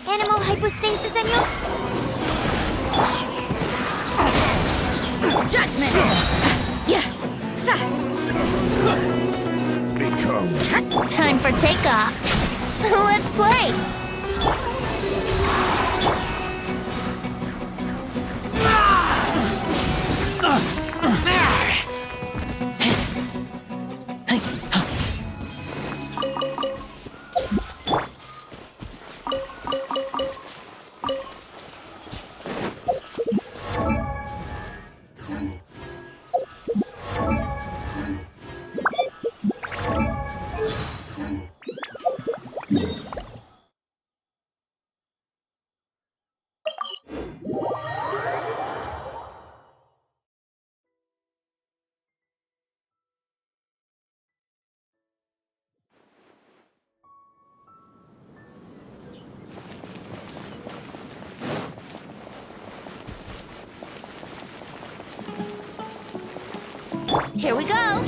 Animal hypostasis and you? Judgment! Yeah. Become. Time for takeoff. Let's play! Here we go!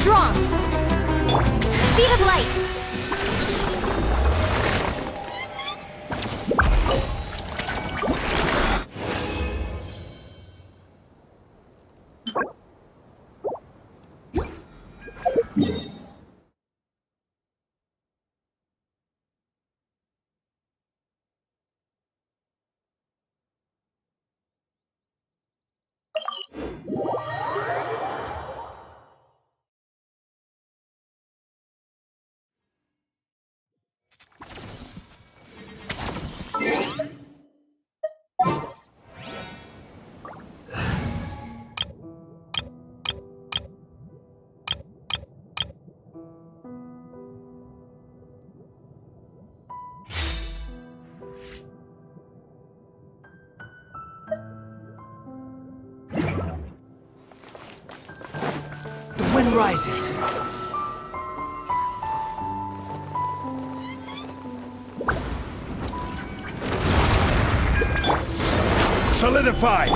Strong! Speed of light! Wind rises. Solidified!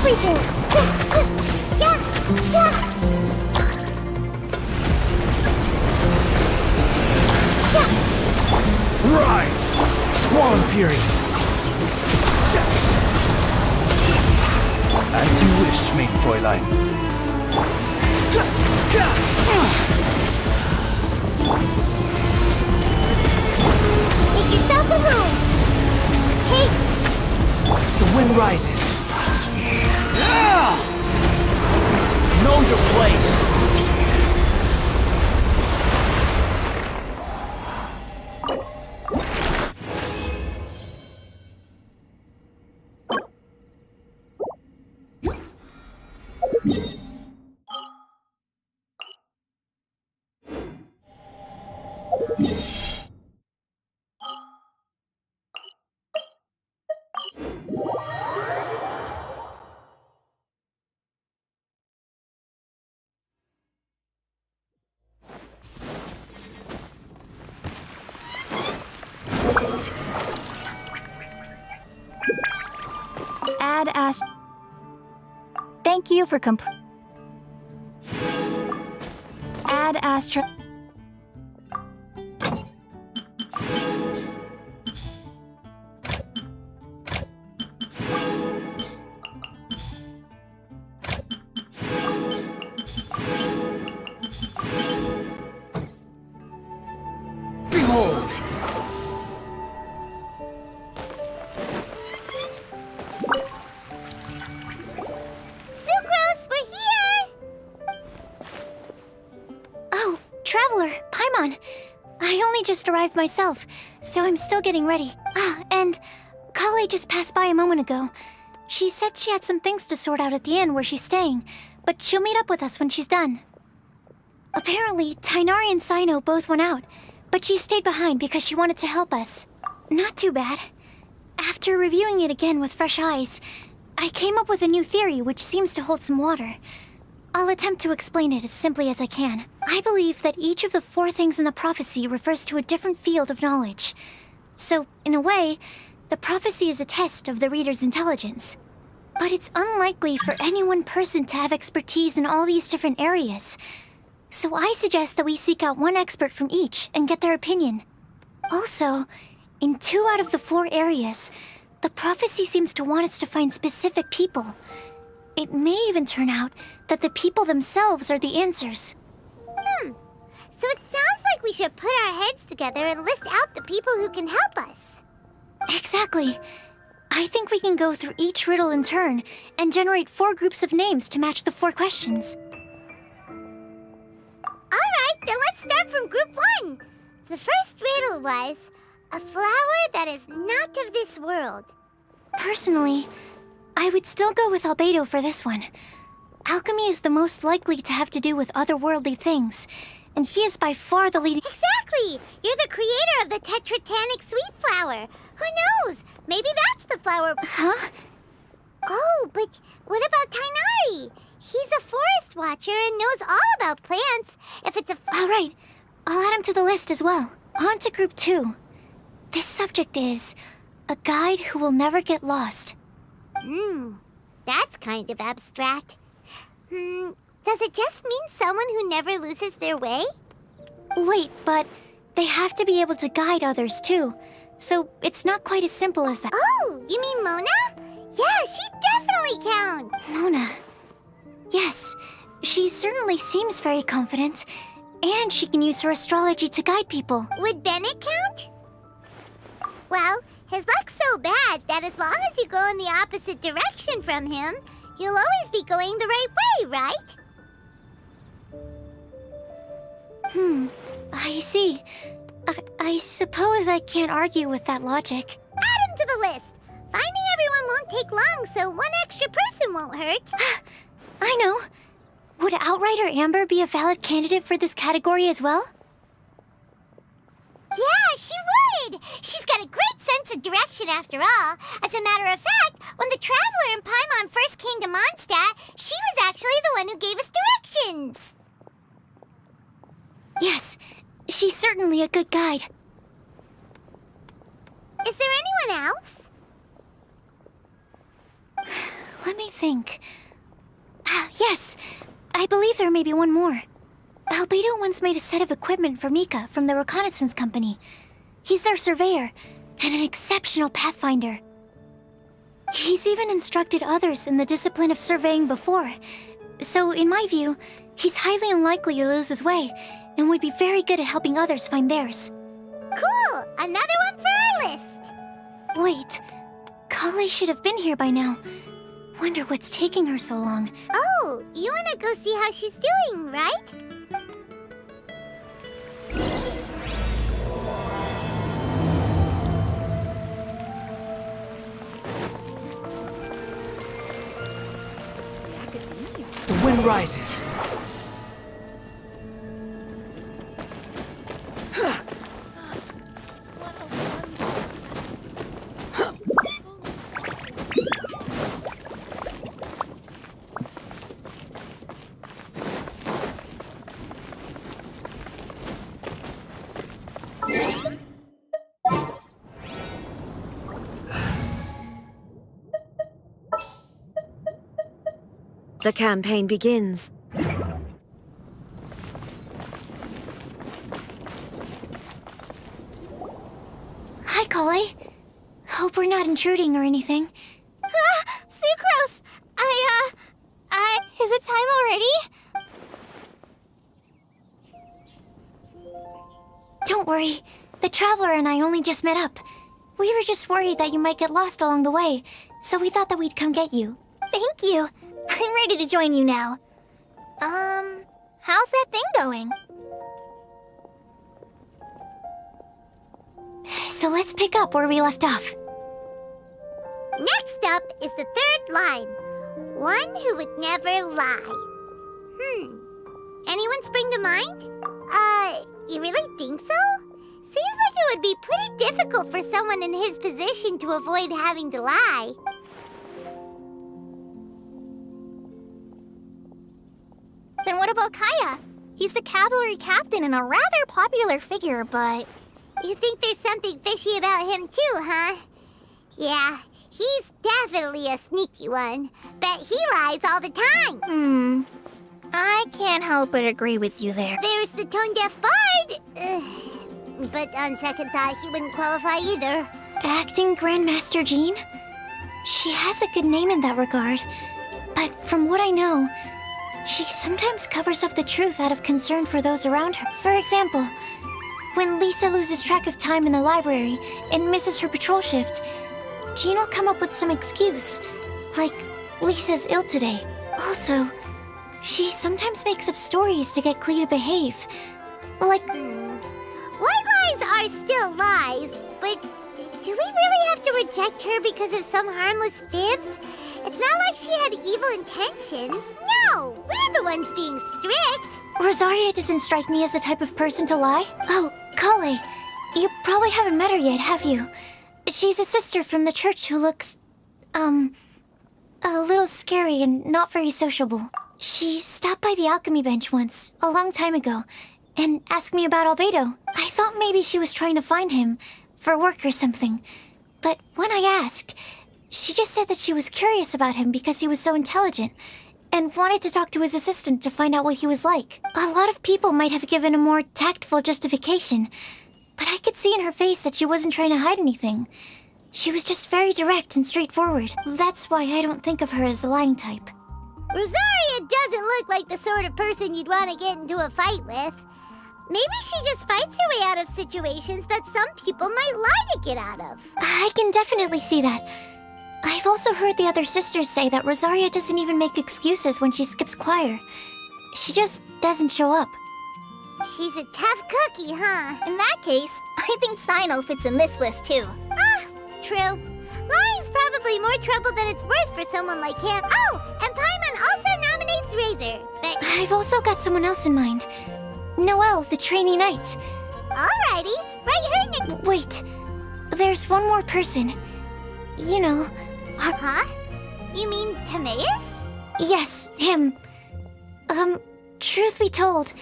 everything. Yeah, yeah. Rise! Squall and Fury. As you wish, main Fräulein. Make yourselves at home. Hey, The wind rises. Know your place. Add Ast. Thank you for Add Astra. Behold! Sucrose, we're here! Oh, Traveler, Paimon. I only just arrived myself, so I'm still getting ready. Ah, and Kale just passed by a moment ago. She said she had some things to sort out at the inn where she's staying, but she'll meet up with us when she's done. Apparently, Tainari and Sino both went out, but she stayed behind because she wanted to help us. Not too bad. After reviewing it again with fresh eyes, I came up with a new theory which seems to hold some water. I'll attempt to explain it as simply as I can. I believe that each of the 4 things in the prophecy refers to a different field of knowledge. So, in a way, the prophecy is a test of the reader's intelligence. But it's unlikely for any one person to have expertise in all these different areas. So I suggest that we seek out one expert from each and get their opinion. Also, in 2 out of the 4 areas, the prophecy seems to want us to find specific people. It may even turn out that the people themselves are the answers. So it sounds like we should put our heads together and list out the people who can help us. Exactly. I think we can go through each riddle in turn and generate 4 groups of names to match the 4 questions. Alright, then let's start from group 1. The first riddle was, a flower that is not of this world. Personally, I would still go with Albedo for this one. Alchemy is the most likely to have to do with otherworldly things, and he is by far the leading— Exactly! You're the creator of the tetratanic sweet flower. Who knows? Maybe that's the flower— Huh? Oh, but what about Tainari? He's a forest watcher and knows all about plants. If it's a— All right, I'll add him to the list as well. On to group 2. This subject is a guide who will never get lost. That's kind of abstract. Does it just mean someone who never loses their way? Wait, but they have to be able to guide others too. So it's not quite as simple as that. Oh, you mean Mona? Yeah, she definitely counts. Mona. Yes, she certainly seems very confident. And she can use her astrology to guide people. Would Bennett count? Well, his luck's so bad that as long as you go in the opposite direction from him, you'll always be going the right way, right? I see. I suppose I can't argue with that logic. Add him to the list. Finding everyone won't take long, so one extra person won't hurt. I know. Would Outrider Amber be a valid candidate for this category as well? Yeah, she would! She's got a great sense of direction after all. As a matter of fact, when the Traveler and Paimon first came to Mondstadt, she was actually the one who gave us directions. Yes, she's certainly a good guide. Is there anyone else? Let Let me think. Yes, I believe there may be one more. Albedo once made a set of equipment for Mika from the reconnaissance company. He's their surveyor, and an exceptional pathfinder. He's even instructed others in the discipline of surveying before. So, in my view, he's highly unlikely to lose his way, and would be very good at helping others find theirs. Cool! Another one for our list! Wait, Kale should have been here by now. Wonder what's taking her so long. Oh, you wanna go see how she's doing, right? The wind rises. The campaign begins. Hi, Kale. Hope we're not intruding or anything. Sucrose! Is it time already? Don't worry. The Traveler and I only just met up. We were just worried that you might get lost along the way, so we thought that we'd come get you. Thank you. I'm ready to join you now. How's that thing going? So let's pick up where we left off. Next up is the third line. One who would never lie. Anyone spring to mind? You really think so? Seems like it would be pretty difficult for someone in his position to avoid having to lie. Then what about Kaya? He's the cavalry captain and a rather popular figure, but... You think there's something fishy about him too, huh? Yeah, he's definitely a sneaky one. Bet he lies all the time. I can't help but agree with you there. There's the tone-deaf bard. But on second thought, he wouldn't qualify either. Acting Grandmaster Jean? She has a good name in that regard. But from what I know, she sometimes covers up the truth out of concern for those around her. For example, when Lisa loses track of time in the library and misses her patrol shift, Jean will come up with some excuse, like Lisa's ill today. Also, she sometimes makes up stories to get Klee to behave. Like... White lies are still lies, but do we really have to reject her because of some harmless fibs? It's not like she had evil intentions. No, we're the ones being strict. Rosaria doesn't strike me as the type of person to lie. Oh, Kale, you probably haven't met her yet, have you? She's a sister from the church who looks, a little scary and not very sociable. She stopped by the alchemy bench once, a long time ago, and asked me about Albedo. I thought maybe she was trying to find him, for work or something. But when I asked, she just said that she was curious about him because he was so intelligent, and wanted to talk to his assistant to find out what he was like. A lot of people might have given a more tactful justification, but I could see in her face that she wasn't trying to hide anything. She was just very direct and straightforward. That's why I don't think of her as the lying type. Rosaria doesn't look like the sort of person you'd want to get into a fight with. Maybe she just fights her way out of situations that some people might lie to get out of. I can definitely see that. I've also heard the other sisters say that Rosaria doesn't even make excuses when she skips choir. She just doesn't show up. She's a tough cookie, huh? In that case, I think Sino fits in this list too. True. Lying's probably more trouble than it's worth for someone like him. Oh, and Paimon also nominates Razor, but... I've also got someone else in mind. Noelle, the trainee knight. Alrighty, write her Wait, there's one more person. You know... Huh? You mean Timaeus? Yes, him. Truth be told,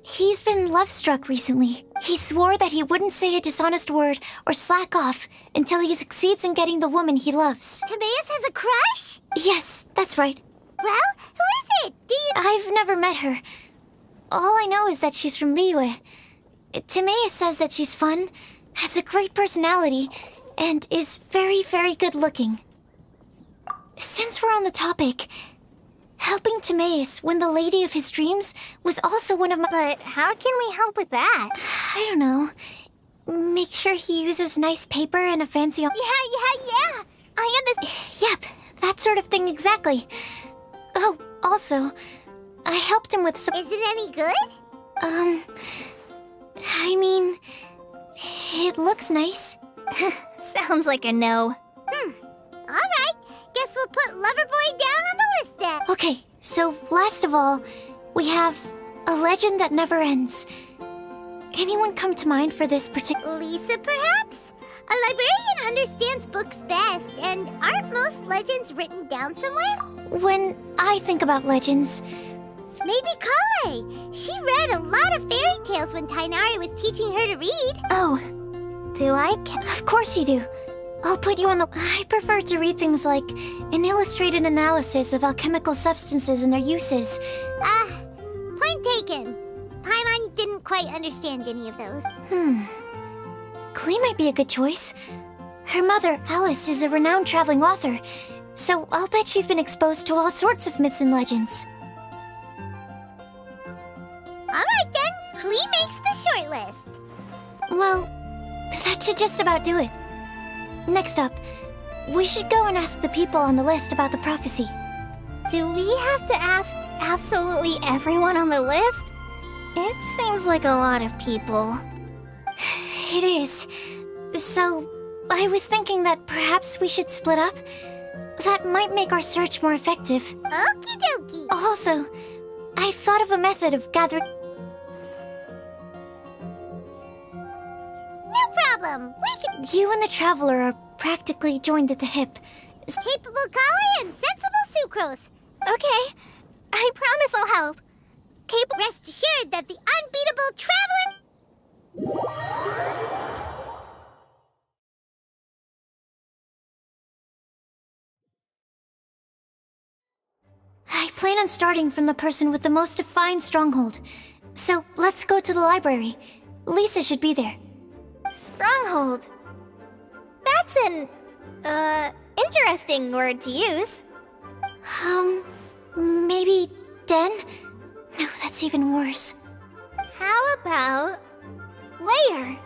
he's been love-struck recently. He swore that he wouldn't say a dishonest word or slack off until he succeeds in getting the woman he loves. Timaeus has a crush? Yes, that's right. Well, who is it? Do you... I've never met her. All I know is that she's from Liyue. Timea says that she's fun, has a great personality, and is very, very good looking. Since we're on the topic, helping Timaeus win the lady of his dreams was also one of my... But how can we help with that? I don't know. Make sure he uses nice paper and a fancy... Yeah. I understand. Yep, that sort of thing exactly. Oh, also, I helped him with some... Is it any good? I mean, it looks nice. Sounds like a no. Alright, guess we'll put Loverboy down on the list then. Okay, so last of all, we have a legend that never ends. Anyone come to mind for this particular... Lisa, perhaps? A librarian understands books best, and aren't most legends written down somewhere? When I think about legends... Maybe Kale. She read a lot of fairy tales when Tainari was teaching her to read. Oh, Do I? of course you do. I'll put you on the... I prefer to read things like an illustrated analysis of alchemical substances and their uses. Point taken. Paimon didn't quite understand any of those. Klee might be a good choice. Her mother, Alice, is a renowned traveling author, so I'll bet she's been exposed to all sorts of myths and legends. Alright then, Klee makes the short list. Well, that should just about do it. Next up, we should go and ask the people on the list about the prophecy. Do we have to ask absolutely everyone on the list? It seems like a lot of people. It is. So, I was thinking that perhaps we should split up. That might make our search more effective. Okie dokie. Also, I've thought of a method of gathering... No problem. We can... You and the Traveler are practically joined at the hip. Capable Kale and sensible Sucrose. Okay. I promise I'll help. Rest assured that the unbeatable Traveler... I plan on starting from the person with the most defined stronghold. So, let's go to the library. Lisa should be there. Stronghold. That's an, interesting word to use. Maybe den? No, that's even worse. How about... layer?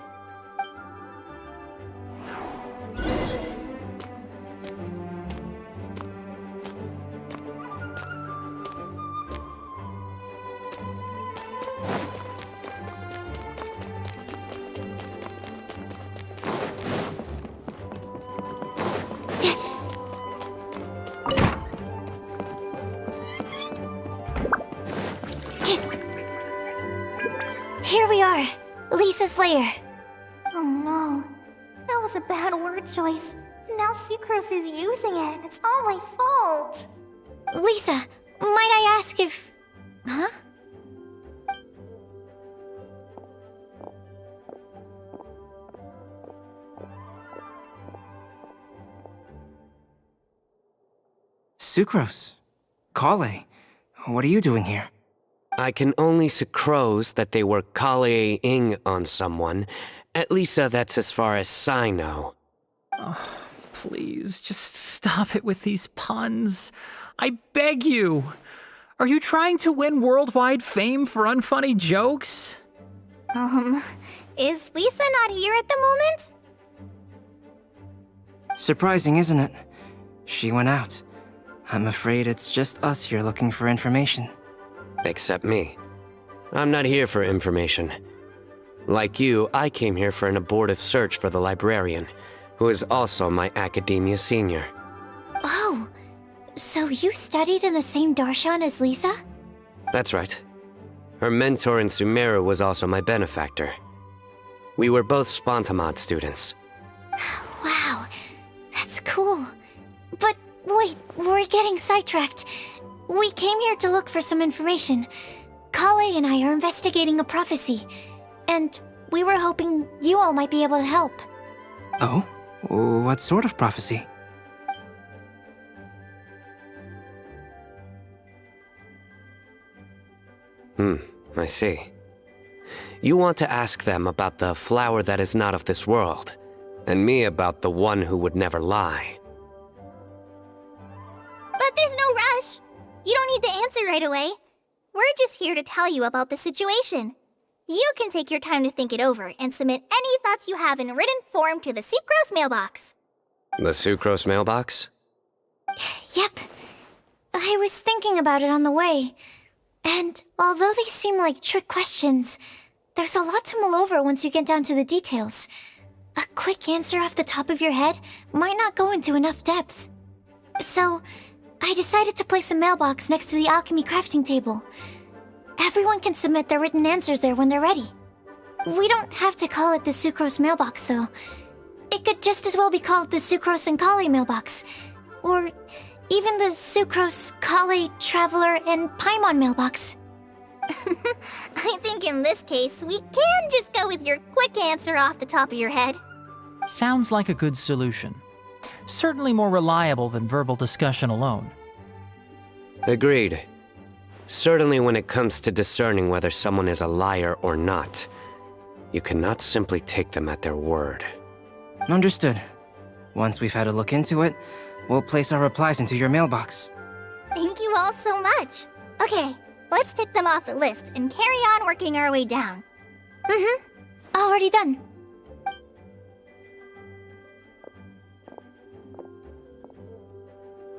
Here we are, Lisa's lair. Oh no. That was a bad word choice. Now Sucrose is using it. It's all my fault. Lisa, might I ask if... Huh? Sucrose. Kale. What are you doing here? I can only sucrose that they were Kale-ing on someone. At least that's as far as I know. Oh, please, just stop it with these puns. I beg you. Are you trying to win worldwide fame for unfunny jokes? Is Lisa not here at the moment? Surprising, isn't it? She went out. I'm afraid it's just us here looking for information. Except me. I'm not here for information. Like you, I came here for an abortive search for the librarian, who is also my academia senior. Oh, so you studied in the same darshan as Lisa? That's right. Her mentor in Sumeru was also my benefactor. We were both Spontamod students. Wow, that's cool. But wait, we're getting sidetracked. We came here to look for some information. Kale and I are investigating a prophecy, and we were hoping you all might be able to help. Oh? What sort of prophecy? I see. You want to ask them about the flower that is not of this world, and me about the one who would never lie. But there's no rush. You don't need to answer right away. We're just here to tell you about the situation. You can take your time to think it over and submit any thoughts you have in written form to the Sucrose mailbox. The Sucrose mailbox? Yep. I was thinking about it on the way. And although they seem like trick questions, there's a lot to mull over once you get down to the details. A quick answer off the top of your head might not go into enough depth. So, I decided to place a mailbox next to the alchemy crafting table. Everyone can submit their written answers there when they're ready. We don't have to call it the Sucrose mailbox, though. It could just as well be called the Sucrose and Kale mailbox. Or even the Sucrose, Kale, Traveler, and PACMAN mailbox. I think in this case, we can just go with your quick answer off the top of your head. Sounds like a good solution. Certainly more reliable than verbal discussion alone. Agreed. Certainly when it comes to discerning whether someone is a liar or not, you cannot simply take them at their word. Understood. Once we've had a look into it, we'll place our replies into your mailbox. Thank you all so much. Okay, let's tick them off the list and carry on working our way down. Already done.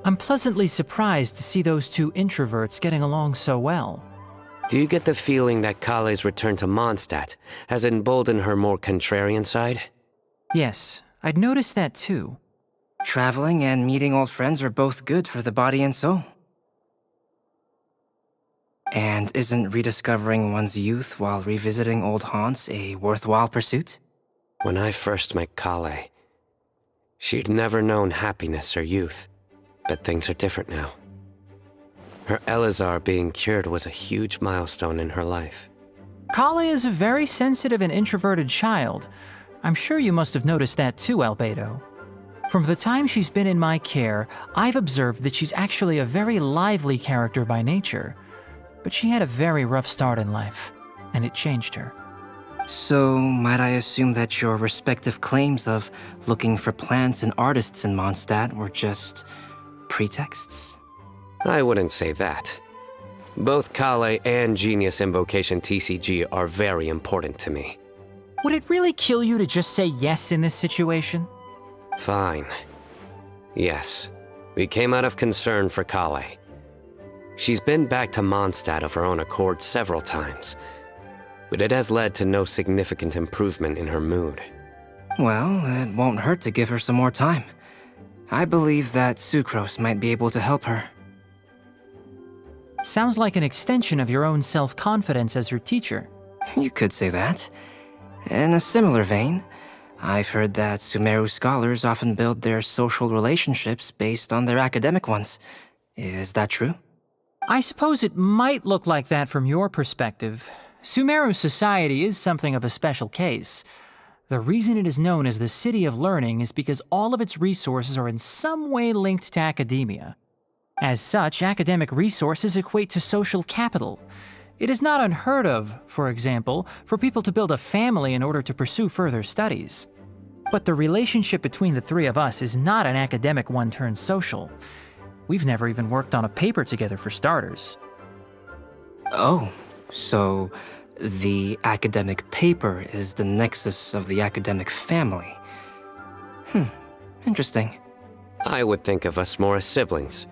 I'm pleasantly surprised to see those two introverts getting along so well. Do you get the feeling that Kale's return to Mondstadt has emboldened her more contrarian side? Yes, I'd noticed that too. Traveling and meeting old friends are both good for the body and soul. And isn't rediscovering one's youth while revisiting old haunts a worthwhile pursuit? When I first met Kale, she'd never known happiness or youth. But things are different now. Her Elazar being cured was a huge milestone in her life. Kale is a very sensitive and introverted child. I'm sure you must have noticed that too, Albedo. From the time she's been in my care, I've observed that she's actually a very lively character by nature. But she had a very rough start in life, and it changed her. So, might I assume that your respective claims of looking for plants and artists in Mondstadt were just pretexts? I wouldn't say that. Both Kale and Genius Invocation TCG are very important to me. Would it really kill you to just say yes in this situation? Fine. Yes, we came out of concern for Kale. She's been back to Mondstadt of her own accord several times, but it has led to no significant improvement in her mood. Well, it won't hurt to give her some more time. I believe that Sucrose might be able to help her. Sounds like an extension of your own self-confidence as her teacher. You could say that. In a similar vein, I've heard that Sumeru scholars often build their social relationships based on their academic ones. Is that true? I suppose it might look like that from your perspective. Sumeru society is something of a special case. The reason it is known as the City of Learning is because all of its resources are in some way linked to academia. As such, academic resources equate to social capital. It is not unheard of, for example, for people to build a family in order to pursue further studies. But the relationship between the three of us is not an academic one turned social. We've never even worked on a paper together for starters. Oh, so the academic paper is the nexus of the academic family. Interesting. I would think of us more as siblings.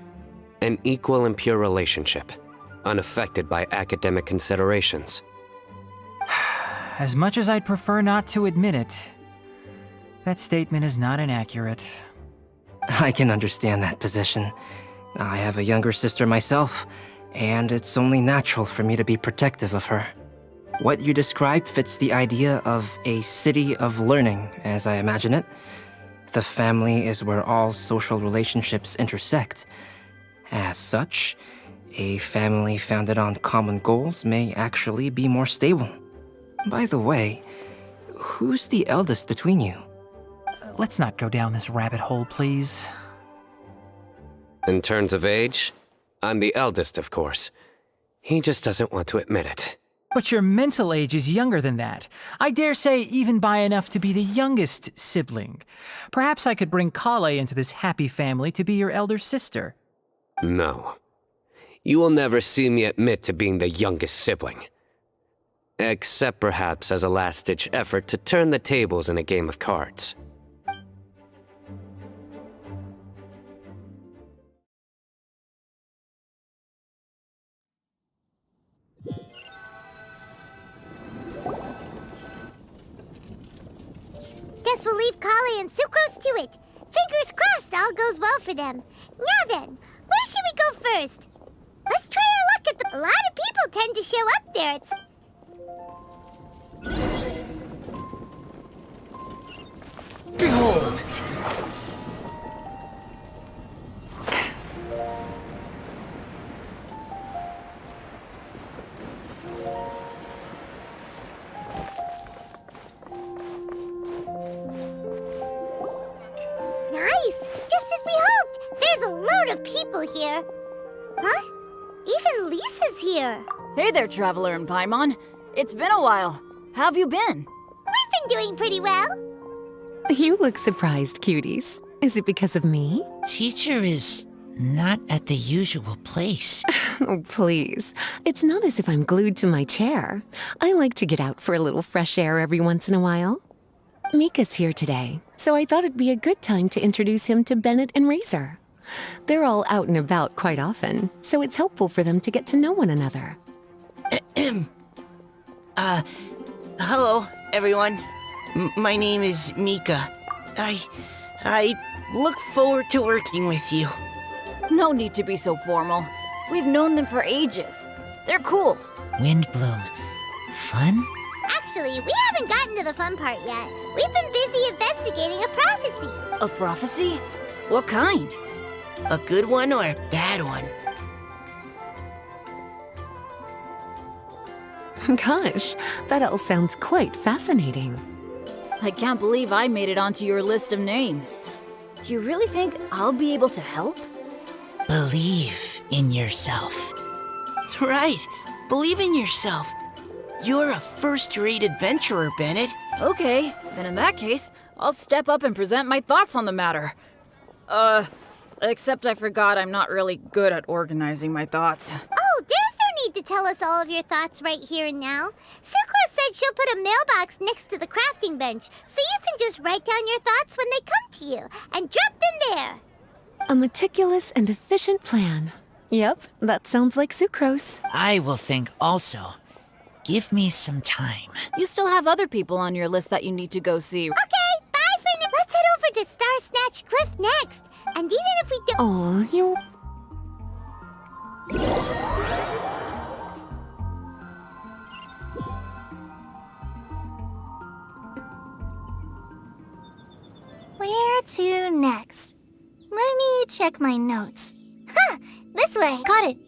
An equal and pure relationship, unaffected by academic considerations. As much as I'd prefer not to admit it, that statement is not inaccurate. I can understand that position. I have a younger sister myself, and it's only natural for me to be protective of her. What you describe fits the idea of a city of learning, as I imagine it. The family is where all social relationships intersect. As such, a family founded on common goals may actually be more stable. By the way, who's the eldest between you? Let's not go down this rabbit hole, please. In terms of age, I'm the eldest, of course. He just doesn't want to admit it. But your mental age is younger than that. I dare say even by enough to be the youngest sibling. Perhaps I could bring Kale into this happy family to be your elder sister. No. You will never see me admit to being the youngest sibling. Except perhaps as a last-ditch effort to turn the tables in a game of cards. Guess we'll leave Kale and Sucrose to it. Fingers crossed all goes well for them. Now then, where should we go first? Let's try our luck at the... A lot of people tend to show up there. It's... Behold! Nice! Just as we hoped! There's a load of people here. Huh? Even Lisa's here. Hey there, Traveler and Paimon. It's been a while. How have you been? We've been doing pretty well. You look surprised, cuties. Is it because of me? Teacher is not at the usual place. Oh, please. It's not as if I'm glued to my chair. I like to get out for a little fresh air every once in a while. Mika's here today, so I thought it'd be a good time to introduce him to Bennett and Razor. They're all out and about quite often, so it's helpful for them to get to know one another. Hello, everyone. My name is Mika. I look forward to working with you. No need to be so formal. We've known them for ages. They're cool. Windbloom. Fun? Actually, we haven't gotten to the fun part yet. We've been busy investigating a prophecy. A prophecy? What kind? A good one or a bad one? Gosh, that all sounds quite fascinating. I can't believe I made it onto your list of names. You really think I'll be able to help? Believe in yourself. Right. Believe in yourself. You're a first-rate adventurer, Bennett. Okay, then in that case, I'll step up and present my thoughts on the matter. Except I forgot I'm not really good at organizing my thoughts. Oh, there's no need to tell us all of your thoughts right here and now. Sucrose said she'll put a mailbox next to the crafting bench, so you can just write down your thoughts when they come to you, and drop them there. A meticulous and efficient plan. Yep, that sounds like Sucrose. I will think also. Give me some time. You still have other people on your list that you need to go see. Okay, bye for now. Let's head over to Star Snatch Cliff next. And even if we don't... Aw, you... Where to next? Let me check my notes. Huh, this way. Got it.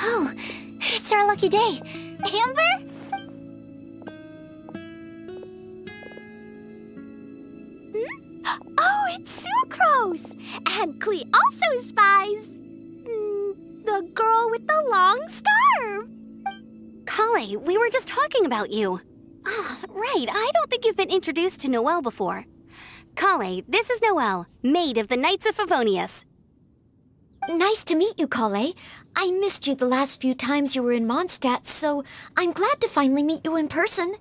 Oh, it's our lucky day. Amber? Oh, it's Sucrose! And Klee also spies... the girl with the long scarf. Kale, we were just talking about you. Ah, right. I don't think you've been introduced to Noelle before. Kale, this is Noelle, maid of the Knights of Favonius. Nice to meet you, Kale. I missed you the last few times you were in Mondstadt, so I'm glad to finally meet you in person.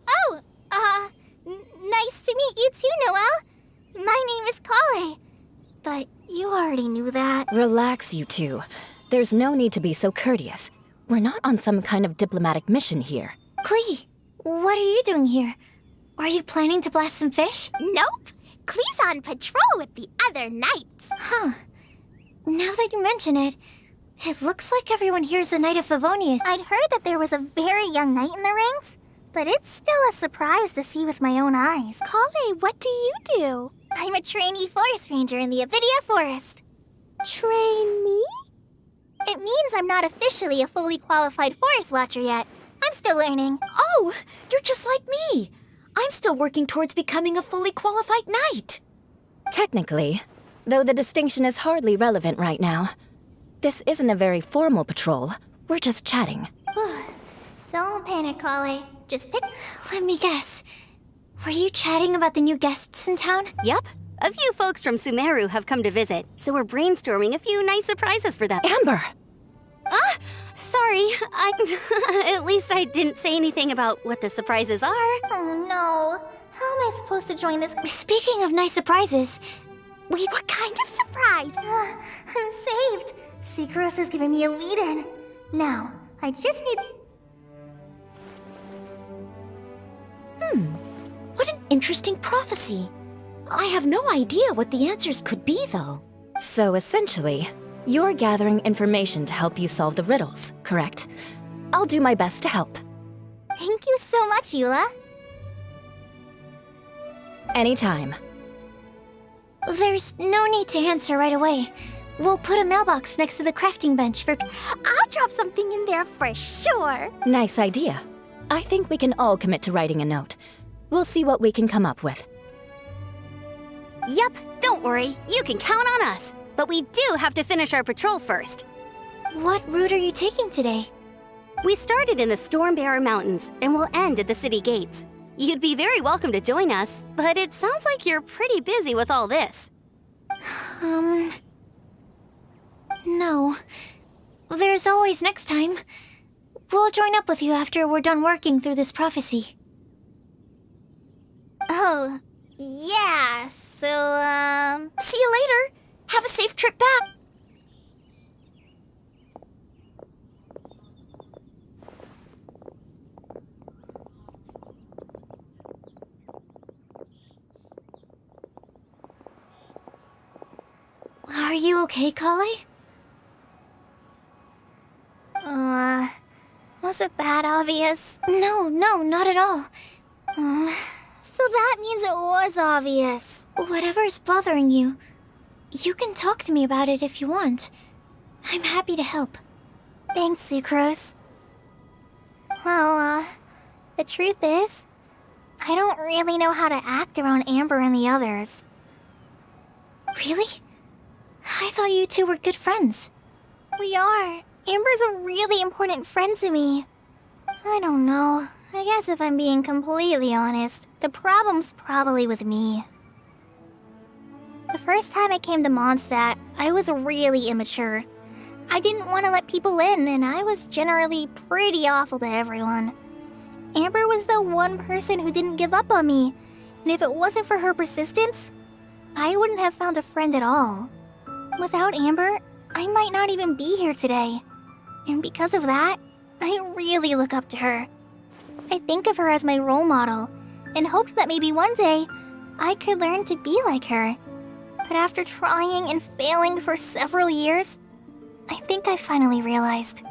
Oh, nice to meet you too, Noelle. My name is Kale. But you already knew that. Relax, you two. There's no need to be so courteous. We're not on some kind of diplomatic mission here. Klee, what are you doing here? Are you planning to blast some fish? Nope. Klee's on patrol with the other knights. Huh. Now that you mention it, It looks like everyone here is a Knight of Favonius. I'd heard that there was a very young knight in the rings, but it's still a surprise to see with my own eyes. Kale, what do you do? I'm a trainee forest ranger in the Avidia Forest. Trainee? It means I'm not officially a fully qualified forest watcher yet. I'm still learning. Oh, you're just like me. I'm still working towards becoming a fully qualified knight. Technically, though the distinction is hardly relevant right now. This isn't a very formal patrol. We're just chatting. Don't panic, Kale. Just pick... Let me guess. Were you chatting about the new guests in town? Yep. A few folks from Sumeru have come to visit, so we're brainstorming a few nice surprises for them. Amber! Sorry. At least I didn't say anything about what the surprises are. Oh no. How am I supposed to join this... Speaking of nice surprises, What kind of surprise? I'm saved. Secros is giving me a lead-in. Now, I just need... What an interesting prophecy. I have no idea what the answers could be, though. So essentially, you're gathering information to help you solve the riddles, correct? I'll do my best to help. Thank you so much, Eula. Anytime. there's no need to answer right away. We'll put a mailbox next to the crafting bench for... I'll drop something in there for sure. Nice idea. I think we can all commit to writing a note. We'll see what we can come up with. Yep, don't worry. You can count on us. But we do have to finish our patrol first. What route are you taking today? We started in the Stormbearer Mountains and will end at the city gates. You'd be very welcome to join us, but it sounds like you're pretty busy with all this. No. There's always next time. We'll join up with you after we're done working through this prophecy. Oh, yeah, so, See you later. Have a safe trip back. Are you okay, Kale? Was it that obvious? No, not at all. So that means it was obvious. Whatever's bothering you, you can talk to me about it if you want. I'm happy to help. Thanks, Sucrose. Well, the truth is, I don't really know how to act around Amber and the others. Really? I thought you two were good friends. We are. Amber's a really important friend to me. I don't know. I guess if I'm being completely honest, the problem's probably with me. The first time I came to Mondstadt, I was really immature. I didn't want to let people in, and I was generally pretty awful to everyone. Amber was the one person who didn't give up on me, and if it wasn't for her persistence, I wouldn't have found a friend at all. Without Amber, I might not even be here today. And because of that, I really look up to her. I think of her as my role model, and hoped that maybe one day, I could learn to be like her. But after trying and failing for several years, I think I finally realized.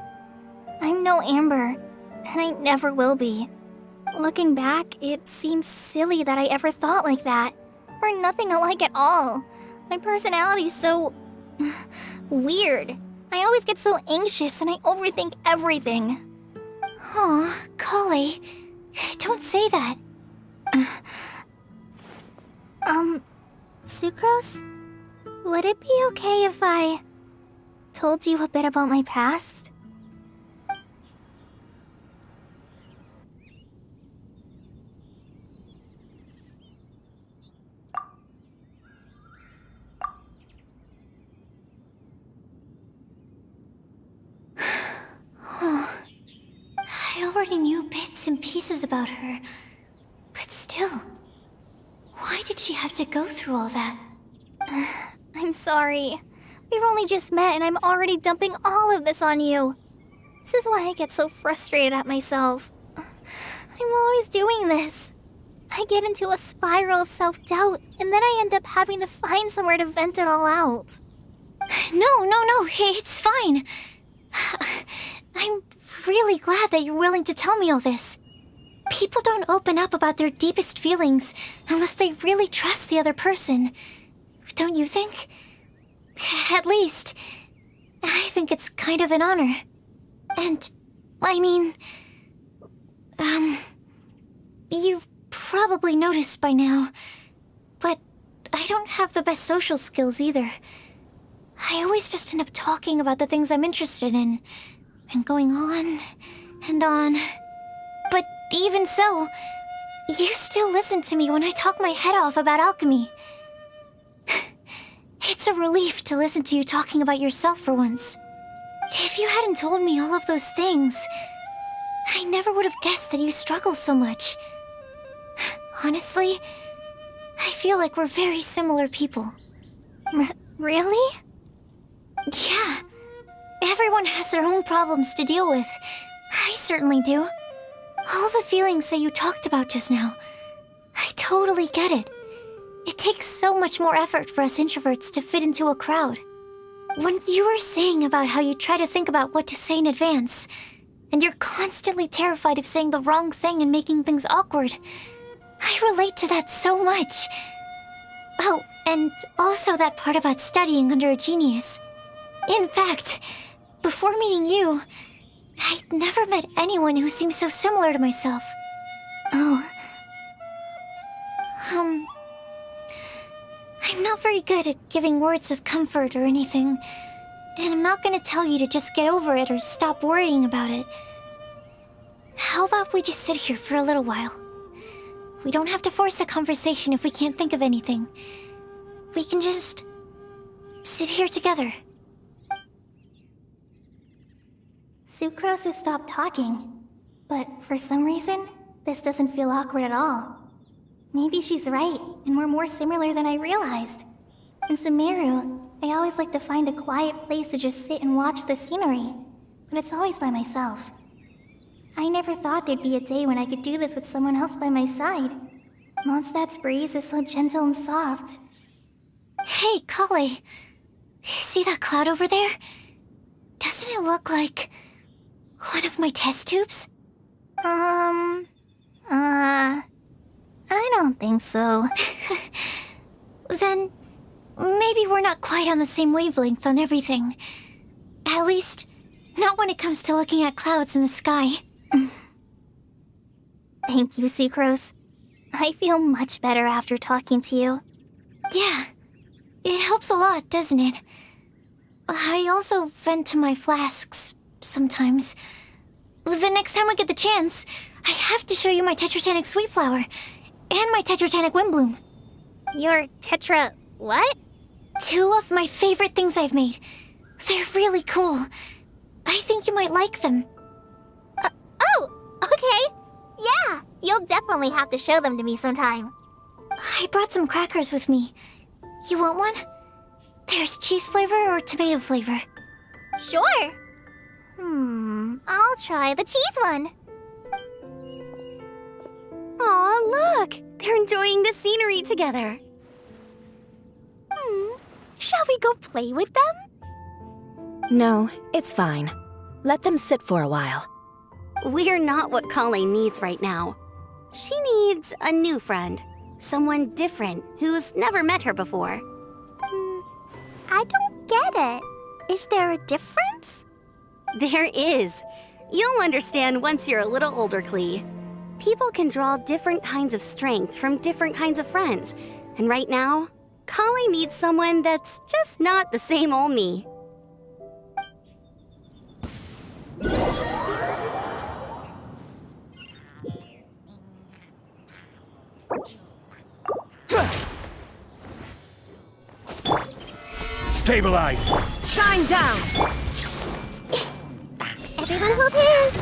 I'm no Amber, and I never will be. Looking back, it seems silly that I ever thought like that. We're nothing alike at all. My personality's so... weird. I always get so anxious and I overthink everything. Aw, Kale, don't say that. Sucrose? Would it be okay if I told you a bit about my past? I already knew bits and pieces about her. But still, why did she have to go through all that? I'm sorry. We've only just met and I'm already dumping all of this on you. This is why I get so frustrated at myself. I'm always doing this. I get into a spiral of self-doubt, and then I end up having to find somewhere to vent it all out. No, it's fine. I'm really glad that you're willing to tell me all this. People don't open up about their deepest feelings unless they really trust the other person. Don't you think? At least, I think it's kind of an honor. And, I mean... You've probably noticed by now, but I don't have the best social skills either. I always just end up talking about the things I'm interested in, and going on and on. But even so, you still listen to me when I talk my head off about alchemy. It's a relief to listen to you talking about yourself for once. If you hadn't told me all of those things, I never would have guessed that you struggle so much. Honestly, I feel like we're very similar people. Really? Yeah. Everyone has their own problems to deal with. I certainly do. All the feelings that you talked about just now, I totally get it. It takes so much more effort for us introverts to fit into a crowd. When you were saying about how you try to think about what to say in advance, and you're constantly terrified of saying the wrong thing and making things awkward, I relate to that so much. Oh, and also that part about studying under a genius. In fact, before meeting you, I'd never met anyone who seemed so similar to myself. Oh. I'm not very good at giving words of comfort or anything, and I'm not gonna tell you to just get over it or stop worrying about it. How about we just sit here for a little while? We don't have to force a conversation if we can't think of anything. We can just sit here together. Sucrose has stopped talking, but for some reason, this doesn't feel awkward at all. Maybe she's right, and we're more similar than I realized. In Sumeru, I always like to find a quiet place to just sit and watch the scenery, but it's always by myself. I never thought there'd be a day when I could do this with someone else by my side. Mondstadt's breeze is so gentle and soft. Hey, Kale. See that cloud over there? Doesn't it look like one of my test tubes? I don't think so. Then maybe we're not quite on the same wavelength on everything. At least, not when it comes to looking at clouds in the sky. Thank you, Sucrose. I feel much better after talking to you. Yeah, it helps a lot, doesn't it? I also vent to my flasks sometimes. The next time I get the chance, I have to show you my Tetratanic Sweet Flower and my Tetratanic Windbloom. Your Tetra... what? 2 of my favorite things I've made. They're really cool. I think you might like them. Oh, okay. Yeah, you'll definitely have to show them to me sometime. I brought some crackers with me. You want one? There's cheese flavor or tomato flavor. Sure. I'll try the cheese one. Aw, look! They're enjoying the scenery together. Shall we go play with them? No, it's fine. Let them sit for a while. We're not what Colleen needs right now. She needs a new friend. Someone different who's never met her before. I don't get it. Is there a difference? There is. You'll understand once you're a little older, Klee. People can draw different kinds of strength from different kinds of friends. And right now, Colleen needs someone that's just not the same old me. Stabilize! Shine down! Everyone hold hands!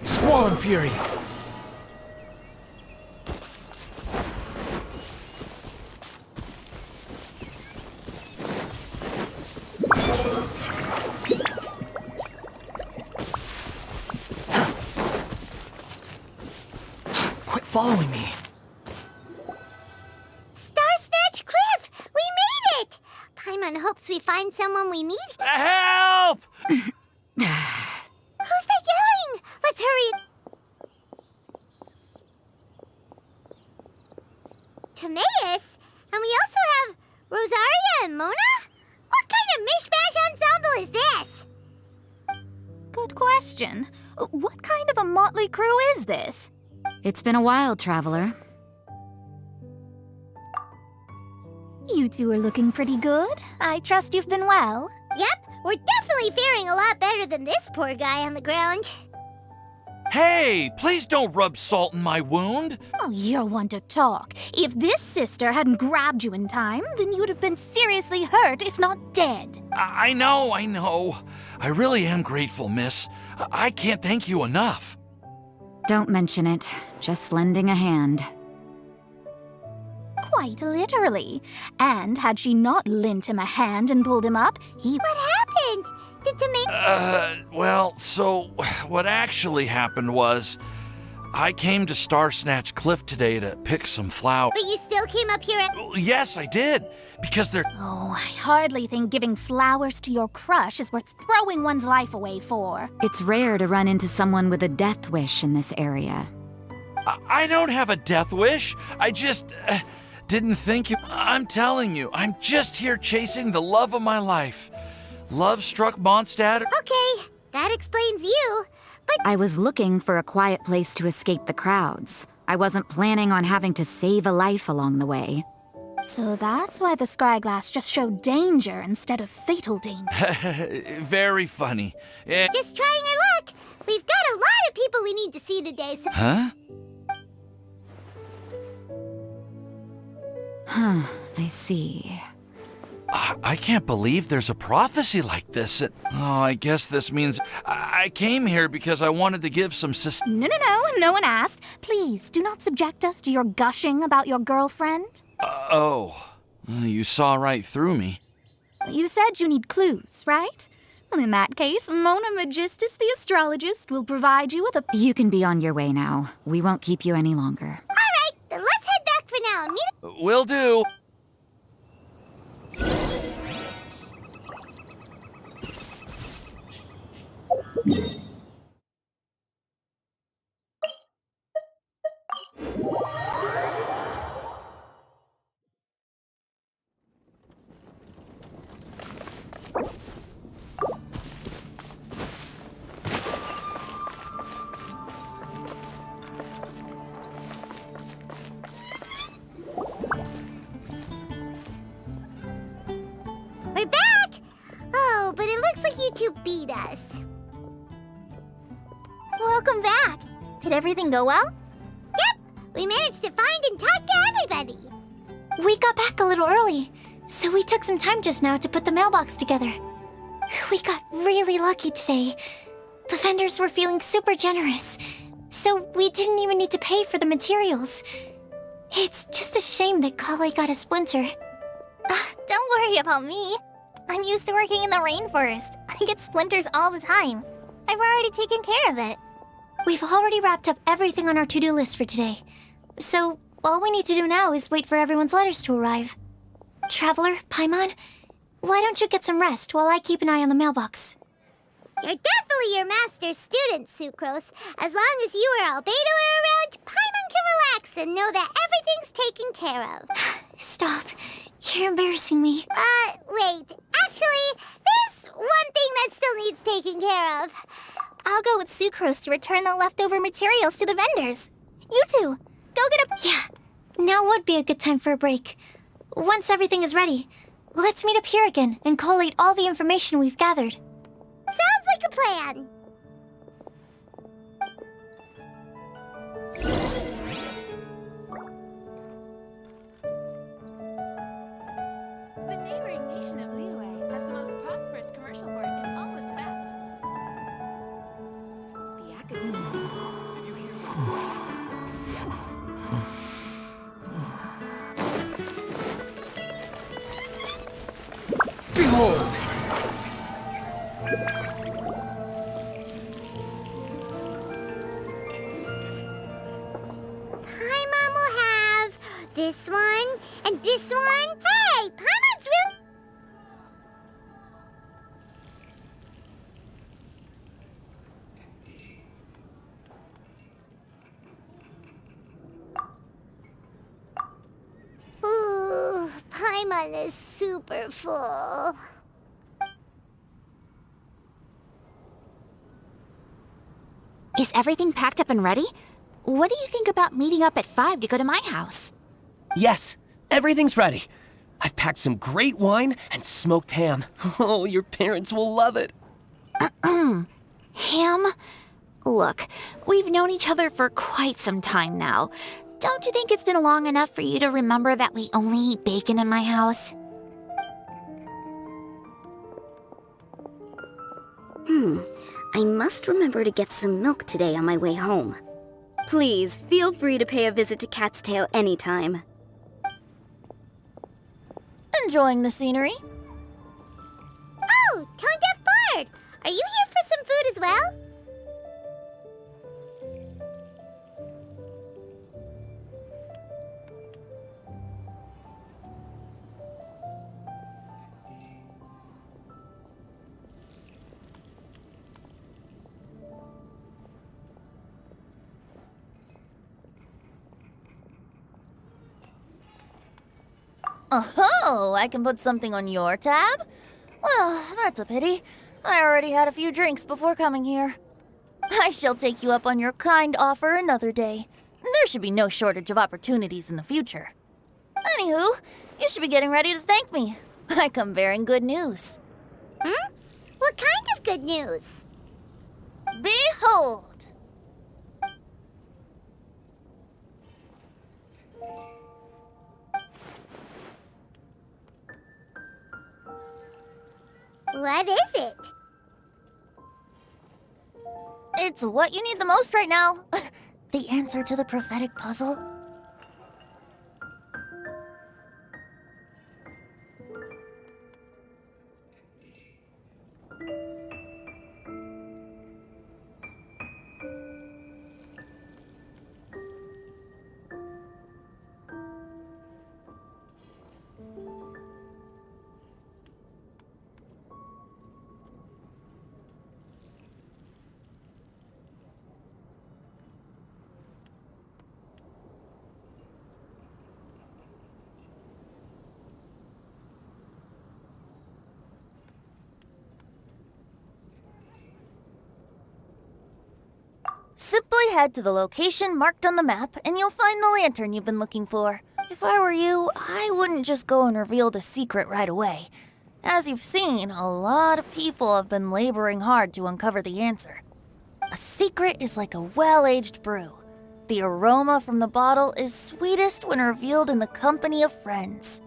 Squall and Fury! following me. Star Snatch Cliff! We made it! Paimon hopes we find someone we need. Help! Who's that yelling? Let's hurry. Timaeus? And we also have Rosaria and Mona? What kind of mishmash ensemble is this? Good question. What kind of a motley crew is this? It's been a while, traveler. You two are looking pretty good. I trust you've been well. Yep, we're definitely faring a lot better than this poor guy on the ground. Hey, please don't rub salt in my wound. Oh, you're one to talk. If this sister hadn't grabbed you in time, then you would have been seriously hurt, if not dead. I know. I really am grateful, miss. I can't thank you enough. Don't mention it. Just lending a hand. Quite literally. And had she not lent him a hand and pulled him up, he... What happened? Did Timaeus... Well, so what actually happened was I came to Star Snatch Cliff today to pick some flowers. But you still came up here at... Yes, I did, because they're... Oh, I hardly think giving flowers to your crush is worth throwing one's life away for. It's rare to run into someone with a death wish in this area. I don't have a death wish. I just didn't think you... I'm telling you, I'm just here chasing the love of my life. Love struck Mondstadt. Okay, that explains you. But I was looking for a quiet place to escape the crowds. I wasn't planning on having to save a life along the way. So that's why the Scryglass just showed danger instead of fatal danger. Very funny. just trying our luck. We've got a lot of people we need to see today, so... Huh? Huh, I see. I can't believe there's a prophecy like this. I guess this means I came here because I wanted to give some No one asked. Please, do not subject us to your gushing about your girlfriend. You saw right through me. You said you need clues, right? Well, in that case, Mona Magistus the astrologist will provide you with a... You can be on your way now. We won't keep you any longer. All right, then let's head back for now and meet... Will do. We're back! Oh, but it looks like you two beat us. Welcome back. Did everything go well? Yep, we managed to find and talk to everybody. We got back a little early, so we took some time just now to put the mailbox together. We got really lucky today. The vendors were feeling super generous, so we didn't even need to pay for the materials. It's just a shame that Kale got a splinter. Don't worry about me. I'm used to working in the rainforest. I get splinters all the time. I've already taken care of it. We've already wrapped up everything on our to-do list for today. So, all we need to do now is wait for everyone's letters to arrive. Traveler, Paimon, why don't you get some rest while I keep an eye on the mailbox? You're definitely your master's student, Sucrose. As long as you or Albedo are around, Paimon can relax and know that everything's taken care of. Stop. You're embarrassing me. Wait. Actually, there's one thing that still needs taking care of. I'll go with Sucrose to return the leftover materials to the vendors. You two, go get a... Yeah, now would be a good time for a break. Once everything is ready, let's meet up here again and collate all the information we've gathered. Sounds like a plan. The neighboring nation of Liyue has the most prosperous commercial port in all of Tibet. The academia. Did you hear Behold! want this one? Hey, Paimon's real... Ooh, Paimon is super full. Is everything packed up and ready? What do you think about meeting up at 5 to go to my house? Yes, everything's ready. I've packed some great wine and smoked ham. Oh, your parents will love it. Ham? Look, we've known each other for quite some time now. Don't you think it's been long enough for you to remember that we only eat bacon in my house? I must remember to get some milk today on my way home. Please, feel free to pay a visit to Cat's Tail anytime. Enjoying the scenery? Oh, Tone Deaf Bard! Are you here for some food as well? Oh, I can put something on your tab? Well, that's a pity. I already had a few drinks before coming here. I shall take you up on your kind offer another day. There should be no shortage of opportunities in the future. Anywho, you should be getting ready to thank me. I come bearing good news. What kind of good news? Behold! What is it? It's what you need the most right now. The answer to the prophetic puzzle. Simply head to the location marked on the map and you'll find the lantern you've been looking for. If I were you, I wouldn't just go and reveal the secret right away. As you've seen, a lot of people have been laboring hard to uncover the answer. A secret is like a well-aged brew. The aroma from the bottle is sweetest when revealed in the company of friends.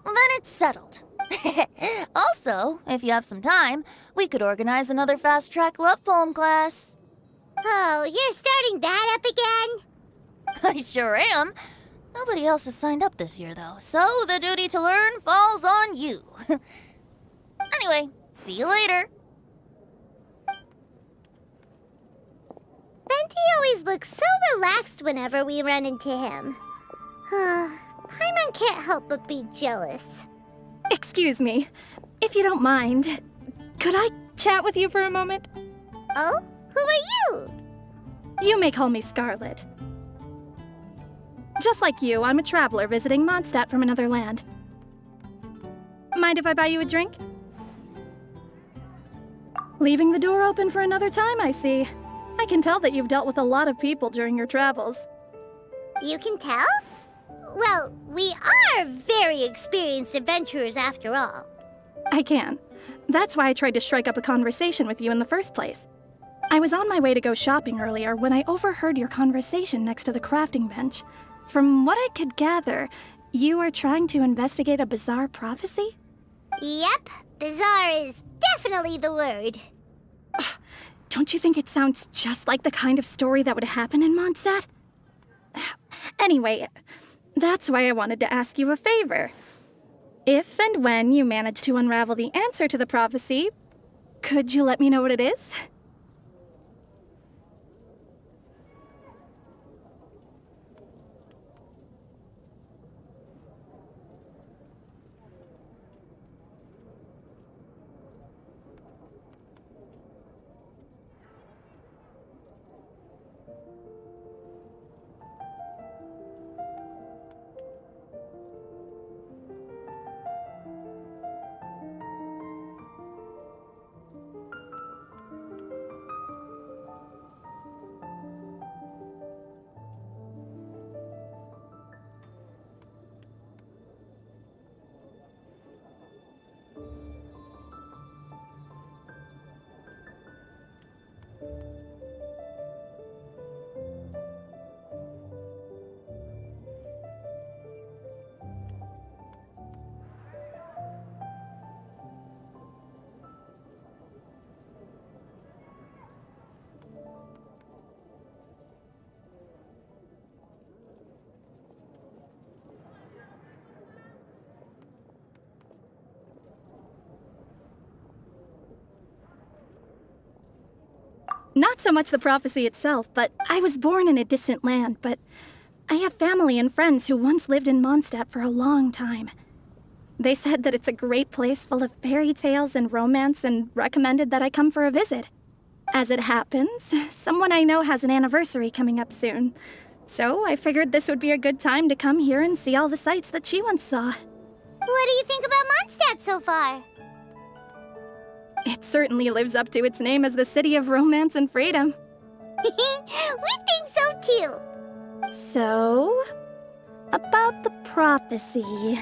Then it's settled. Also, if you have some time, we could organize another fast-track love poem class. Oh, you're starting that up again? I sure am. Nobody else has signed up this year, though, so the duty to learn falls on you. Anyway, see you later. Venti always looks so relaxed whenever we run into him. Paimon can't help but be jealous. Excuse me, if you don't mind, could I chat with you for a moment? Oh? Who are you? You may call me Scarlet. Just like you, I'm a traveler visiting Mondstadt from another land. Mind if I buy you a drink? Leaving the door open for another time, I see. I can tell that you've dealt with a lot of people during your travels. You can tell? Well, we are very experienced adventurers after all. I can. That's why I tried to strike up a conversation with you in the first place. I was on my way to go shopping earlier when I overheard your conversation next to the crafting bench. From what I could gather, you are trying to investigate a bizarre prophecy? Yep, bizarre is definitely the word. Don't you think it sounds just like the kind of story that would happen in Mondstadt? Anyway, that's why I wanted to ask you a favor. If and when you manage to unravel the answer to the prophecy, could you let me know what it is? Not so much the prophecy itself, but I was born in a distant land, but I have family and friends who once lived in Mondstadt for a long time. They said that it's a great place full of fairy tales and romance and recommended that I come for a visit. As it happens, someone I know has an anniversary coming up soon. So I figured this would be a good time to come here and see all the sights that she once saw. What do you think about Mondstadt so far? It certainly lives up to its name as the city of romance and freedom. We think so too. So, about the prophecy.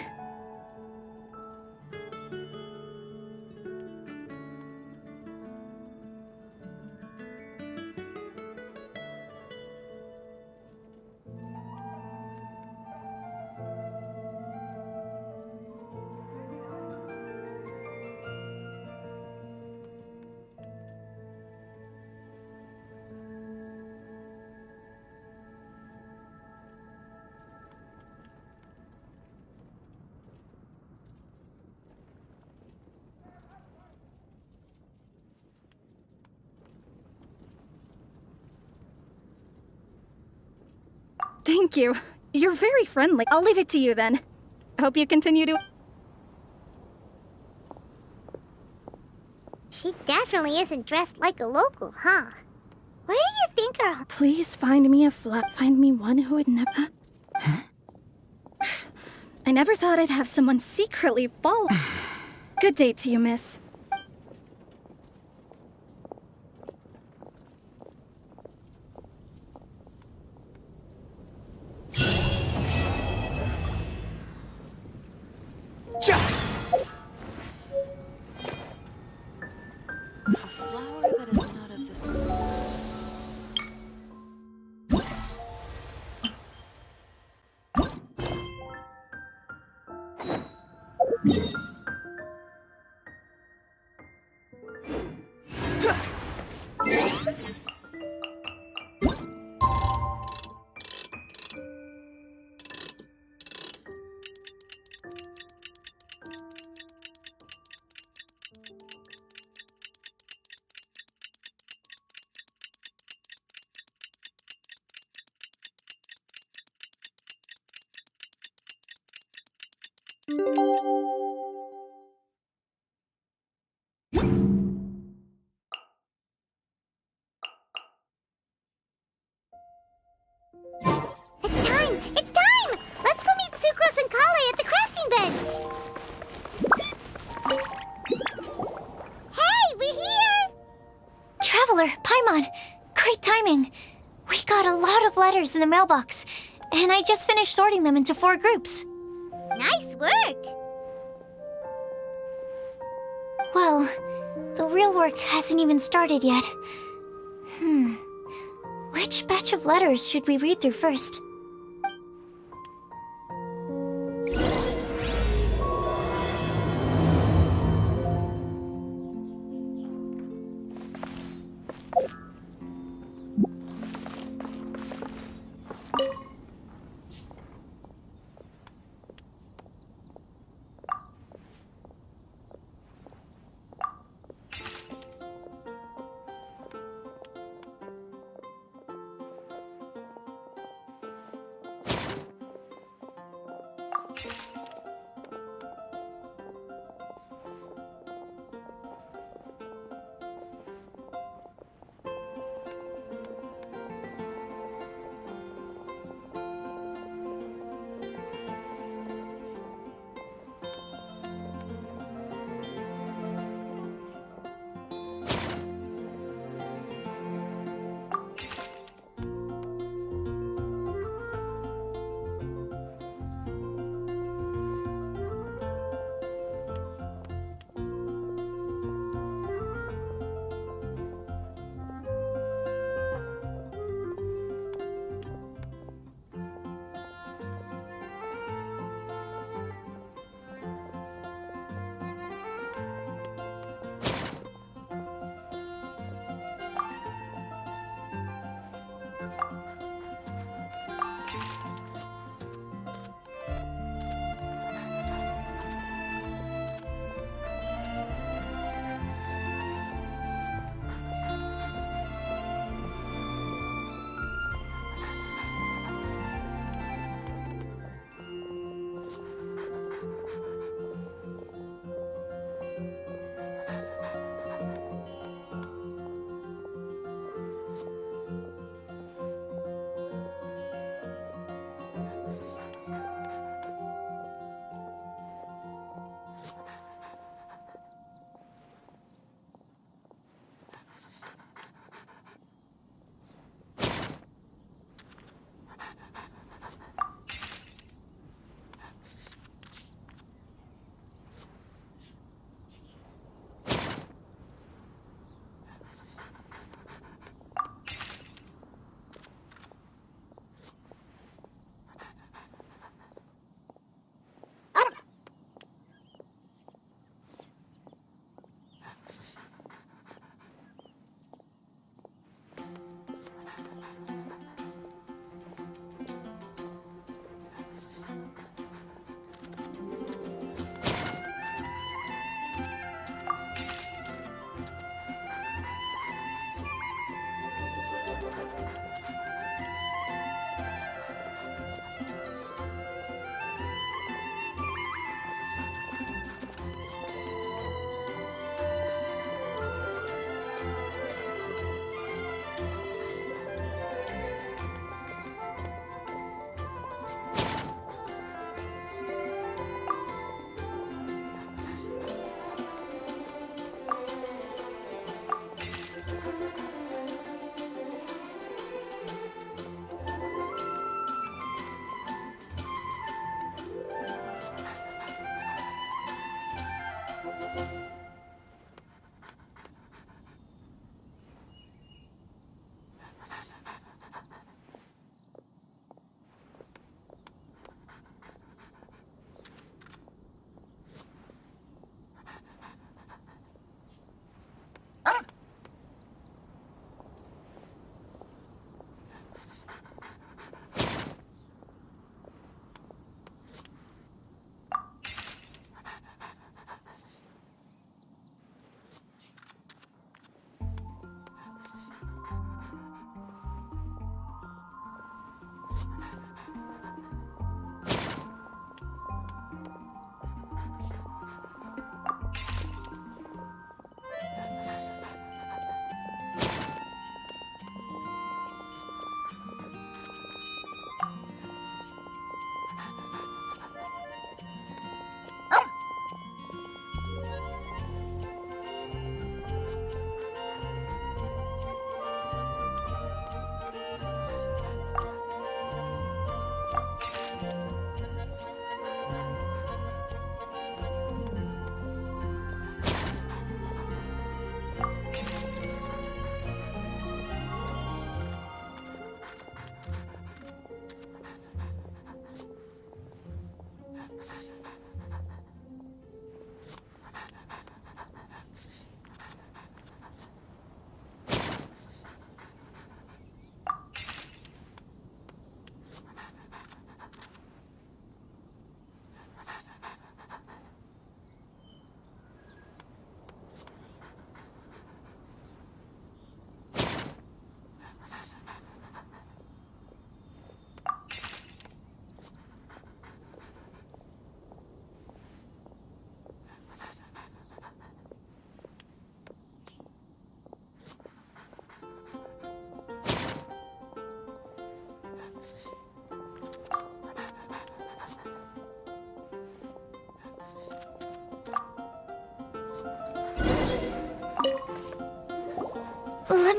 Thank you. You're very friendly. I'll leave it to you then. Hope you continue to... She definitely isn't dressed like a local, huh? Where do you think her... Please find me a find me one who would never... Huh? I never thought I'd have someone secretly follow... Good day to you, miss. It's time! It's time! Let's go meet Sucrose and Kale at the crafting bench! Hey, we're here! Traveler, Paimon, great timing. We got a lot of letters in the mailbox, and I just finished sorting them into 4 groups. Nice work! Well, the real work hasn't even started yet. Which batch of letters should we read through first?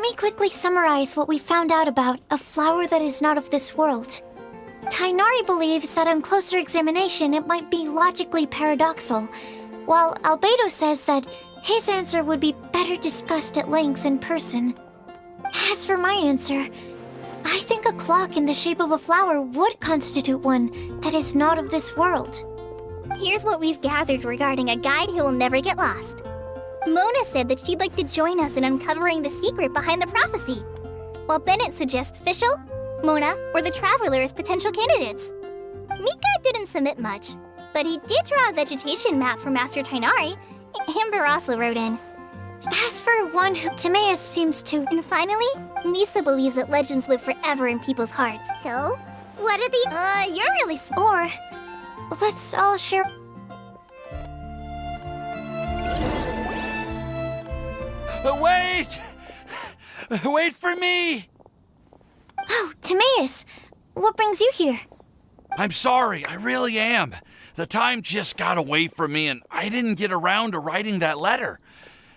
me quickly summarize what we found out about a flower that is not of this world. Tainari believes that on closer examination it might be logically paradoxal, while Albedo says that his answer would be better discussed at length in person. As for my answer, I think a clock in the shape of a flower would constitute one that is not of this world. Here's what we've gathered regarding a guide who will never get lost. Mona said that she'd like to join us in uncovering the secret behind the prophecy, while Bennett suggests Fischl, Mona, or the Traveler as potential candidates. Mika didn't submit much, but he did draw a vegetation map for Master Tainari. Amber also wrote in. As for one who Timaeus seems to... And finally, Lisa believes that legends live forever in people's hearts. So, what are the... you're really... Or, let's all share... Wait! Wait for me! Oh, Timaeus, what brings you here? I'm sorry, I really am. The time just got away from me and I didn't get around to writing that letter.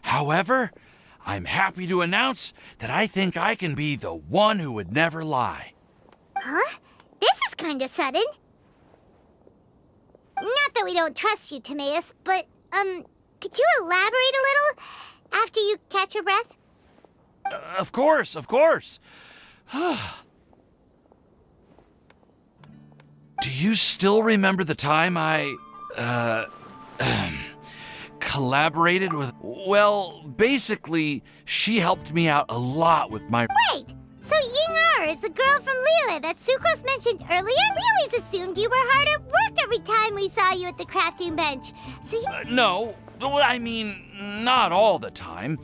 However, I'm happy to announce that I think I can be the one who would never lie. Huh? This is kinda sudden. Not that we don't trust you, Timaeus, but, could you elaborate a little after you catch your breath? Of course, of course. Do you still remember the time I, collaborated with... Well, basically, she helped me out a lot with my... Wait! So Ying-Er is the girl from Liyue that Sucrose mentioned earlier? We always assumed you were hard at work every time we saw you at the crafting bench. So you... No, I mean, not all the time.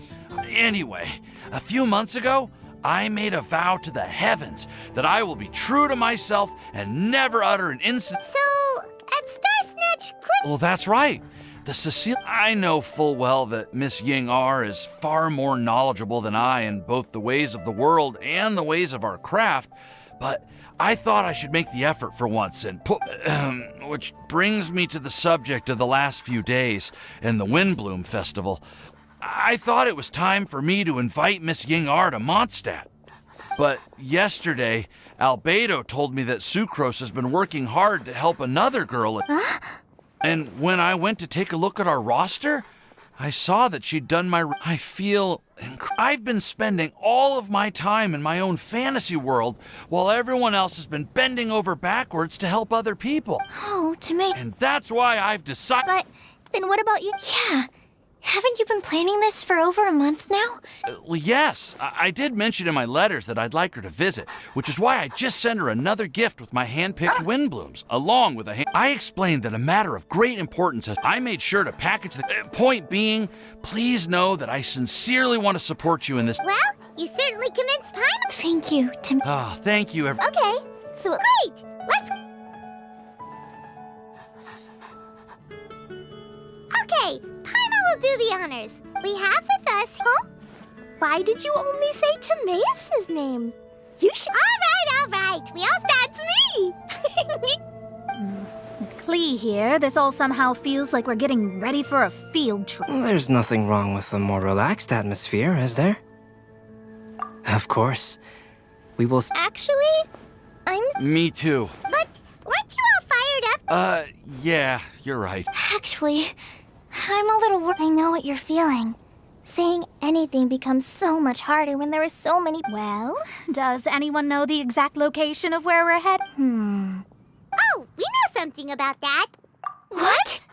Anyway, a few months ago, I made a vow to the heavens that I will be true to myself and never utter an insult. So, at Star Snatch Clip... Well, that's right. The Cecile... I know full well that Miss Ying-Er is far more knowledgeable than I in both the ways of the world and the ways of our craft, but I thought I should make the effort for once and put... which brings me to the subject of the last few days and the Windbloom Festival. I thought it was time for me to invite Miss Ying-Er to Mondstadt. But yesterday, Albedo told me that Sucrose has been working hard to help another girl. And when I went to take a look at our roster, I saw that she'd done my... I feel... I've been spending all of my time in my own fantasy world while everyone else has been bending over backwards to help other people. Oh, Timaeus... And that's why I've decided... But then what about you? Yeah. Haven't you been planning this for over a month now? Well, yes. I did mention in my letters that I'd like her to visit, which is why I just sent her another gift with my hand-picked windblooms, along with a I explained that a matter of great importance as I made sure to package the... Point being, please know that I sincerely want to support you in this... Well, you certainly convinced Paimon. Thank you, Tim... thank you, Okay, so great! Let's... Okay, Paimon will do the honors. We have with us... Huh? Why did you only say Timaeus' name? You should... All right. We all... That's me! With Klee here, this all somehow feels like we're getting ready for a field trip. There's nothing wrong with a more relaxed atmosphere, is there? Of course. We will... Actually, I'm... Me too. But weren't you all fired up? Yeah, you're right. Actually, I'm a little worried. I know what you're feeling. Saying anything becomes so much harder when there are so many... Well, does anyone know the exact location of where we're headed? Oh, we know something about that. What?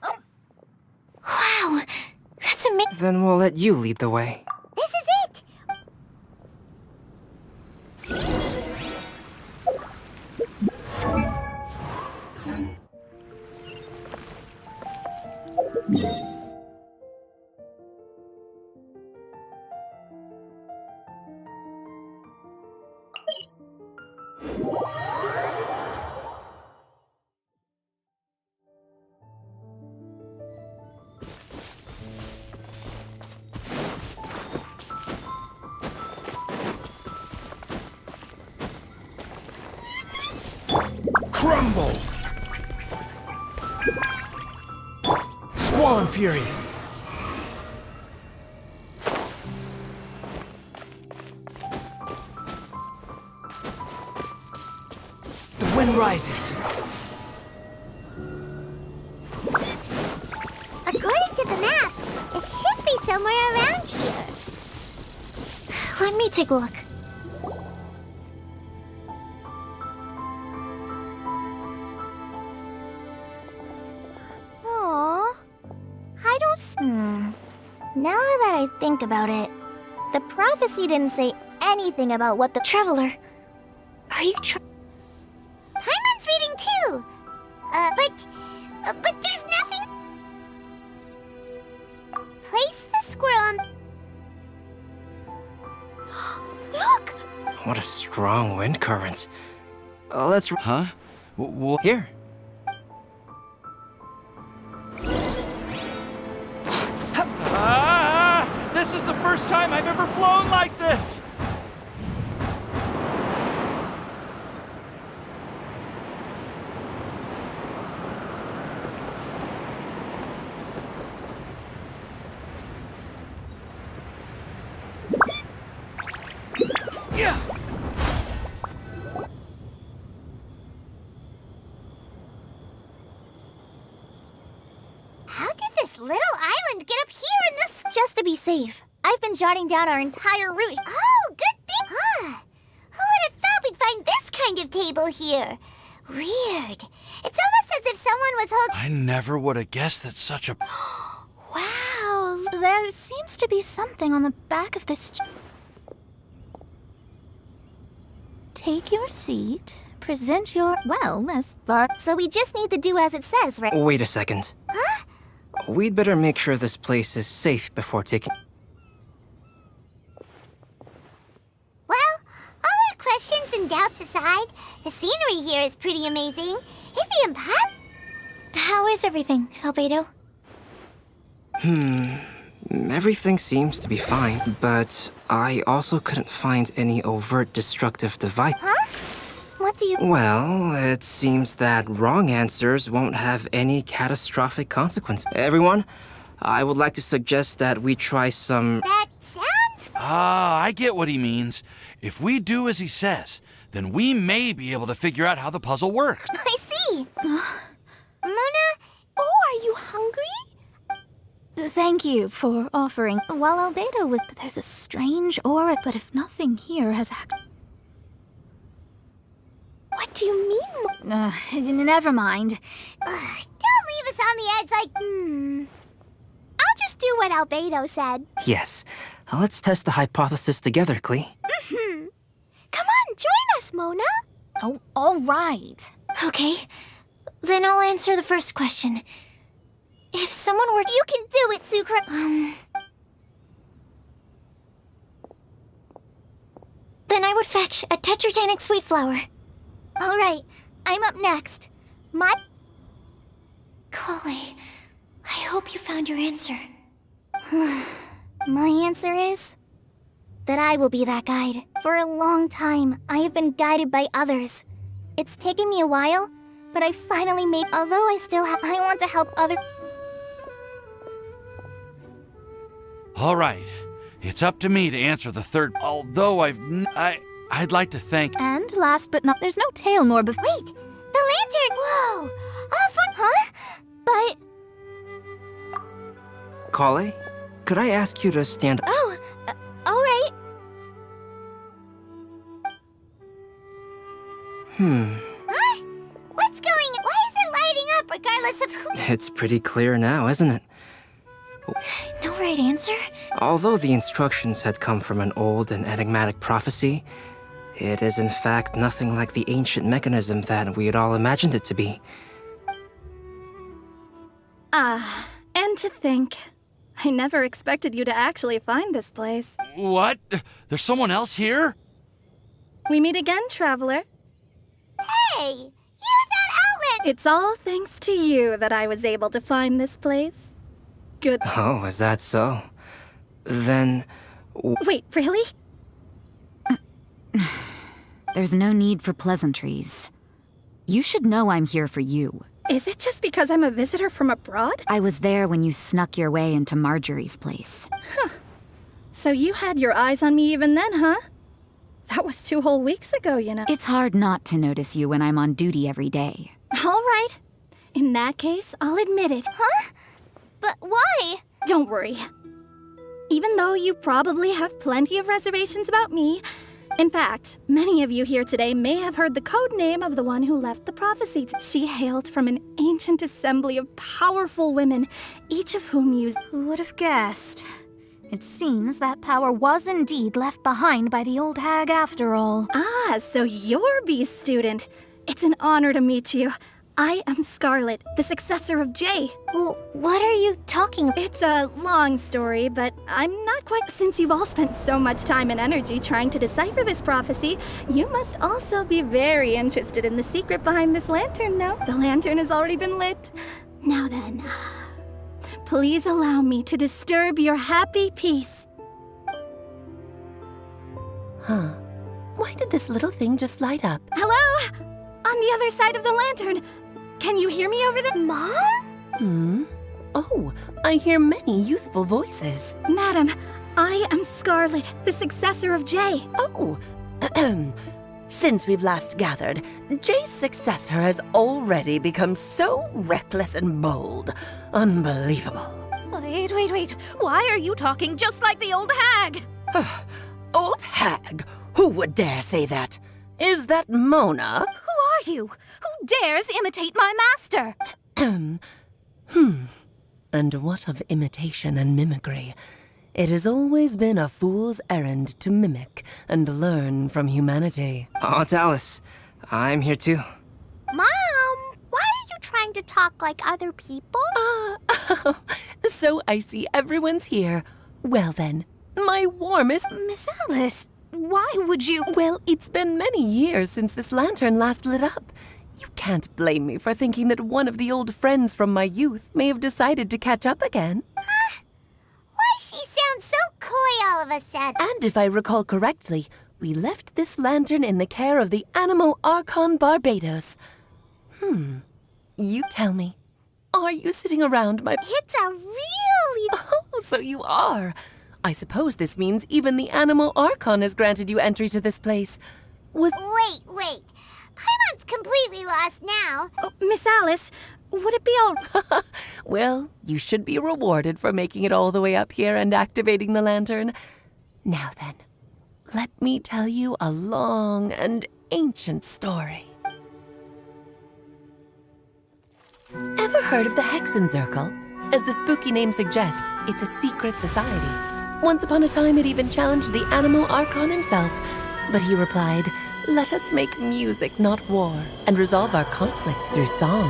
Wow, that's amazing. Then we'll let you lead the way. This is it! Crumble! Squall and Fury! rises. According to the map, it should be somewhere around here. Let me take a look. Aww. I don't Now that I think about it, the prophecy didn't say anything about what the Traveler, are you Paimon's reading too. But there's nothing. Place the squirrel on. Look! What a strong wind current. Let's... Huh? Here. This is the first time I've ever flown like this! Yeah! How did this little island get up here in this? Just to be safe, I've been jotting down our entire route. Oh, good thing. Who would have thought we'd find this kind of table here? Weird. It's almost as if someone was holding. I never would have guessed that such a... Wow, there seems to be something on the back of this. Take your seat. Present your wellness bar. So we just need to do as it says, right? Wait a second. Huh? We'd better make sure this place is safe before taking... Well, all our questions and doubts aside, the scenery here is pretty amazing. It'd be impossible. How is everything, Albedo? Everything seems to be fine, but I also couldn't find any overt destructive device. Huh? What do you... Well, it seems that wrong answers won't have any catastrophic consequence. Everyone, I would like to suggest that we try some... That sounds... I get what he means. If we do as he says, then we may be able to figure out how the puzzle works. I see. Mona? Oh, are you hungry? Thank you for offering. While Albedo was... There's a strange aura, but if nothing here has happened... What do you mean? Never mind. Don't leave us on the edge like... I'll just do what Albedo said. Yes. Let's test the hypothesis together, Klee. Come on, join us, Mona. Oh, all right. Okay, then I'll answer the first question. If someone were... You can do it, Sukra. Then I would fetch a tetratanic sweet flower. All right, I'm up next. Kale, I hope you found your answer. My answer is... that I will be that guide. For a long time, I have been guided by others. It's taken me a while, but I finally made... Although I still have... I want to help other... All right. It's up to me to answer the third... Although I'd like to thank... And last but not... There's no tale more before... Wait! The lantern! Whoa! All for... Huh? But... Kale, could I ask you to stand... Oh, all right. Huh? What's going... Why is it lighting up regardless of who... It's pretty clear now, isn't it? No right answer? Although the instructions had come from an old and enigmatic prophecy, it is in fact nothing like the ancient mechanism that we had all imagined it to be. And to think, I never expected you to actually find this place. What? There's someone else here? We meet again, traveler. Hey! You're that outlet! It's all thanks to you that I was able to find this place. Good. Oh, is that so? Then... Wait, really? There's no need for pleasantries. You should know I'm here for you. Is it just because I'm a visitor from abroad? I was there when you snuck your way into Marjorie's place. Huh. So you had your eyes on me even then, huh? That was 2 whole weeks ago, you know. It's hard not to notice you when I'm on duty every day. All right. In that case, I'll admit it. Huh? But why? Don't worry. Even though you probably have plenty of reservations about me, in fact, many of you here today may have heard the code name of the one who left the prophecy. She hailed from an ancient assembly of powerful women, each of whom used... Who would have guessed? It seems that power was indeed left behind by the old hag after all. Ah, so you're B's student. It's an honor to meet you. I am Scarlet, the successor of Jay. Well, what are you talking about? It's a long story, but I'm not quite... Since you've all spent so much time and energy trying to decipher this prophecy, you must also be very interested in the secret behind this lantern now. The lantern has already been lit. Now then, please allow me to disturb your happy peace. Huh. Why did this little thing just light up? Hello? On the other side of the lantern. Can you hear me over there? Mom? Oh, I hear many youthful voices. Madam, I am Scarlet, the successor of Jay. Oh, since we've last gathered, Jay's successor has already become so reckless and bold. Unbelievable. Wait. Why are you talking just like the old hag? Old hag? Who would dare say that? Is that Mona? Who are you? Who dares imitate my master? And what of imitation and mimicry? It has always been a fool's errand to mimic and learn from humanity. Oh, Dallas, I'm here too. Mom, why are you trying to talk like other people? So I see everyone's here. Well then, my warmest... Miss Alice, why would you... Well, it's been many years since this lantern last lit up. You can't blame me for thinking that one of the old friends from my youth may have decided to catch up again. Why she sounds so coy all of a sudden? And if I recall correctly, we left this lantern in the care of the Animo Archon Barbados. You tell me. Are you sitting around my... It's a really... Oh, so you are. I suppose this means even the Animo Archon has granted you entry to this place. Wait. Paimon's completely lost now. Oh, Miss Alice, would it be all... Well, you should be rewarded for making it all the way up here and activating the lantern. Now then, let me tell you a long and ancient story. Ever heard of the Hexenzirkel? As the spooky name suggests, it's a secret society. Once upon a time, it even challenged the Animo Archon himself. But he replied, "Let us make music, not war, and resolve our conflicts through song."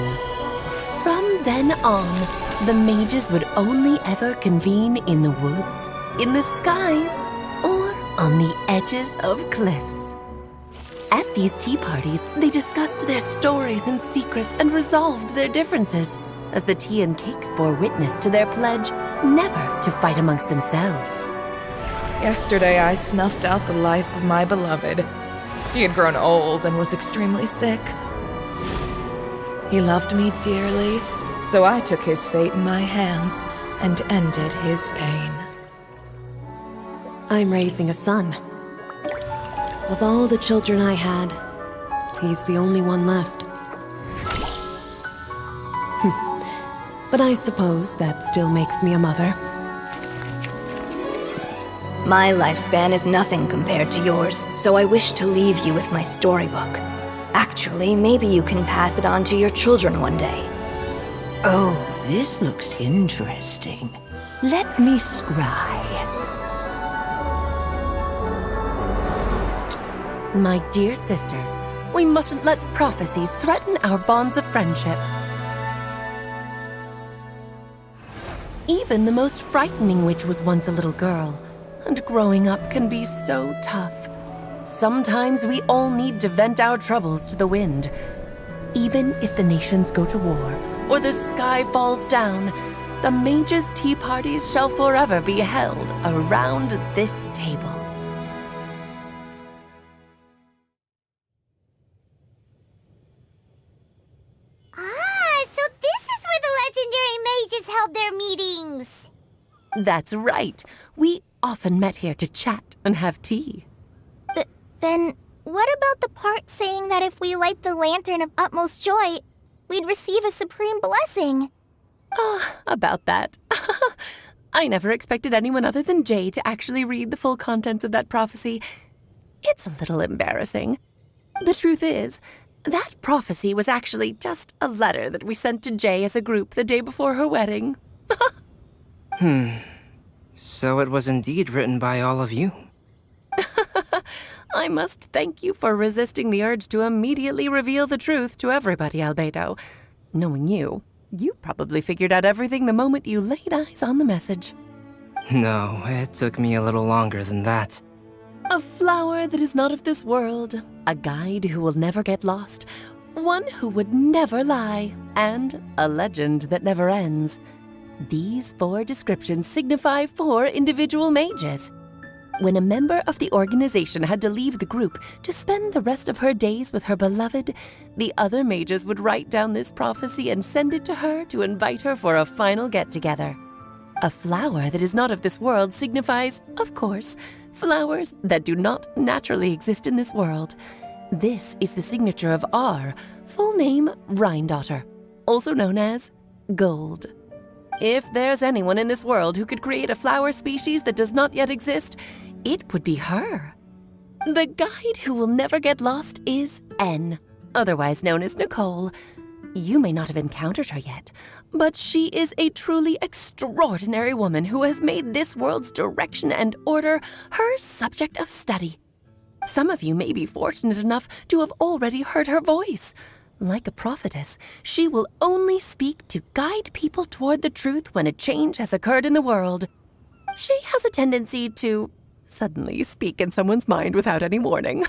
From then on, the mages would only ever convene in the woods, in the skies, or on the edges of cliffs. At these tea parties, they discussed their stories and secrets and resolved their differences, as the tea and cakes bore witness to their pledge never to fight amongst themselves. Yesterday, I snuffed out the life of my beloved. He had grown old and was extremely sick. He loved me dearly, so I took his fate in my hands and ended his pain. I'm raising a son. Of all the children I had, he's the only one left. But I suppose that still makes me a mother. My lifespan is nothing compared to yours, so I wish to leave you with my storybook. Actually, maybe you can pass it on to your children one day. Oh, this looks interesting. Let me scry. My dear sisters, we mustn't let prophecies threaten our bonds of friendship. Even the most frightening witch was once a little girl, and growing up can be so tough. Sometimes we all need to vent our troubles to the wind. Even if the nations go to war, or the sky falls down, the mages' tea parties shall forever be held around this table. So this is where the legendary mages held their meetings. That's right. We often met here to chat and have tea. Then what about the part saying that if we light the lantern of utmost joy, we'd receive a supreme blessing? Oh, about that. I never expected anyone other than Jay to actually read the full contents of that prophecy. It's a little embarrassing. The truth is, that prophecy was actually just a letter that we sent to Jay as a group the day before her wedding. So it was indeed written by all of you. I must thank you for resisting the urge to immediately reveal the truth to everybody, Albedo. Knowing you, you probably figured out everything the moment you laid eyes on the message. No, it took me a little longer than that. A flower that is not of this world, a guide who will never get lost, one who would never lie, and a legend that never ends. These 4 descriptions signify 4 individual mages. When a member of the organization had to leave the group to spend the rest of her days with her beloved, the other mages would write down this prophecy and send it to her to invite her for a final get-together. A flower that is not of this world signifies, of course, flowers that do not naturally exist in this world. This is the signature of our full name, Rhindaughter, also known as Gold. If there's anyone in this world who could create a flower species that does not yet exist, it would be her. The guide who will never get lost is N, otherwise known as Nicole. You may not have encountered her yet, but she is a truly extraordinary woman who has made this world's direction and order her subject of study. Some of you may be fortunate enough to have already heard her voice. Like a prophetess, she will only speak to guide people toward the truth when a change has occurred in the world. She has a tendency to suddenly speak in someone's mind without any warning.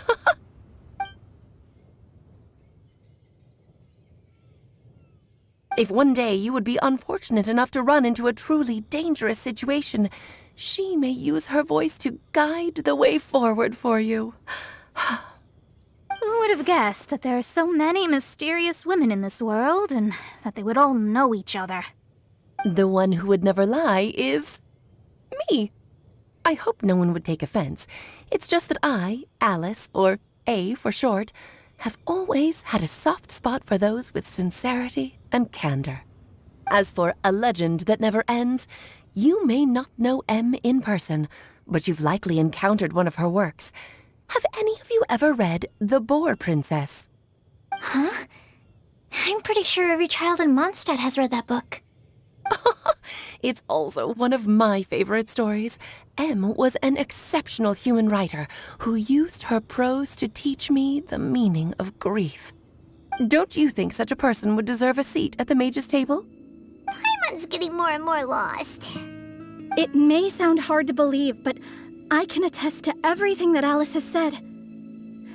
If one day you would be unfortunate enough to run into a truly dangerous situation, she may use her voice to guide the way forward for you. Who would have guessed that there are so many mysterious women in this world and that they would all know each other? The one who would never lie is me. I hope no one would take offense. It's just that I, Alice, or A for short, have always had a soft spot for those with sincerity and candor. As for a legend that never ends, you may not know M in person, but you've likely encountered one of her works. Have any of you ever read The Boar Princess? Huh? I'm pretty sure every child in Mondstadt has read that book. It's also one of my favorite stories. M was an exceptional human writer who used her prose to teach me the meaning of grief. Don't you think such a person would deserve a seat at the mage's table? Paimon's getting more and more lost. It may sound hard to believe, but I can attest to everything that Alice has said.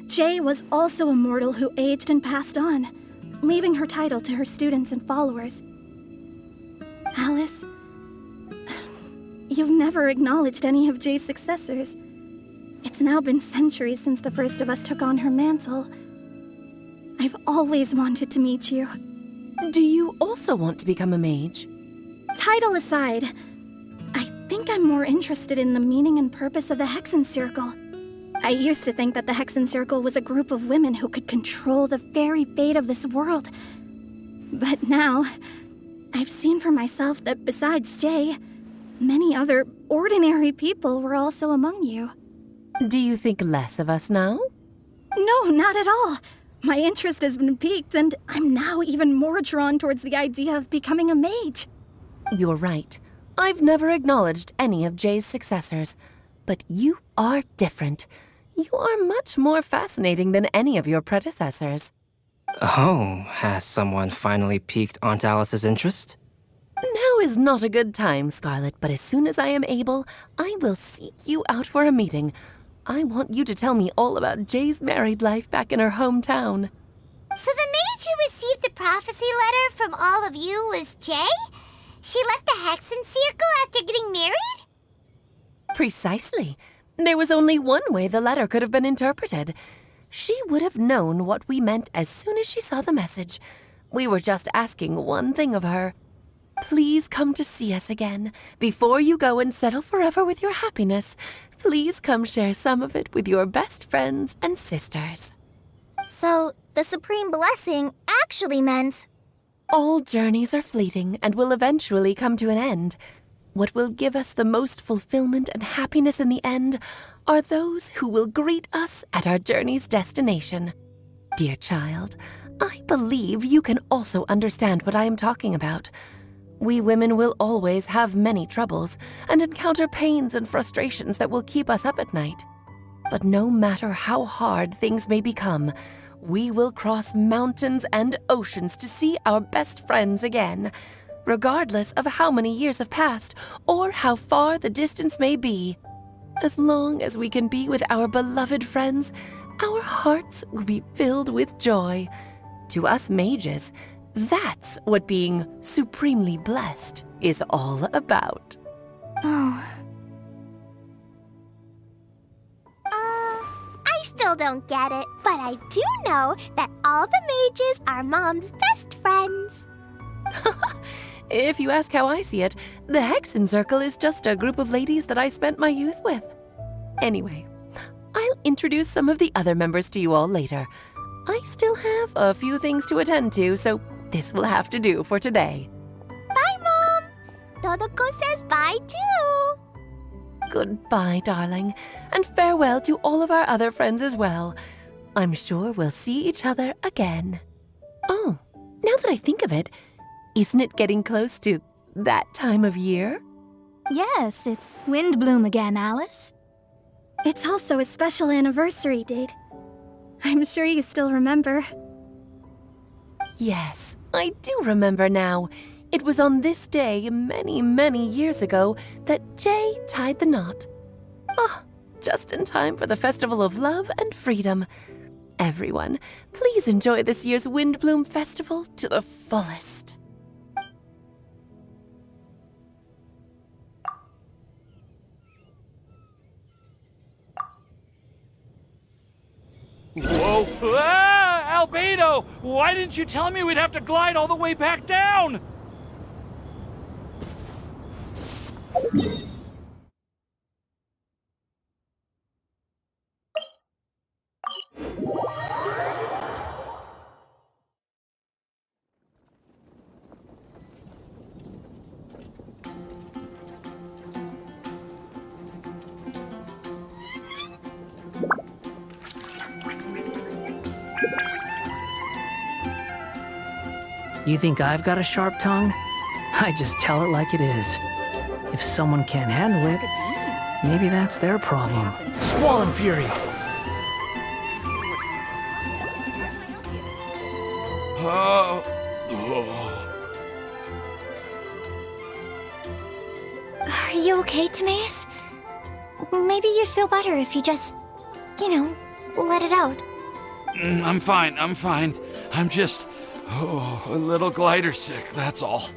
Jay was also a mortal who aged and passed on, leaving her title to her students and followers. Alice, you've never acknowledged any of Jay's successors. It's now been centuries since the first of us took on her mantle. I've always wanted to meet you. Do you also want to become a mage? Title aside, I think I'm more interested in the meaning and purpose of the Hexen Circle. I used to think that the Hexen Circle was a group of women who could control the very fate of this world. But now, I've seen for myself that besides Jay, many other ordinary people were also among you. Do you think less of us now? No, not at all. My interest has been piqued, and I'm now even more drawn towards the idea of becoming a mage. You're right. I've never acknowledged any of Jay's successors. But you are different. You are much more fascinating than any of your predecessors. Oh, has someone finally piqued Aunt Alice's interest? Now is not a good time, Scarlet, but as soon as I am able, I will seek you out for a meeting. I want you to tell me all about Jay's married life back in her hometown. So the mage who received the prophecy letter from all of you was Jay? She left the Hexen Circle after getting married? Precisely. There was only one way the letter could have been interpreted. She would have known what we meant as soon as she saw the message. We were just asking one thing of her. Please come to see us again. Before you go and settle forever with your happiness, Please come share some of it with your best friends and sisters. So, the Supreme Blessing actually meant... All journeys are fleeting and will eventually come to an end. What will give us the most fulfillment and happiness in the end are those who will greet us at our journey's destination. Dear child, I believe you can also understand what I am talking about. We women will always have many troubles and encounter pains and frustrations that will keep us up at night. But no matter how hard things may become, we will cross mountains and oceans to see our best friends again, regardless of how many years have passed or how far the distance may be. As long as we can be with our beloved friends, our hearts will be filled with joy. To us mages, that's what being supremely blessed is all about. Oh. I still don't get it, but I do know that all the mages are Mom's best friends. If you ask how I see it, the Hexen Circle is just a group of ladies that I spent my youth with. Anyway, I'll introduce some of the other members to you all later. I still have a few things to attend to, so this will have to do for today. Bye, Mom! Todoko says bye, too! Goodbye, darling, and farewell to all of our other friends as well. I'm sure we'll see each other again. Oh, now that I think of it, isn't it getting close to that time of year? Yes, it's wind bloom again, Alice. It's also a special anniversary date. I'm sure you still remember. Yes, I do remember now. It was on this day many, many years ago that Jay tied the knot. Ah, just in time for the Festival of Love and Freedom. Everyone, please enjoy this year's Windbloom Festival to the fullest. Whoa! Ah! Albedo! Why didn't you tell me we'd have to glide all the way back down? You think I've got a sharp tongue? I just tell it like it is. If someone can't handle it, maybe that's their problem. Squall and Fury! Are you okay, Timaeus? Maybe you'd feel better if you just, let it out. I'm fine, I'm just, a little glider sick, that's all.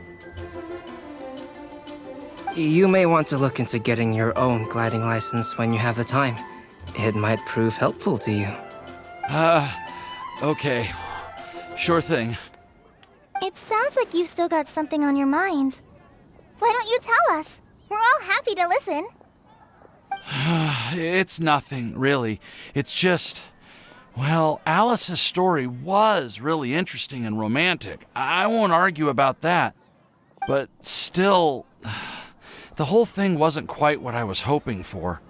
You may want to look into getting your own gliding license when you have the time. It might prove helpful to you. Okay. Sure thing. It sounds like you've still got something on your mind. Why don't you tell us? We're all happy to listen. It's nothing, really. It's just... Well, Alice's story was really interesting and romantic. I won't argue about that. But still... The whole thing wasn't quite what I was hoping for.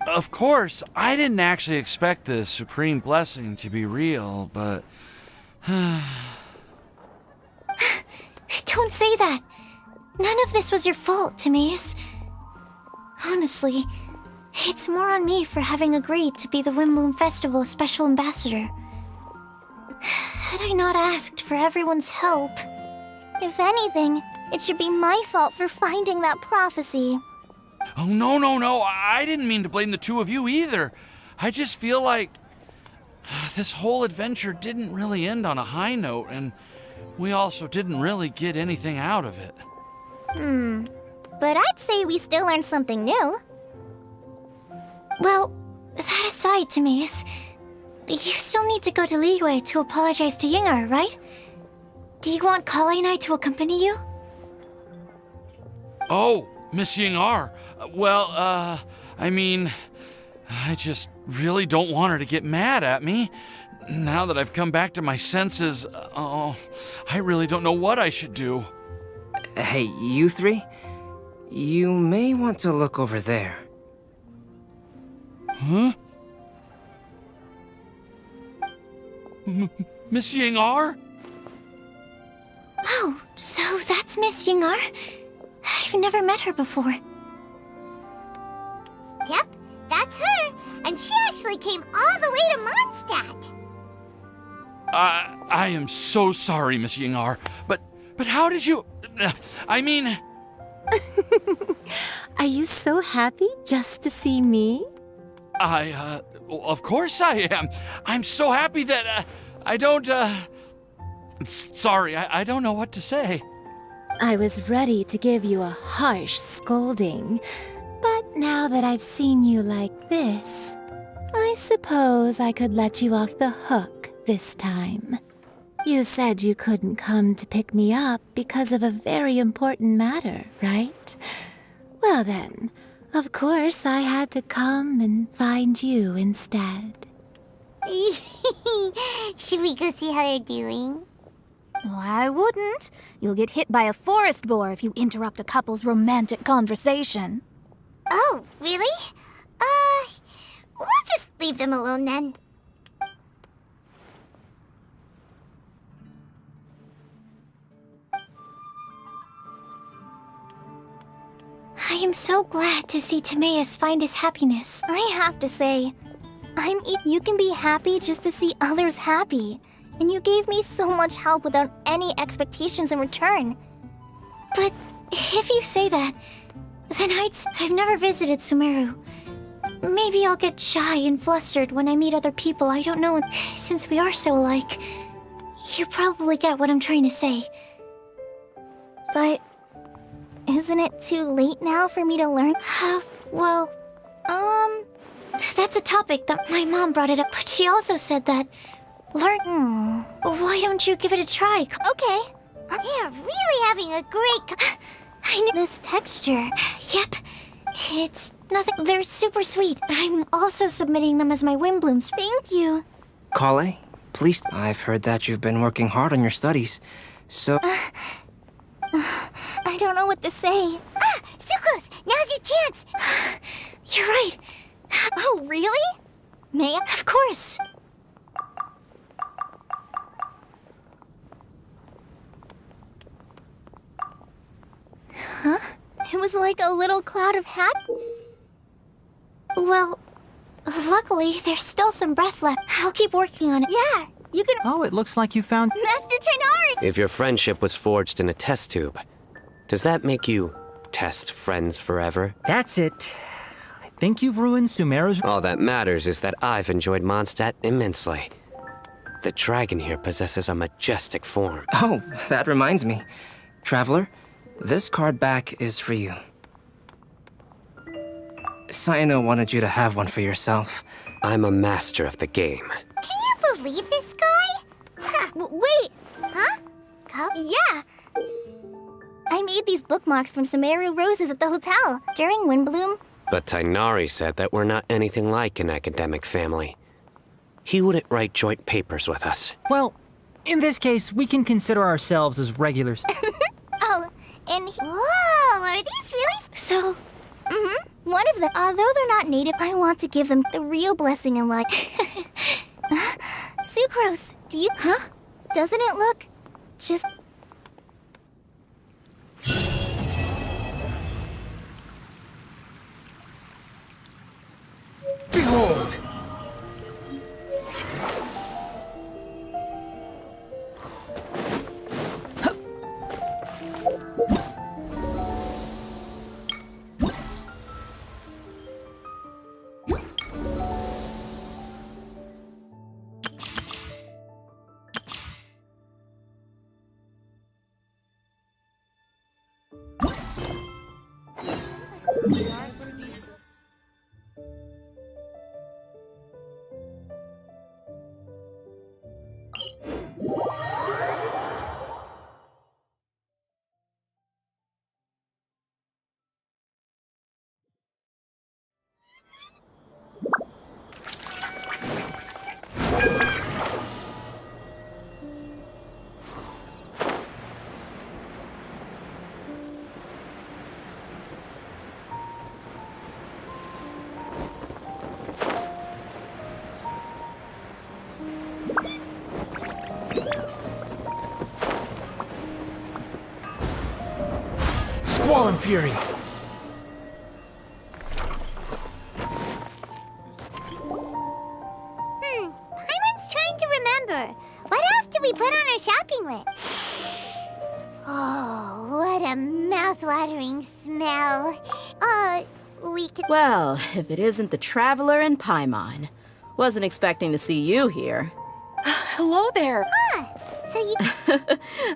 Of course, I didn't actually expect the Supreme Blessing to be real, but... Don't say that. None of this was your fault, Timaeus. Honestly, it's more on me for having agreed to be the Windbloom Festival Special Ambassador. Had I not asked for everyone's help... If anything, it should be my fault for finding that prophecy. Oh, no. I didn't mean to blame the two of you either. I just feel like this whole adventure didn't really end on a high note, and we also didn't really get anything out of it. But I'd say we still learned something new. Well, that aside, Timaeus, you still need to go to Liyue to apologize to Yingar, right? Do you want Kale and I to accompany you? Oh, Miss Yingar. Well, I mean, I just really don't want her to get mad at me. Now that I've come back to my senses, I really don't know what I should do. Hey, you three? You may want to look over there. Huh? Miss Ying-ar? Oh, so that's Miss Ying-ar? I've never met her before. Yep, that's her. And she actually came all the way to Mondstadt. I am so sorry, Miss Ying-ar, but how did you... I mean... Are you so happy just to see me? Of course I am. I'm so happy that, I don't, sorry, I don't know what to say. I was ready to give you a harsh scolding, but now that I've seen you like this, I suppose I could let you off the hook this time. You said you couldn't come to pick me up because of a very important matter, right? Well then, of course I had to come and find you instead. Should we go see how they're doing? Oh, I wouldn't. You'll get hit by a forest boar if you interrupt a couple's romantic conversation. Oh, really? We'll just leave them alone then. I am so glad to see Timaeus find his happiness. I have to say, you can be happy just to see others happy. And you gave me so much help without any expectations in return. But if you say that, then I've never visited Sumeru. Maybe I'll get shy and flustered when I meet other people I don't know, since we are so alike. You probably get what I'm trying to say. But isn't it too late now for me to learn? Well, that's a topic that my mom brought it up, but she also said that why don't you give it a try? Okay. They are really having a great... I knew this texture. Yep. It's nothing. They're super sweet. I'm also submitting them as my wind blooms. Thank you. Kale, please. I've heard that you've been working hard on your studies, so... I don't know what to say. Sucrose! Now's your chance! You're right. Oh, really? May I? Of course. Huh? It was like a little cloud of hat. Well, luckily, there's still some breath left. I'll keep working on it. Yeah, you can... Oh, it looks like you found... Master Tighnari! If your friendship was forged in a test tube, does that make you test friends forever? That's it. I think you've ruined Sumeru's... All that matters is that I've enjoyed Mondstadt immensely. The dragon here possesses a majestic form. Oh, that reminds me. Traveler, this card back is for you. Sayano wanted you to have one for yourself. I'm a master of the game. Can you believe this guy? Wait! Huh? Cup? Yeah! I made these bookmarks from Sumeru roses at the hotel during Windbloom. But Tighnari said that we're not anything like an academic family. He wouldn't write joint papers with us. Well, in this case, we can consider ourselves as regulars. Oh, and whoa, are these really? So, one of them, although they're not native, I want to give them the real blessing in life. Sucrose, do you... Huh? Doesn't it look just... Behold! Squall and Fury. Paimon's trying to remember. What else did we put on our shopping list? Oh, what a mouth-watering smell. We could... Well, if it isn't the Traveler and Paimon. Wasn't expecting to see you here. Hello there. So you...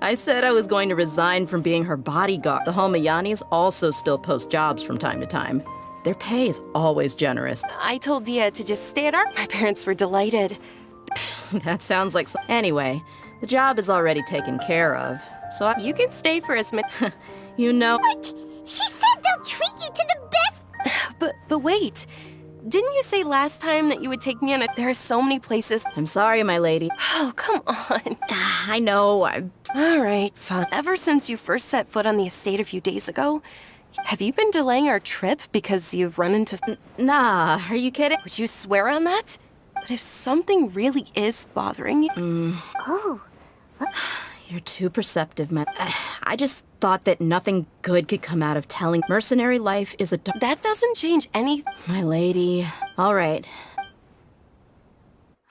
I said I was going to resign from being her bodyguard. The Homayanis also still post jobs from time to time. Their pay is always generous. I told Dia to just stay at our... My parents were delighted. That sounds like... Anyway, the job is already taken care of, so You can stay for as much... You know... What? She said they'll treat you to the best... But wait. Didn't you say last time that you would take me on a... There are so many places... I'm sorry, my lady. Oh, come on. I know, All right, fine. Ever since you first set foot on the estate a few days ago, have you been delaying our trip because you've run into... Nah, are you kidding? Would you swear on that? But if something really is bothering you... Oh. You're too perceptive, man. I just thought that nothing good could come out of telling mercenary life is a... That doesn't change anything. My lady. All right.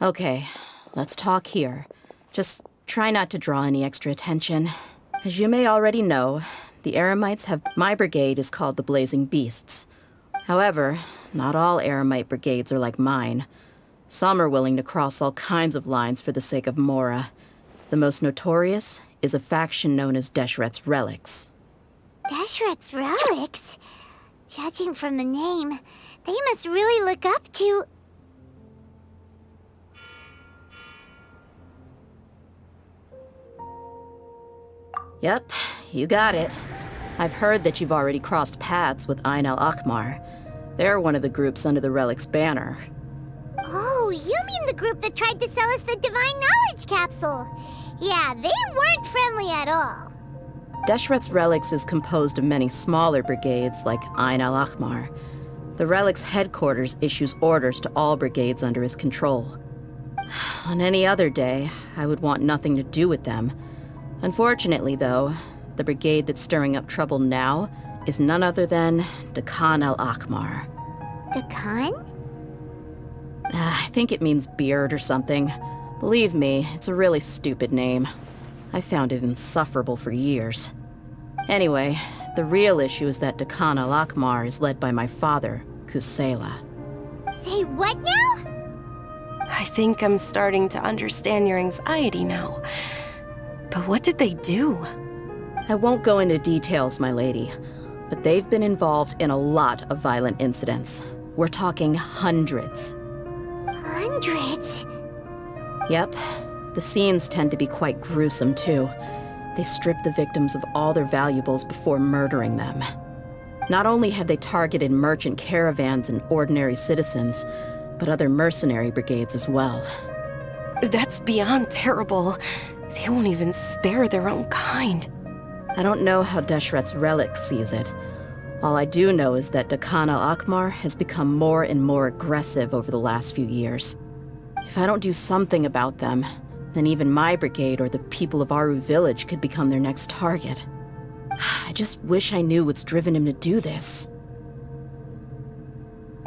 Okay, let's talk here. Just try not to draw any extra attention. As you may already know, the Eremites have... My brigade is called the Blazing Beasts. However, not all Eremite brigades are like mine. Some are willing to cross all kinds of lines for the sake of Mora. The most notorious is a faction known as Deshret's Relics. Deshret's Relics? Judging from the name, they must really look up to... Yep, you got it. I've heard that you've already crossed paths with Ain al-Akmar. They're one of the groups under the Relic's banner. Oh, you mean the group that tried to sell us the Divine Knowledge Capsule? Yeah, they weren't friendly at all. Deshret's Relics is composed of many smaller brigades like Ain al-Akmar. The Relic's headquarters issues orders to all brigades under his control. On any other day, I would want nothing to do with them. Unfortunately, though, the brigade that's stirring up trouble now is none other than Dakan al-Akmar. Dakan? I think it means beard or something. Believe me, it's a really stupid name. I found it insufferable for years. Anyway, the real issue is that Dakan al-Akmar is led by my father, Kusela. Say what now? I think I'm starting to understand your anxiety now. But what did they do? I won't go into details, my lady, but they've been involved in a lot of violent incidents. We're talking hundreds. Hundreds? Yep. The scenes tend to be quite gruesome, too. They strip the victims of all their valuables before murdering them. Not only have they targeted merchant caravans and ordinary citizens, but other mercenary brigades as well. That's beyond terrible. They won't even spare their own kind. I don't know how Deshret's Relic sees it. All I do know is that Dakan al-Akmar has become more and more aggressive over the last few years. If I don't do something about them, then even my brigade or the people of Aru village could become their next target. I just wish I knew what's driven him to do this.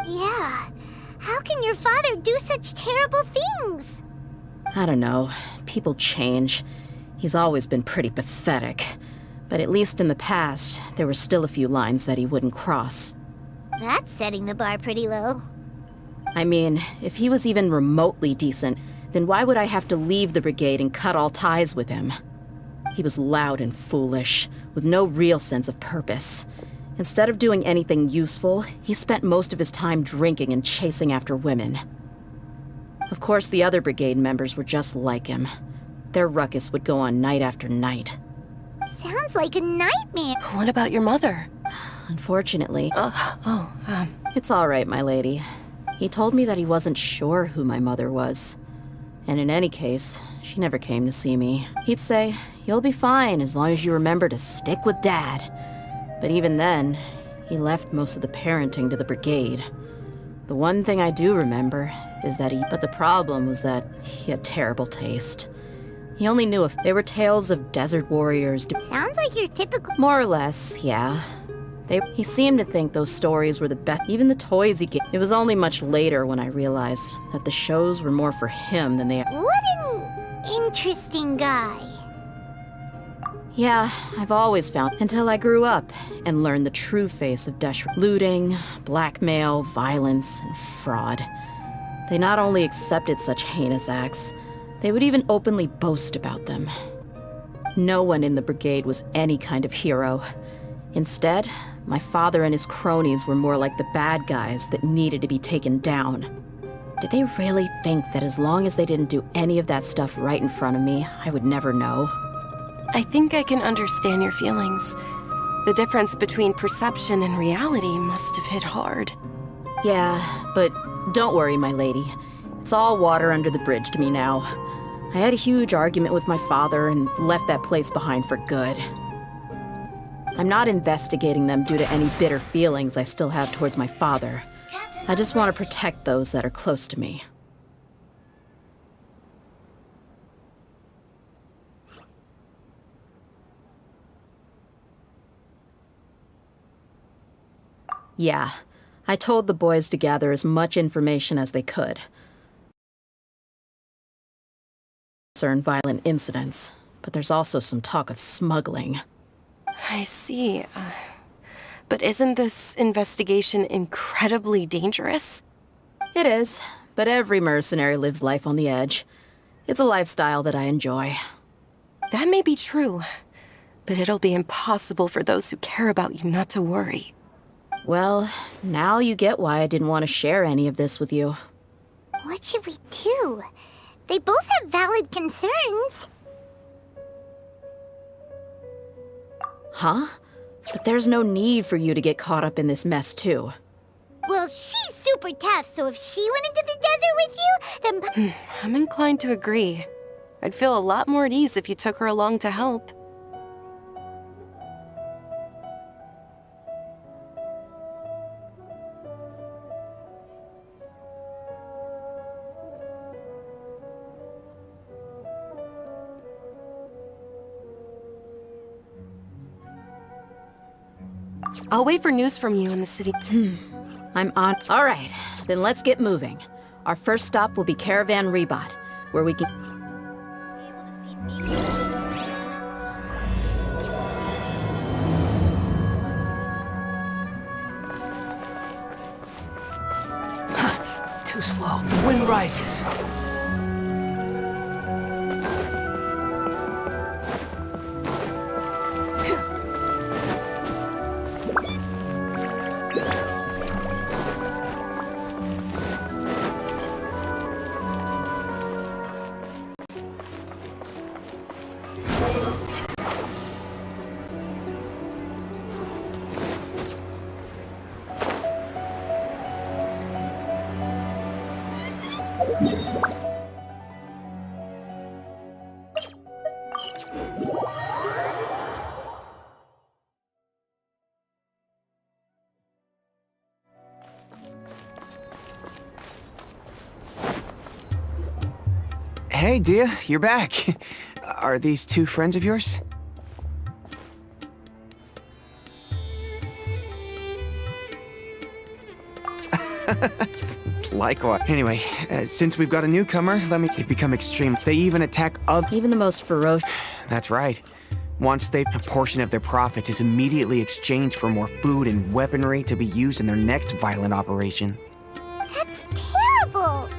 Yeah. How can your father do such terrible things? I don't know. People change. He's always been pretty pathetic. But at least in the past, there were still a few lines that he wouldn't cross. That's setting the bar pretty low. I mean, if he was even remotely decent, then why would I have to leave the brigade and cut all ties with him? He was loud and foolish, with no real sense of purpose. Instead of doing anything useful, he spent most of his time drinking and chasing after women. Of course, the other brigade members were just like him. Their ruckus would go on night after night. Sounds like a nightmare. What about your mother? Unfortunately. It's all right, my lady. He told me that he wasn't sure who my mother was. And in any case, she never came to see me. He'd say, "You'll be fine as long as you remember to stick with Dad." But even then, he left most of the parenting to the brigade. The one thing I do remember is that But the problem was that he had terrible taste. He only knew if they were tales of desert warriors. Sounds like your typical. More or less, yeah. He seemed to think those stories were the best. Even the toys he gave. It was only much later when I realized that the shows were more for him than they. What an interesting guy. Yeah, I've always found until I grew up and learned the true face of Deshret. Looting, blackmail, violence, and fraud. They not only accepted such heinous acts, they would even openly boast about them. No one in the brigade was any kind of hero. Instead, my father and his cronies were more like the bad guys that needed to be taken down. Did they really think that as long as they didn't do any of that stuff right in front of me, I would never know? I think I can understand your feelings. The difference between perception and reality must have hit hard. Yeah, but don't worry, my lady. It's all water under the bridge to me now. I had a huge argument with my father and left that place behind for good. I'm not investigating them due to any bitter feelings I still have towards my father. I just want to protect those that are close to me. Yeah, I told the boys to gather as much information as they could. Concern violent incidents, but there's also some talk of smuggling. I see. But isn't this investigation incredibly dangerous? It is, but every mercenary lives life on the edge. It's a lifestyle that I enjoy. That may be true, but it'll be impossible for those who care about you not to worry. Well, now you get why I didn't want to share any of this with you. What should we do? They both have valid concerns. Huh? But there's no need for you to get caught up in this mess, too. Well, she's super tough, so if she went into the desert with you, then... I'm inclined to agree. I'd feel a lot more at ease if you took her along to help. I'll wait for news from you in the city. I'm on. All right, then let's get moving. Our first stop will be Caravan Rebot, where we can... Too slow. The wind rises. Hey, Dia, you're back. Are these two friends of yours? Likewise. Anyway, since we've got a newcomer, they've become extreme. They even attack even the most ferocious. That's right. Once a portion of their profits is immediately exchanged for more food and weaponry to be used in their next violent operation. That's terrible!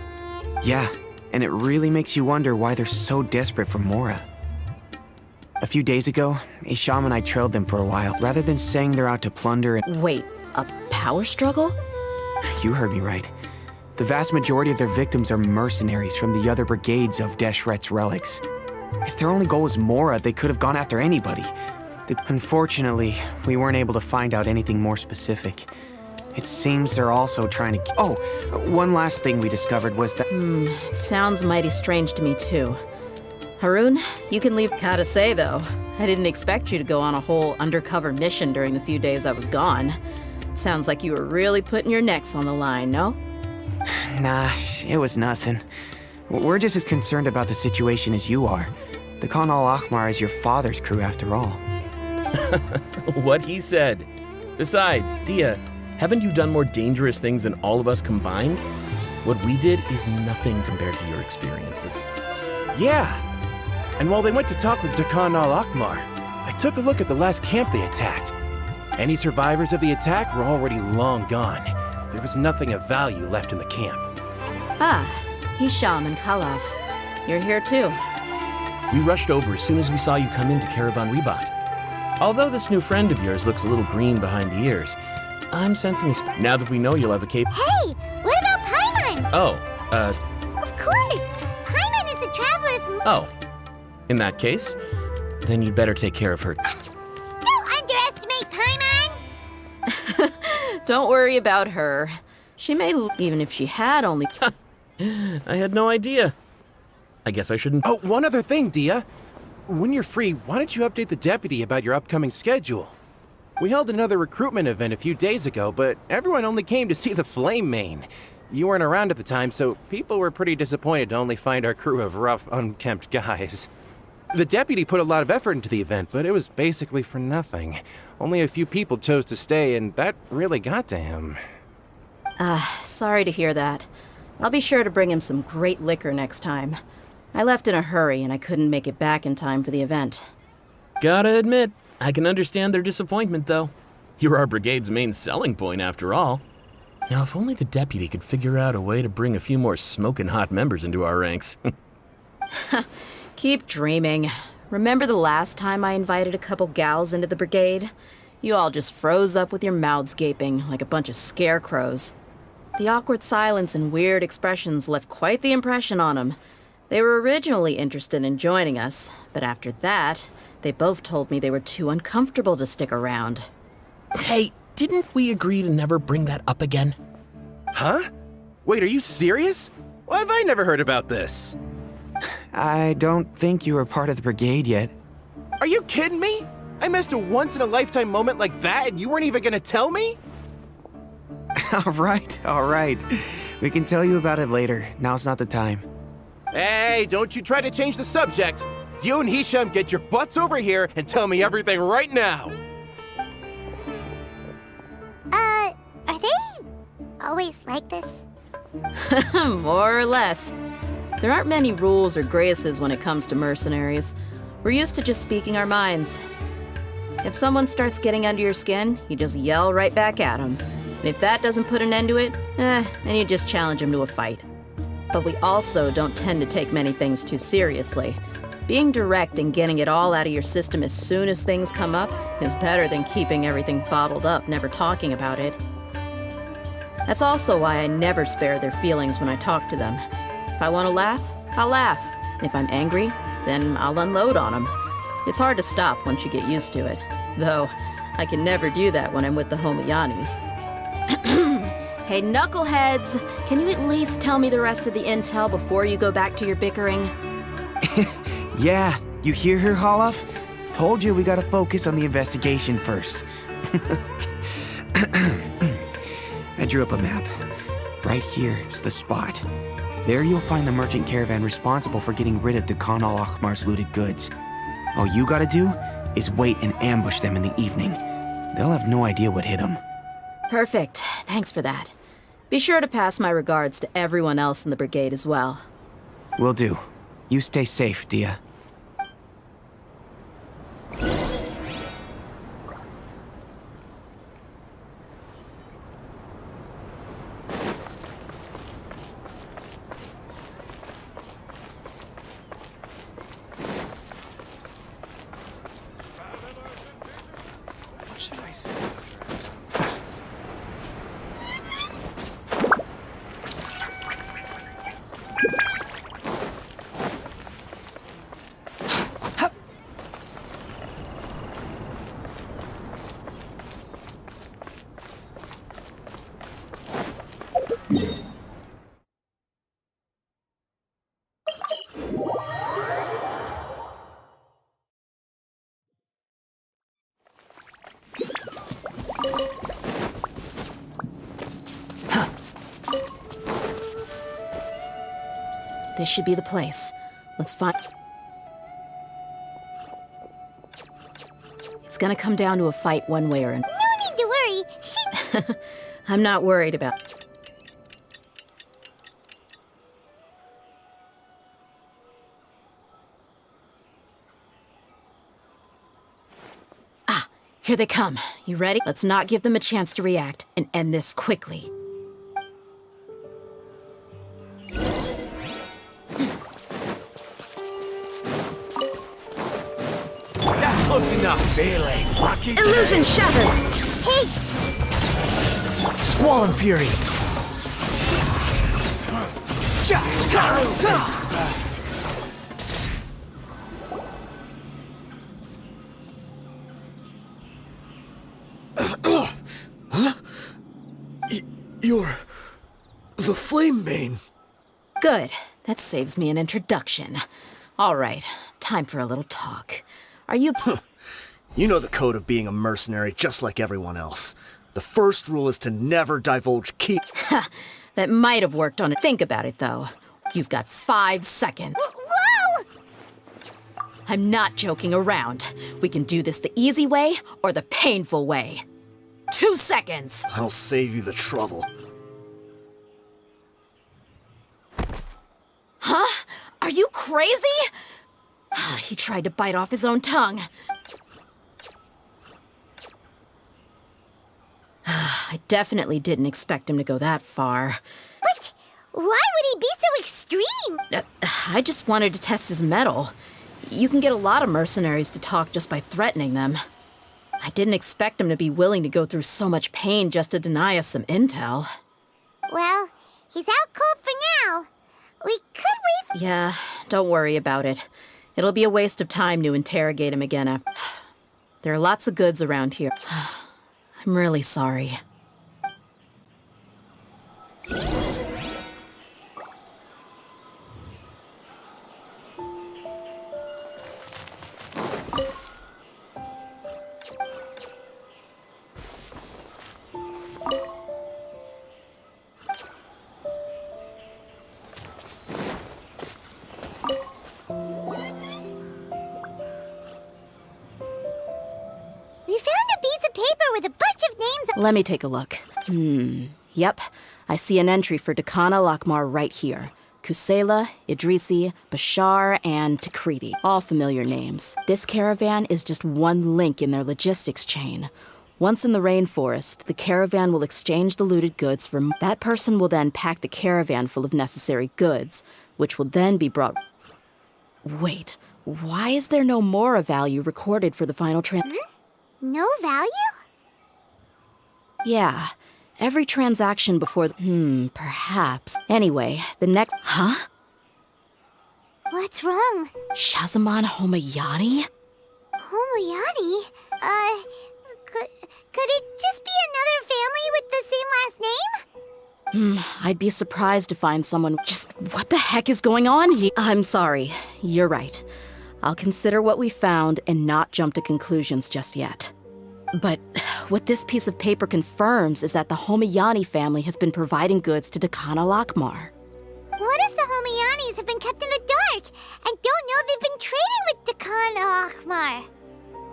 Yeah, and it really makes you wonder why they're so desperate for Mora. A few days ago, a shaman and I trailed them for a while. Rather than saying they're out to plunder and— Wait, a power struggle? You heard me right. The vast majority of their victims are mercenaries from the other brigades of Deshret's relics. If their only goal was Mora, they could have gone after anybody. Unfortunately, we weren't able to find out anything more specific. It seems they're also trying to— Oh, one last thing we discovered was that— It sounds mighty strange to me, too. Haroon, you can leave. Gotta say, though, I didn't expect you to go on a whole undercover mission during the few days I was gone. Sounds like you were really putting your necks on the line, no? Nah, it was nothing. We're just as concerned about the situation as you are. The Khan al-Ahmar is your father's crew after all. What he said. Besides, Dia, haven't you done more dangerous things than all of us combined? What we did is nothing compared to your experiences. Yeah. And while they went to talk with Khan al-Ahmar, I took a look at the last camp they attacked. Any survivors of the attack were already long gone. There was nothing of value left in the camp. Ah, Hisham and Khalaf. You're here too. We rushed over as soon as we saw you come into Caravan Rebat. Although this new friend of yours looks a little green behind the ears, I'm sensing now that we know you'll have a cape. Hey, what about Paimon? Oh, Of course! Paimon is the Traveler's... oh. In that case, then you'd better take care of her. Don't underestimate Paimon! Don't worry about her. She may, even if she had only... I had no idea. I guess I shouldn't... Oh, one other thing, Dia. When you're free, why don't you update the deputy about your upcoming schedule? We held another recruitment event a few days ago, but everyone only came to see the Flame Main. You weren't around at the time, so people were pretty disappointed to only find our crew of rough, unkempt guys. The deputy put a lot of effort into the event, but it was basically for nothing. Only a few people chose to stay, and that really got to him. Sorry to hear that. I'll be sure to bring him some great liquor next time. I left in a hurry, and I couldn't make it back in time for the event. Gotta admit, I can understand their disappointment, though. You're our brigade's main selling point, after all. Now, if only the deputy could figure out a way to bring a few more smoking hot members into our ranks. Keep dreaming. Remember the last time I invited a couple gals into the brigade? You all just froze up with your mouths gaping like a bunch of scarecrows. The awkward silence and weird expressions left quite the impression on them. They were originally interested in joining us, but after that, they both told me they were too uncomfortable to stick around. Hey, didn't we agree to never bring that up again? Huh? Wait, are you serious? Why have I never heard about this? I don't think you were part of the brigade yet. Are you kidding me? I missed a once-in-a-lifetime moment like that and you weren't even gonna tell me? All right. We can tell you about it later. Now's not the time. Hey, don't you try to change the subject. You and Hisham get your butts over here and tell me everything right now. Are they always like this? More or less. There aren't many rules or graces when it comes to mercenaries. We're used to just speaking our minds. If someone starts getting under your skin, you just yell right back at them. And if that doesn't put an end to it, then you just challenge them to a fight. But we also don't tend to take many things too seriously. Being direct and getting it all out of your system as soon as things come up is better than keeping everything bottled up, never talking about it. That's also why I never spare their feelings when I talk to them. If I want to laugh, I'll laugh. If I'm angry, then I'll unload on them. It's hard to stop once you get used to it. Though, I can never do that when I'm with the Homiyanis. Hey, knuckleheads! Can you at least tell me the rest of the intel before you go back to your bickering? Yeah, you hear her, Khalaf? Told you we gotta focus on the investigation first. I drew up a map. Right here is the spot. There you'll find the merchant caravan responsible for getting rid of Khan al-Ahmar's looted goods. All you gotta do is wait and ambush them in the evening. They'll have no idea what hit them. Perfect. Thanks for that. Be sure to pass my regards to everyone else in the brigade as well. Will do. You stay safe, Dia. What should I say? This should be the place. Let's find... gonna come down to a fight one way or another. No need to worry. She... I'm not worried about... Ah, here they come. You ready? Let's not give them a chance to react and end this quickly. That's close enough. Feeling lucky. Illusion shattered! Hey! Squall and Fury. You're the Flame Bane. Good. That saves me an introduction. All right, time for a little talk. Are you... You know the code of being a mercenary just like everyone else. The first rule is to never divulge key... That might have worked on it. Think about it, though. You've got 5 seconds. Whoa! I'm not joking around. We can do this the easy way or the painful way. 2 seconds! I'll save you the trouble. Huh? Are you crazy? He tried to bite off his own tongue. I definitely didn't expect him to go that far. But why would he be so extreme? I just wanted to test his mettle. You can get a lot of mercenaries to talk just by threatening them. I didn't expect him to be willing to go through so much pain just to deny us some intel. Well, he's out cold for now. We could wait. Yeah, don't worry about it. It'll be a waste of time to interrogate him again after. There are lots of goods around here. I'm really sorry. Let me take a look. Yep. I see an entry for Dakana Lakmar right here. Kusela, Idrisi, Bashar, and Takriti. All familiar names. This caravan is just one link in their logistics chain. Once in the rainforest, the caravan will exchange the looted goods for... That person will then pack the caravan full of necessary goods, which will then be brought... Wait, why is there no Mora value recorded for the final No value? Yeah, every transaction before perhaps. Anyway, the next... Huh? What's wrong? Shazamon Homayani? Homayani? Could it just be another family with the same last name? I'd be surprised to find someone... Just what the heck is going on here? I'm sorry, you're right. I'll consider what we found and not jump to conclusions just yet. But what this piece of paper confirms is that the Homayani family has been providing goods to Dakana Lakmar. What if the Homayanis have been kept in the dark and don't know they've been trading with Dakana Lakmar?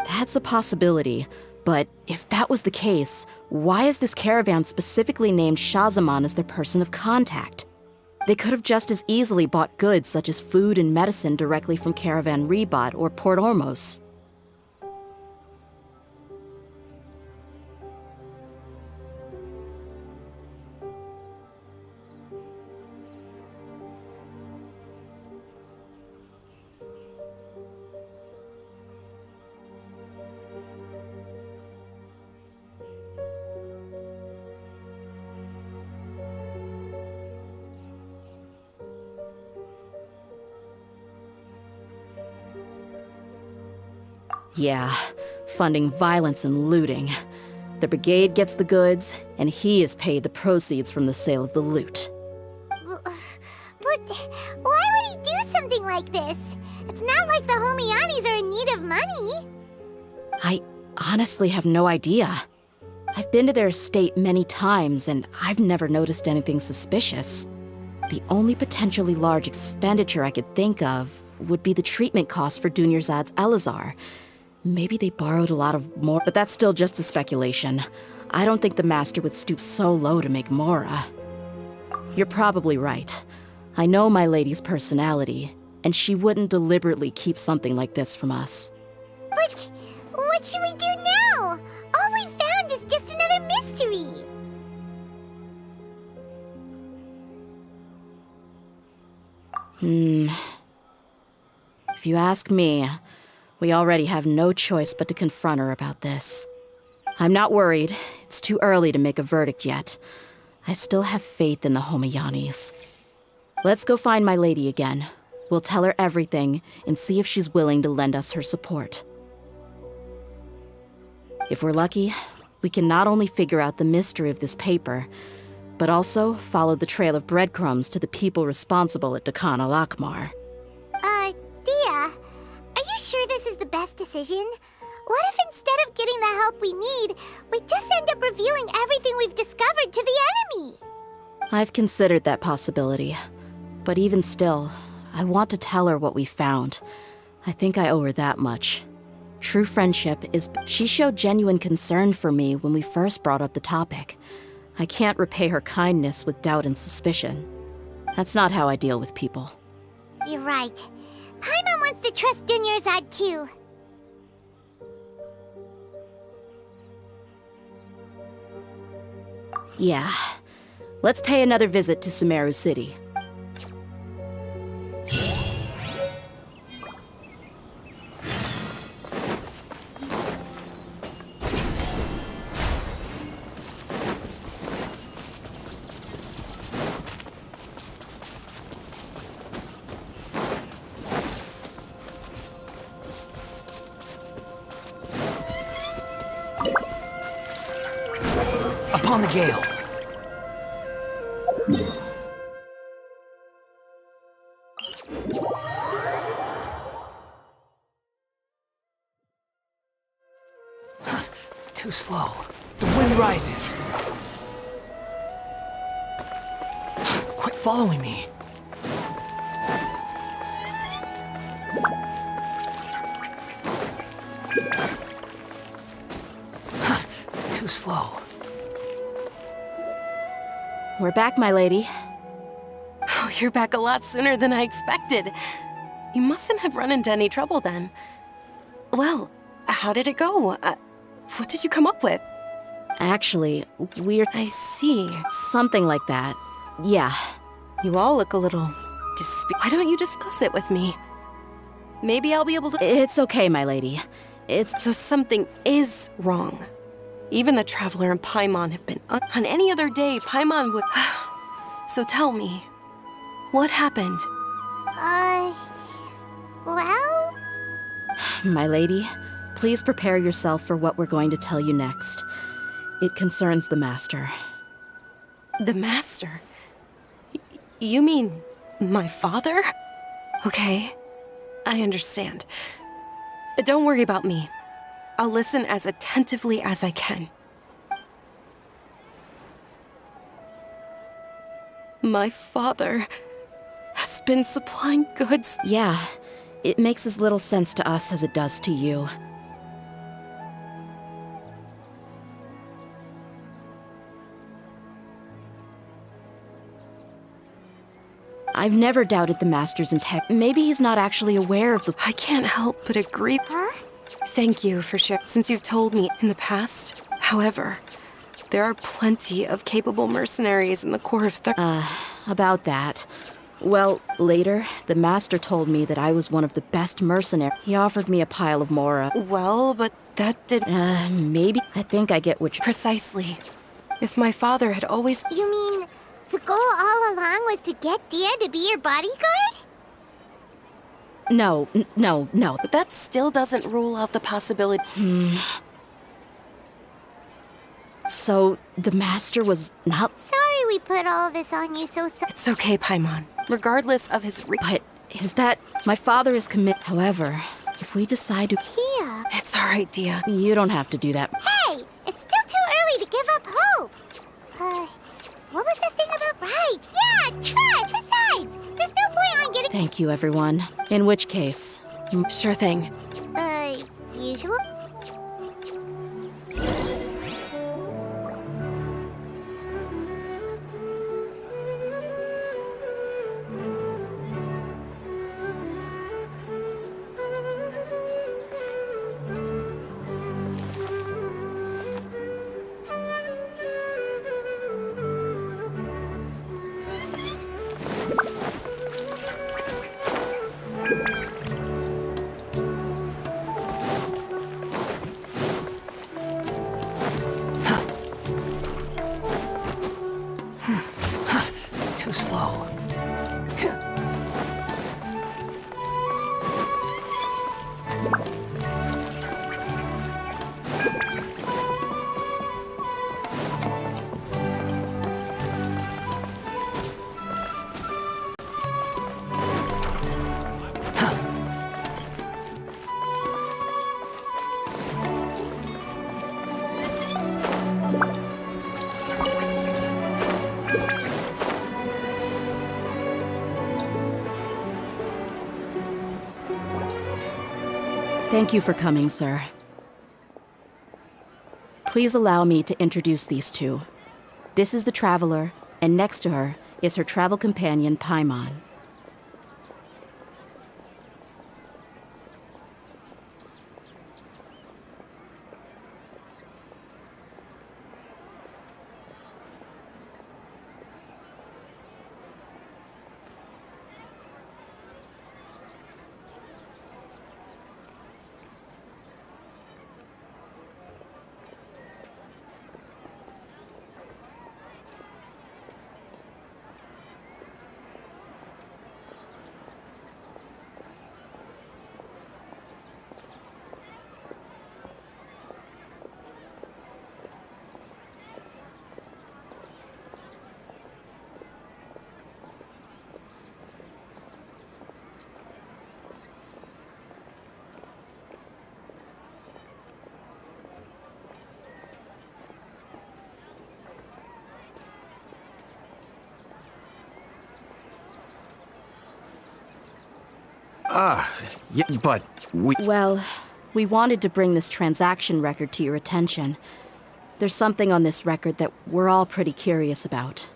That's a possibility, but if that was the case, why is this caravan specifically named Shazamon as their person of contact? They could have just as easily bought goods such as food and medicine directly from Caravan Rebot or Port Ormos. Yeah, funding violence and looting. The brigade gets the goods, and he is paid the proceeds from the sale of the loot. But why would he do something like this? It's not like the Homayanis are in need of money. I honestly have no idea. I've been to their estate many times, and I've never noticed anything suspicious. The only potentially large expenditure I could think of would be the treatment costs for Dunyarzad's Elazar. Maybe they borrowed a lot of more, but that's still just a speculation. I don't think the Master would stoop so low to make Mora. You're probably right. I know my lady's personality, and she wouldn't deliberately keep something like this from us. But what should we do now? All we found is just another mystery. If you ask me, we already have no choice but to confront her about this. I'm not worried. It's too early to make a verdict yet. I still have faith in the Homayanis. Let's go find my lady again. We'll tell her everything and see if she's willing to lend us her support. If we're lucky, we can not only figure out the mystery of this paper, but also follow the trail of breadcrumbs to the people responsible at Dakan al-Akmar. Dia, are you sure this is the best decision? What if instead of getting the help we need, we just end up revealing everything we've discovered to the enemy? I've considered that possibility. But even still, I want to tell her what we found. I think I owe her that much. True friendship is... She showed genuine concern for me when we first brought up the topic. I can't repay her kindness with doubt and suspicion. That's not how I deal with people. You're right. Paimon wants to trust Dunyarzad too. Yeah. Let's pay another visit to Sumeru City. Upon the gale. Too slow. The wind rises. Quit following me. Too slow. We're back, my lady. Oh, you're back a lot sooner than I expected. You mustn't have run into any trouble then. Well, how did it go? What did you come up with? Actually, I see. Something like that. Yeah. You all look a little Why don't you discuss it with me? Maybe I'll be able to... It's okay, my lady. So something is wrong. Even the Traveler and Paimon have been... On any other day, Paimon would... So tell me, what happened? Well? My lady, please prepare yourself for what we're going to tell you next. It concerns the Master. The Master? You mean my father? Okay, I understand. Don't worry about me. I'll listen as attentively as I can. My father has been supplying goods. Yeah, it makes as little sense to us as it does to you. I've never doubted the Master's intent. Maybe he's not actually aware of the... I can't help but agree. Huh? Thank you for sharing, since you've told me in the past. However, there are plenty of capable mercenaries in the core of about that. Well, later, the Master told me that I was one of the best mercenaries. He offered me a pile of Mora. Well, but that didn't... maybe. I think I get what you... Precisely. If my father had always... You mean the goal all along was to get Dia to be your bodyguard? No. But that still doesn't rule out the possibility... So, the Master was not... Sorry we put all this on you so... It's okay, Paimon. Regardless of his... But is that... My father is commit... However, if we decide to... Dia... It's alright, Dia. You don't have to do that. Hey! It's still too early to give up hope! What was the thing about... Right! Yeah! Trust! Besides, there's no point on getting... Thank you, everyone. In which case... Sure thing. Usual? too slow. Thank you for coming, sir. Please allow me to introduce these two. This is the Traveler, and next to her is her travel companion, PACMAN. Yeah, but we... Well, we wanted to bring this transaction record to your attention. There's something on this record that we're all pretty curious about.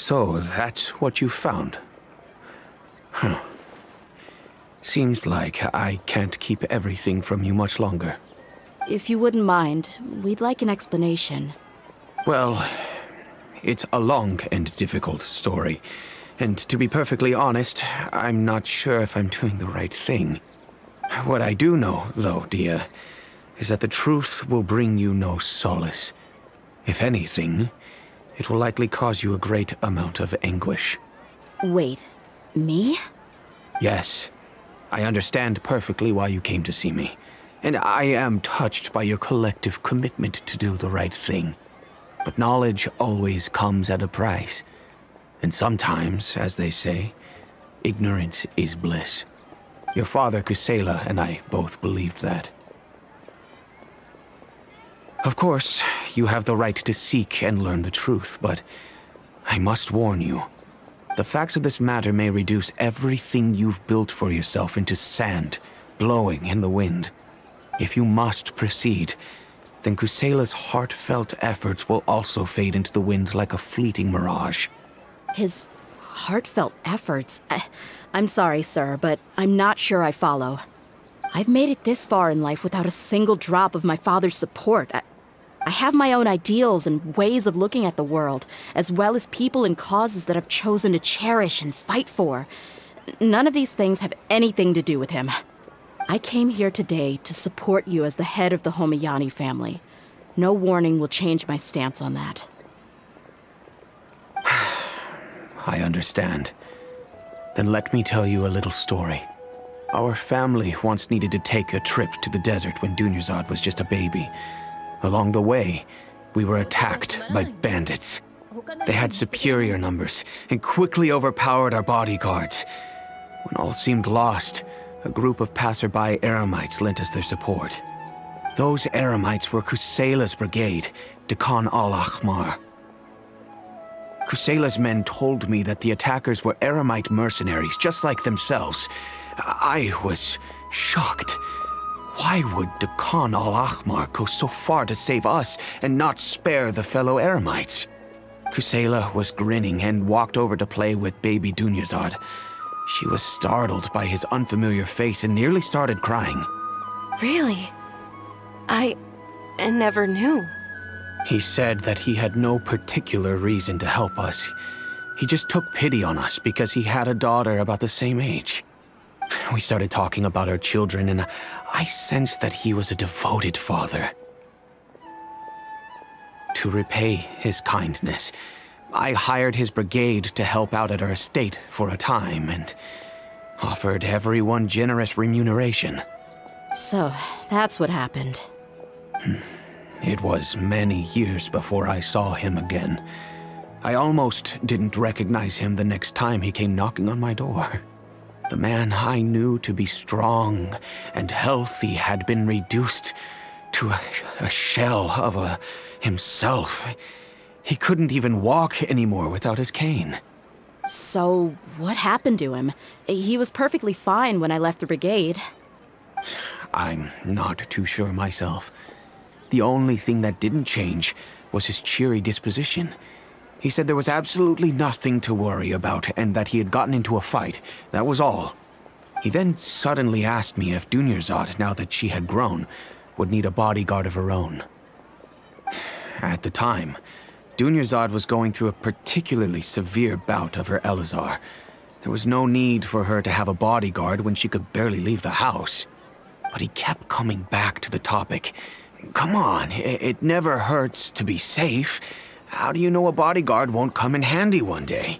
So, that's what you found? Huh. Seems like I can't keep everything from you much longer. If you wouldn't mind, we'd like an explanation. Well, it's a long and difficult story. And to be perfectly honest, I'm not sure if I'm doing the right thing. What I do know, though, Dia, is that the truth will bring you no solace. If anything, it will likely cause you a great amount of anguish. Wait, me? Yes, I understand perfectly why you came to see me. And I am touched by your collective commitment to do the right thing. But knowledge always comes at a price. And sometimes, as they say, ignorance is bliss. Your father, Kusela, and I both believed that. Of course, you have the right to seek and learn the truth, but I must warn you. The facts of this matter may reduce everything you've built for yourself into sand, blowing in the wind. If you must proceed, then Kusela's heartfelt efforts will also fade into the wind like a fleeting mirage. His heartfelt efforts? I'm sorry, sir, but I'm not sure I follow. I've made it this far in life without a single drop of my father's support. I have my own ideals and ways of looking at the world, as well as people and causes that I've chosen to cherish and fight for. None of these things have anything to do with him. I came here today to support you as the head of the Homiyani family. No warning will change my stance on that. I understand. Then let me tell you a little story. Our family once needed to take a trip to the desert when Dunyarzad was just a baby. Along the way, we were attacked by bandits. They had superior numbers and quickly overpowered our bodyguards. When all seemed lost, a group of passerby Eremites lent us their support. Those Eremites were Kusela's brigade, Dekan al-Ahmar. Kusela's men told me that the attackers were Eremite mercenaries, just like themselves. I was shocked. Why would Dekan al-Ahmar go so far to save us and not spare the fellow Eremites? Kusela was grinning and walked over to play with baby Dunyarzad. She was startled by his unfamiliar face and nearly started crying. Really? I never knew. He said that he had no particular reason to help us. He just took pity on us because he had a daughter about the same age. We started talking about our children, and I sensed that he was a devoted father. To repay his kindness, I hired his brigade to help out at our estate for a time and offered everyone generous remuneration. So, that's what happened. It was many years before I saw him again. I almost didn't recognize him the next time he came knocking on my door. The man I knew to be strong and healthy had been reduced to a shell of himself. He couldn't even walk anymore without his cane. So, what happened to him? He was perfectly fine when I left the brigade. I'm not too sure myself. The only thing that didn't change was his cheery disposition. He said there was absolutely nothing to worry about and that he had gotten into a fight. That was all. He then suddenly asked me if Dunyarzad, now that she had grown, would need a bodyguard of her own. At the time, Dunyarzad was going through a particularly severe bout of her Elazar. There was no need for her to have a bodyguard when she could barely leave the house. But he kept coming back to the topic. Come on, it never hurts to be safe. How do you know a bodyguard won't come in handy one day?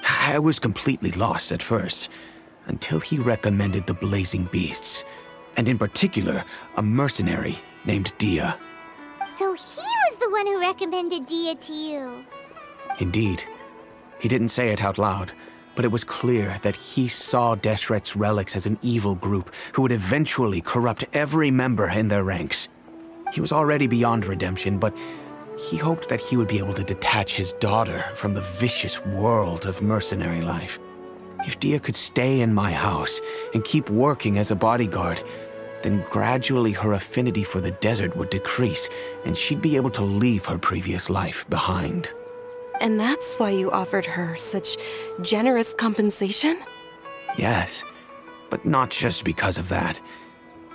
I was completely lost at first, until he recommended the Blazing Beasts, and in particular, a mercenary named Dia. So he was the one who recommended Dia to you. Indeed. He didn't say it out loud, but it was clear that he saw Deshret's relics as an evil group who would eventually corrupt every member in their ranks. He was already beyond redemption, but he hoped that he would be able to detach his daughter from the vicious world of mercenary life. If Dia could stay in my house and keep working as a bodyguard, then gradually her affinity for the desert would decrease, and she'd be able to leave her previous life behind. And that's why you offered her such generous compensation? Yes, but not just because of that.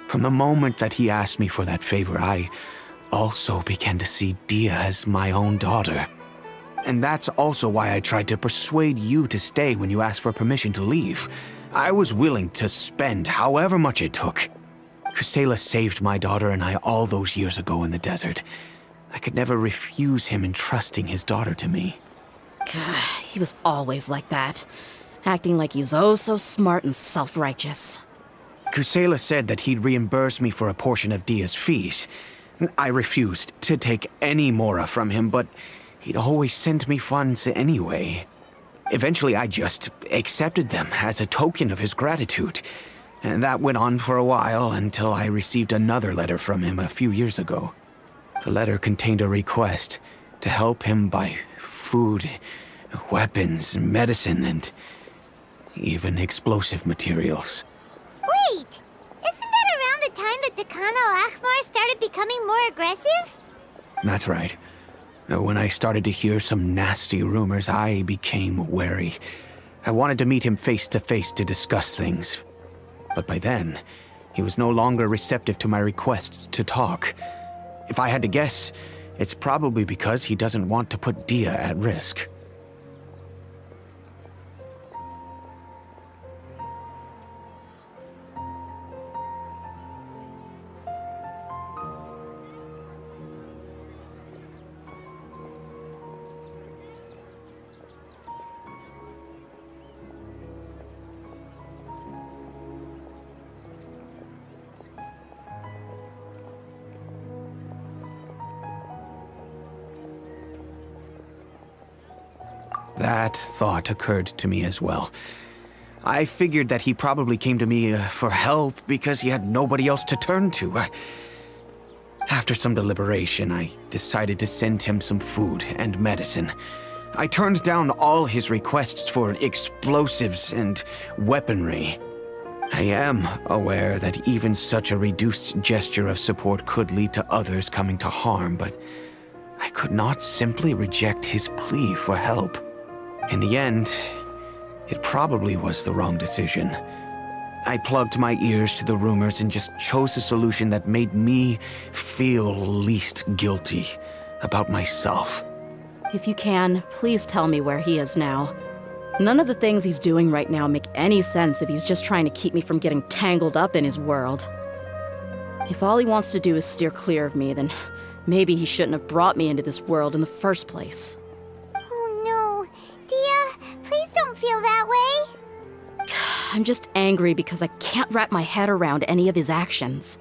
From the moment that he asked me for that favor, I also began to see Dia as my own daughter. And that's also why I tried to persuade you to stay when you asked for permission to leave. I was willing to spend however much it took. Kusela saved my daughter and I all those years ago in the desert. I could never refuse him entrusting his daughter to me. He was always like that, acting like he's oh so smart and self-righteous. Kusela said that he'd reimburse me for a portion of Dia's fees. I refused to take any mora from him, but he'd always sent me funds anyway. Eventually, I just accepted them as a token of his gratitude. And that went on for a while until I received another letter from him a few years ago. The letter contained a request to help him buy food, weapons, medicine, and even explosive materials. Wait! Isn't that around the time that Decano Akhmar started becoming more aggressive? That's right. When I started to hear some nasty rumors, I became wary. I wanted to meet him face to face to discuss things. But by then, he was no longer receptive to my requests to talk. If I had to guess, it's probably because he doesn't want to put Dia at risk. That thought occurred to me as well. I figured that he probably came to me for help because he had nobody else to turn to. After some deliberation, I decided to send him some food and medicine. I turned down all his requests for explosives and weaponry. I am aware that even such a reduced gesture of support could lead to others coming to harm, but I could not simply reject his plea for help. In the end, it probably was the wrong decision. I plugged my ears to the rumors and just chose a solution that made me feel least guilty about myself. If you can, please tell me where he is now. None of the things he's doing right now make any sense if he's just trying to keep me from getting tangled up in his world. If all he wants to do is steer clear of me, then maybe he shouldn't have brought me into this world in the first place. Feel that way? I'm just angry because I can't wrap my head around any of his actions.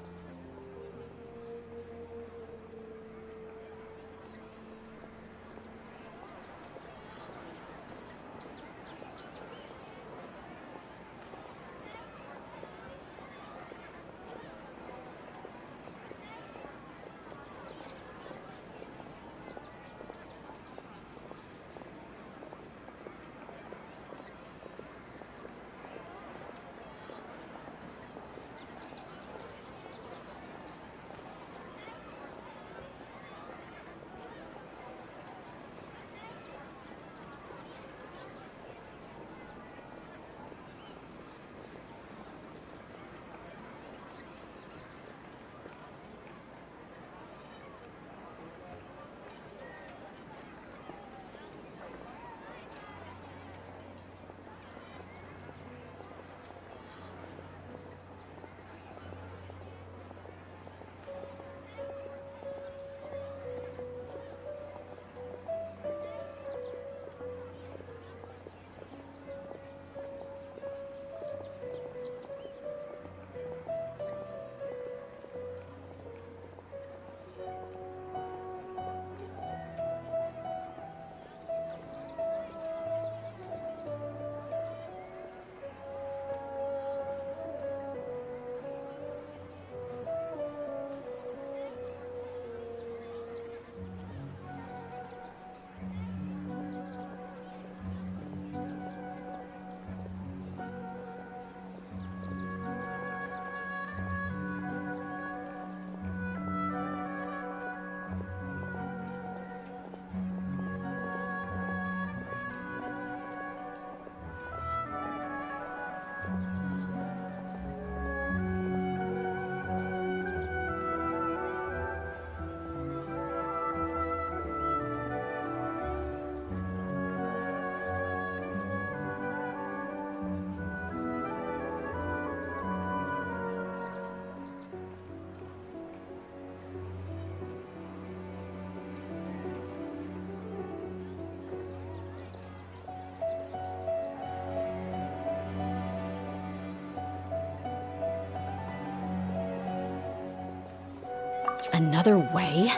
Another way?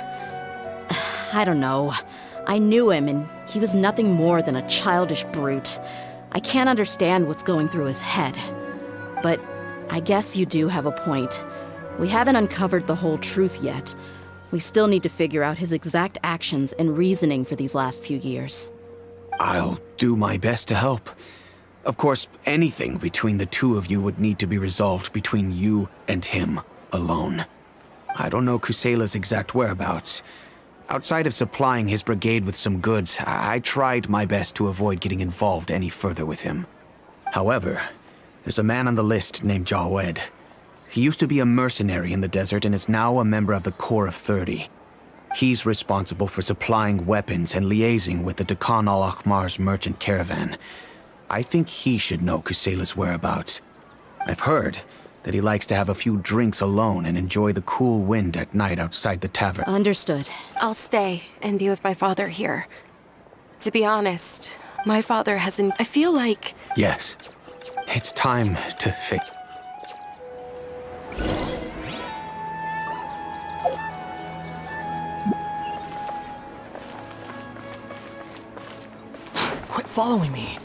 I don't know. I knew him, and he was nothing more than a childish brute. I can't understand what's going through his head. But I guess you do have a point. We haven't uncovered the whole truth yet. We still need to figure out his exact actions and reasoning for these last few years. I'll do my best to help. Of course, anything between the two of you would need to be resolved between you and him alone. I don't know Kusela's exact whereabouts. Outside of supplying his brigade with some goods, I tried my best to avoid getting involved any further with him. However, there's a man on the list named Jawed. He used to be a mercenary in the desert and is now a member of the Corps of 30. He's responsible for supplying weapons and liaising with the Dakan al-Akhmar's merchant caravan. I think he should know Kusela's whereabouts. I've heard that he likes to have a few drinks alone and enjoy the cool wind at night outside the tavern. Understood. I'll stay and be with my father here. To be honest, my father hasn't... I feel like... Yes. It's time to fix... Quit following me.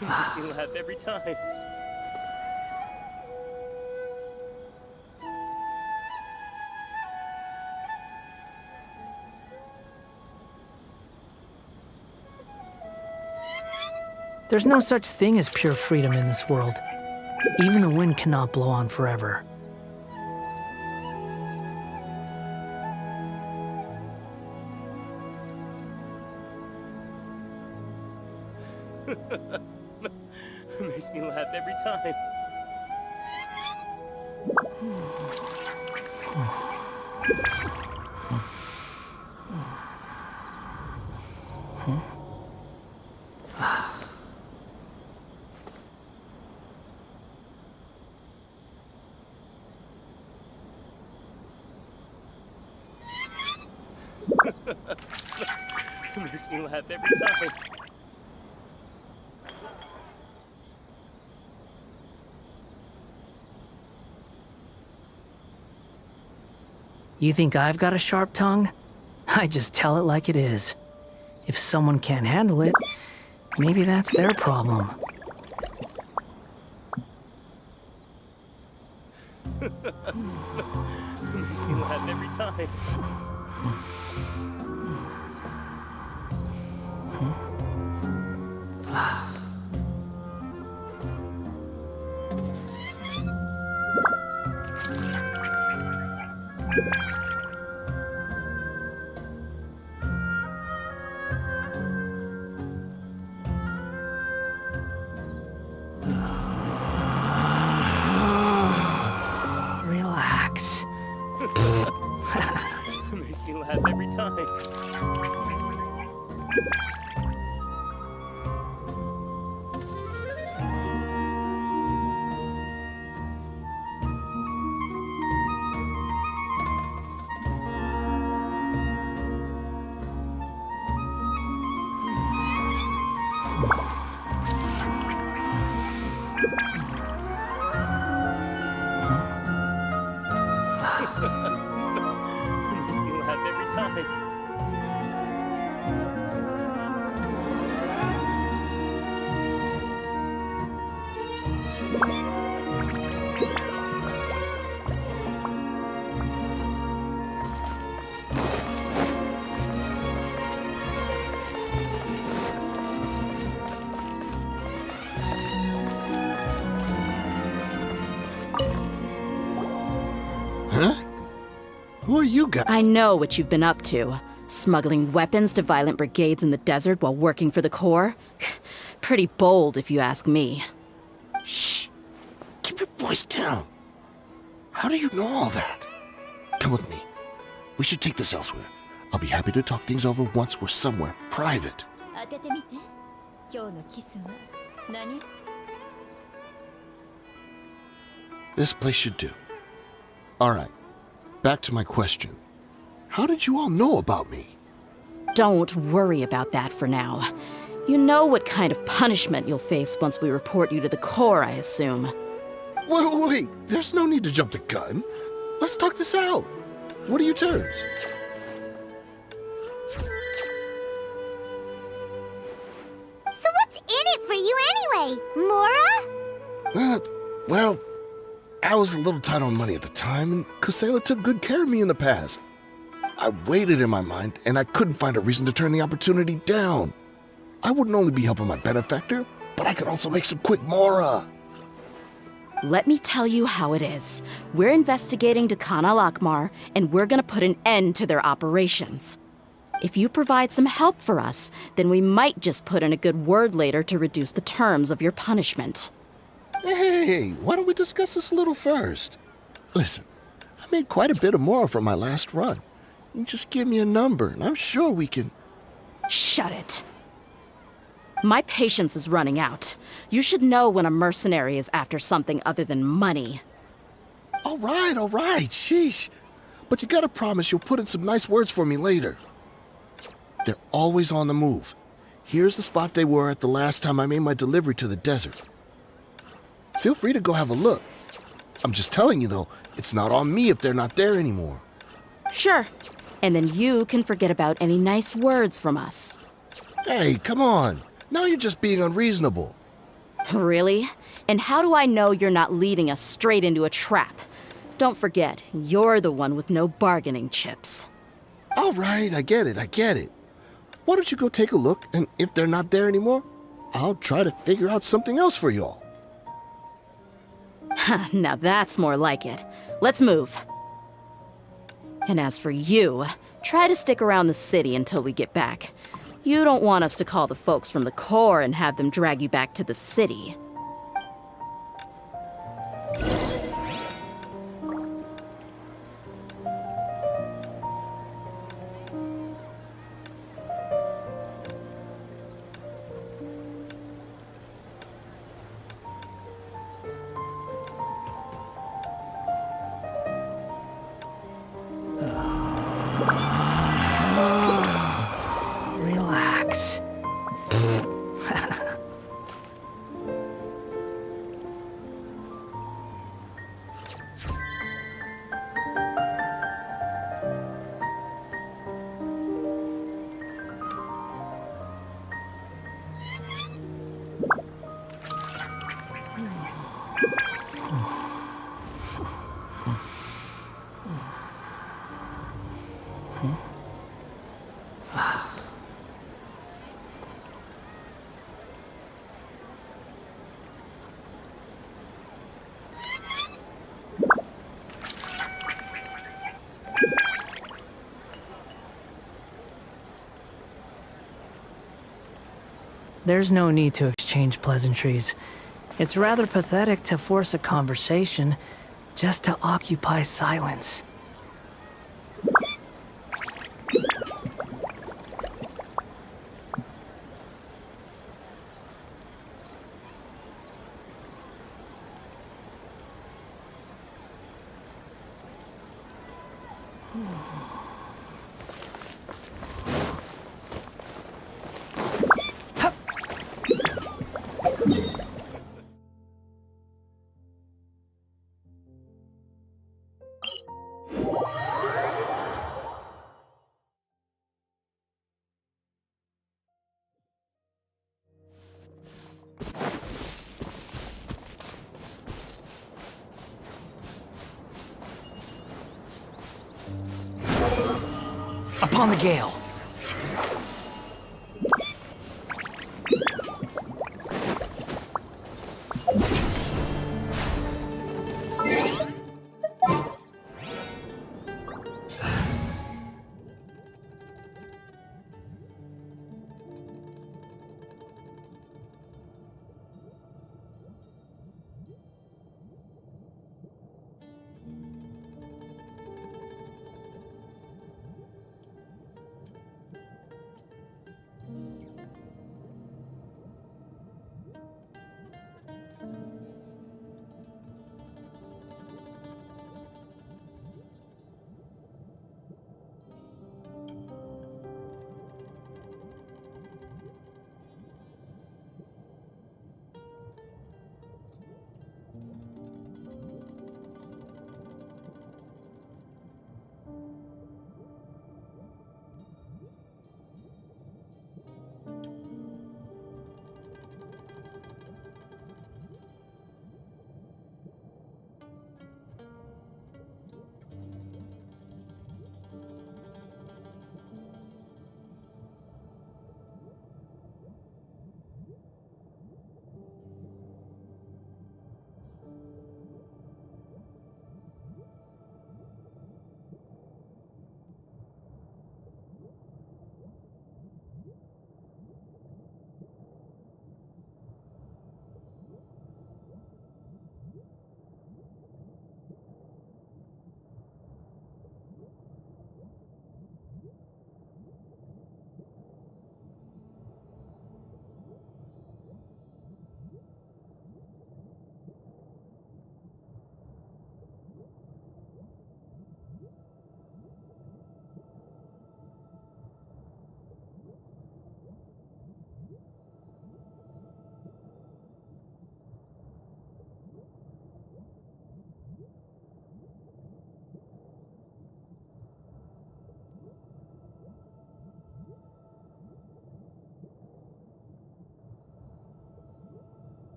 Makes me laugh every time. There's no such thing as pure freedom in this world. Even the wind cannot blow on forever. Makes me laugh every time. Makes me laugh every time. You think I've got a sharp tongue? I just tell it like it is. If someone can't handle it, maybe that's their problem. Makes me laugh every time. Relax. Makes me laugh every time. Who are you guys? I know what you've been up to. Smuggling weapons to violent brigades in the desert while working for the Corps? Pretty bold, if you ask me. Shh! Keep your voice down. How do you know all that? Come with me. We should take this elsewhere. I'll be happy to talk things over once we're somewhere private. This place should do. Alright, back to my question. How did you all know about me? Don't worry about that for now. You know what kind of punishment you'll face once we report you to the Corps, I assume. Wait, there's no need to jump the gun. Let's talk this out. What are your terms? So what's in it for you anyway, Mora? Well, I was a little tight on money at the time, and Kusela took good care of me in the past. I weighed it in my mind, and I couldn't find a reason to turn the opportunity down. I wouldn't only be helping my benefactor, but I could also make some quick Mora. Let me tell you how it is. We're investigating Dakan al-Akmar, and we're gonna put an end to their operations. If you provide some help for us, then we might just put in a good word later to reduce the terms of your punishment. Hey, why don't we discuss this a little first? Listen, I made quite a bit of Mora from my last run. You just give me a number, and I'm sure we can... Shut it. My patience is running out. You should know when a mercenary is after something other than money. All right, sheesh. But you gotta promise you'll put in some nice words for me later. They're always on the move. Here's the spot they were at the last time I made my delivery to the desert. Feel free to go have a look. I'm just telling you, though, it's not on me if they're not there anymore. Sure. And then you can forget about any nice words from us. Hey, come on. Now you're just being unreasonable. Really? And how do I know you're not leading us straight into a trap? Don't forget, you're the one with no bargaining chips. All right, I get it. Why don't you go take a look, and if they're not there anymore, I'll try to figure out something else for y'all. Now that's more like it. Let's move. And as for you, try to stick around the city until we get back. You don't want us to call the folks from the Corps and have them drag you back to the city. Relax. There's no need to exchange pleasantries. It's rather pathetic to force a conversation just to occupy silence. Upon the gale.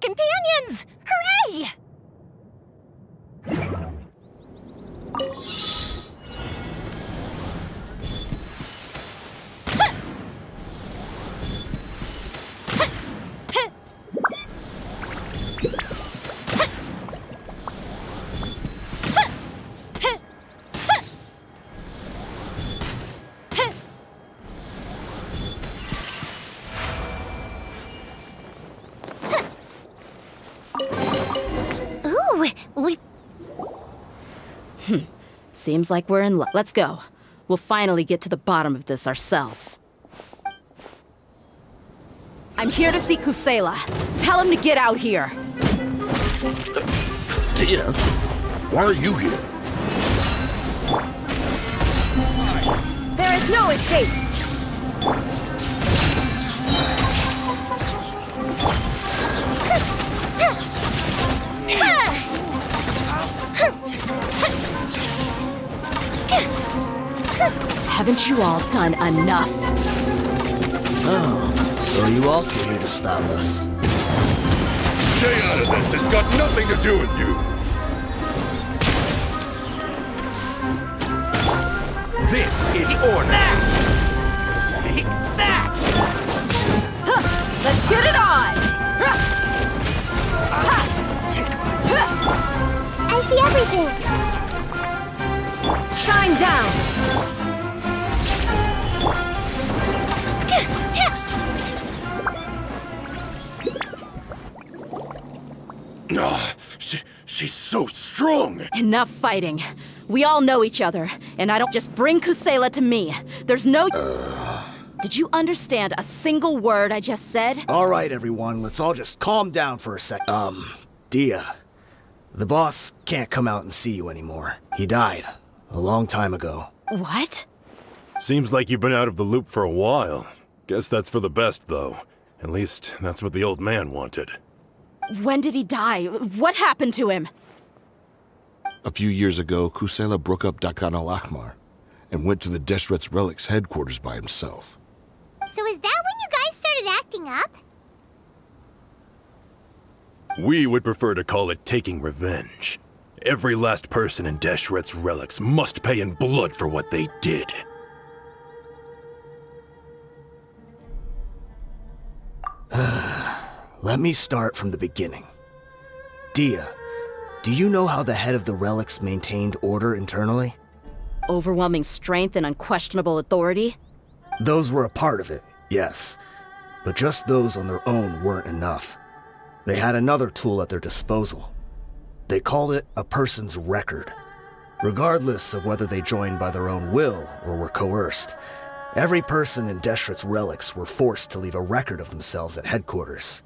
companions! Hooray! Seems like we're in luck. Let's go. We'll finally get to the bottom of this ourselves. I'm here to see Kusela. Tell him to get out here. Tia, why are you here? There is no escape. Haven't you all done enough? Oh, so are you also here to stop us? Stay out of this! It's got nothing to do with you! This is order! Take that! Let's get it on! I see everything. Shine down! She's so strong! Enough fighting. We all know each other, and I don't just bring Kusela to me. There's no... Did you understand a single word I just said? All right, everyone, let's all just calm down for a sec. Dia, the boss can't come out and see you anymore. He died a long time ago. What? Seems like you've been out of the loop for a while. Guess that's for the best, though. At least, that's what the old man wanted. When did he die? What happened to him? A few years ago, Kusela broke up Dakan al-Ahmar and went to the Deshret's Relics headquarters by himself. So is that when you guys started acting up? We would prefer to call it taking revenge. Every last person in Deshret's Relics must pay in blood for what they did. Let me start from the beginning. Dia, do you know how the head of the Relics maintained order internally? Overwhelming strength and unquestionable authority? Those were a part of it, yes. But just those on their own weren't enough. They had another tool at their disposal. They called it a person's record. Regardless of whether they joined by their own will or were coerced, every person in Deshret's Relics were forced to leave a record of themselves at headquarters.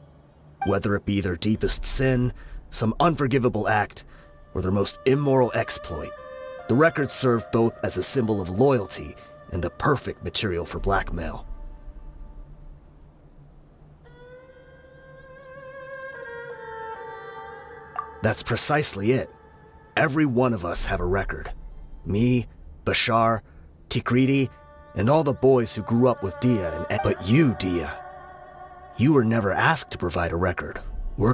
Whether it be their deepest sin, some unforgivable act, or their most immoral exploit, the record served both as a symbol of loyalty and the perfect material for blackmail. That's precisely it. Every one of us have a record. Me, Bashar, Tikriti, and all the boys who grew up with Dia. But you, Dia, you were never asked to provide a record, were...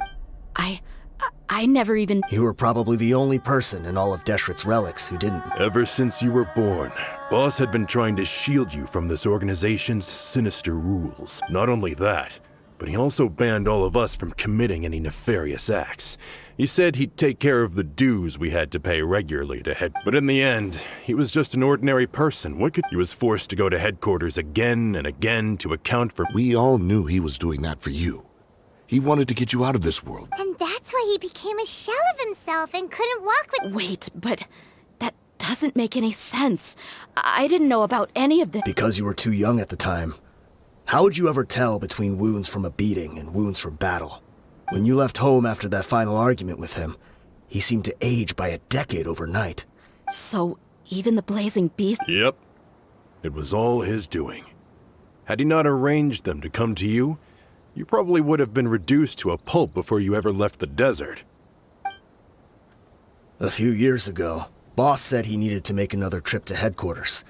I never even... You were probably the only person in all of Deshret's Relics who didn't. Ever since you were born, Boss had been trying to shield you from this organization's sinister rules. Not only that, but he also banned all of us from committing any nefarious acts. He said he'd take care of the dues we had to pay regularly to head. But in the end, he was just an ordinary person. He was forced to go to headquarters again and again to account for... We all knew he was doing that for you. He wanted to get you out of this world. And that's why he became a shell of himself and couldn't walk with... Wait, but that doesn't make any sense. I didn't know about any of this. Because you were too young at the time. How would you ever tell between wounds from a beating and wounds from battle? When you left home after that final argument with him, he seemed to age by a decade overnight. So, even the Blazing Beast... Yep. It was all his doing. Had he not arranged them to come to you, you probably would have been reduced to a pulp before you ever left the desert. A few years ago, Boss said he needed to make another trip to headquarters.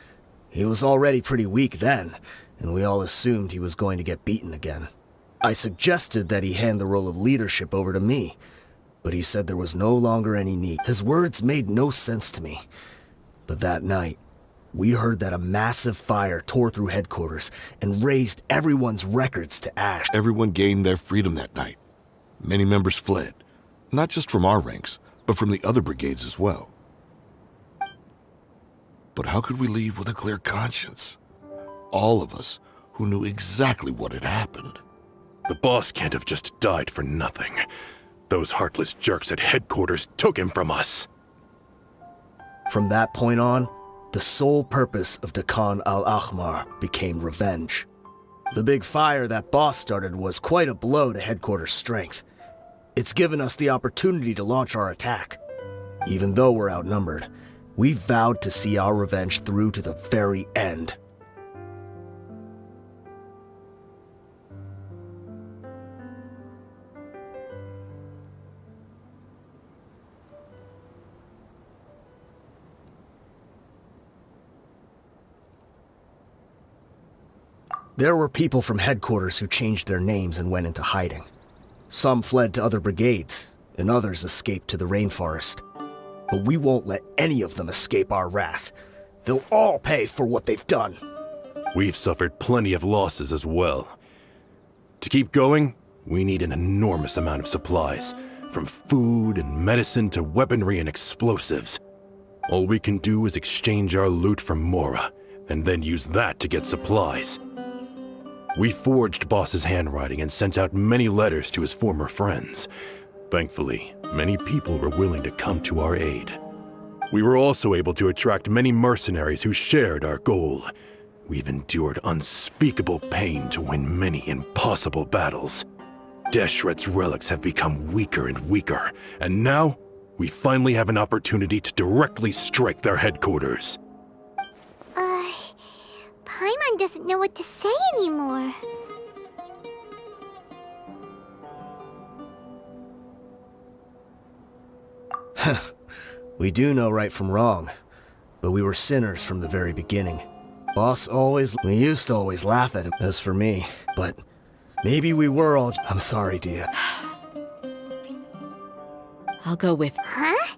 He was already pretty weak then, and we all assumed he was going to get beaten again. I suggested that he hand the role of leadership over to me, but he said there was no longer any need. His words made no sense to me. But that night, we heard that a massive fire tore through headquarters and razed everyone's records to ash. Everyone gained their freedom that night. Many members fled, not just from our ranks, but from the other brigades as well. But how could we leave with a clear conscience? All of us who knew exactly what had happened. The boss can't have just died for nothing. Those heartless jerks at headquarters took him from us. From that point on, the sole purpose of Dakan al-Ahmar became revenge. The big fire that boss started was quite a blow to headquarters' strength. It's given us the opportunity to launch our attack. Even though we're outnumbered, we vowed to see our revenge through to the very end. There were people from headquarters who changed their names and went into hiding. Some fled to other brigades, and others escaped to the rainforest. But we won't let any of them escape our wrath. They'll all pay for what they've done. We've suffered plenty of losses as well. To keep going, we need an enormous amount of supplies, from food and medicine to weaponry and explosives. All we can do is exchange our loot from Mora, and then use that to get supplies. We forged Boss's handwriting and sent out many letters to his former friends. Thankfully, many people were willing to come to our aid. We were also able to attract many mercenaries who shared our goal. We've endured unspeakable pain to win many impossible battles. Deshret's relics have become weaker and weaker, and now we finally have an opportunity to directly strike their headquarters. Paimon doesn't know what to say anymore. We do know right from wrong, but we were sinners from the very beginning. We used to always laugh at him, as for me, but maybe we were all... I'm sorry, Dia. I'll go with... Huh?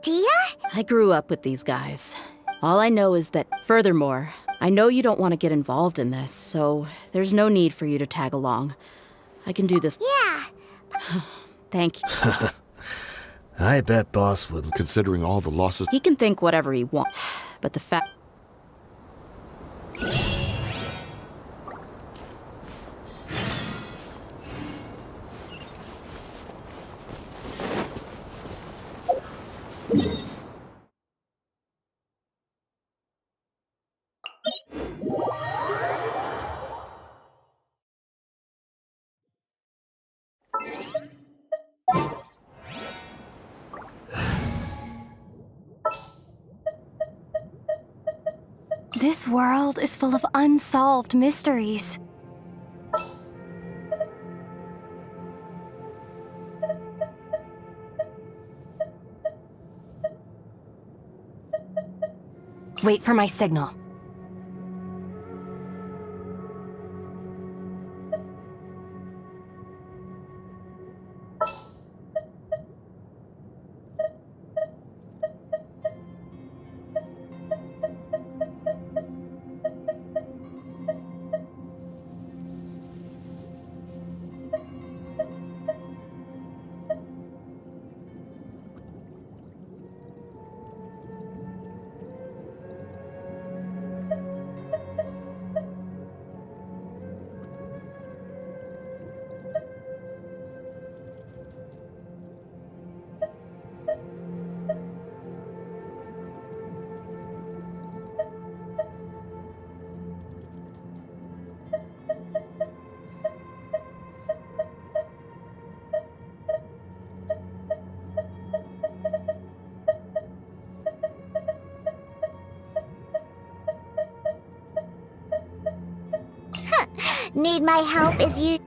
Dia? I grew up with these guys. All I know is that, furthermore, I know you don't want to get involved in this, so there's no need for you to tag along. I can do this. Yeah. Thank you. I bet Boss would, considering all the losses. He can think whatever he wants, but the fact... This world is full of unsolved mysteries. Wait for my signal. Need my help as you...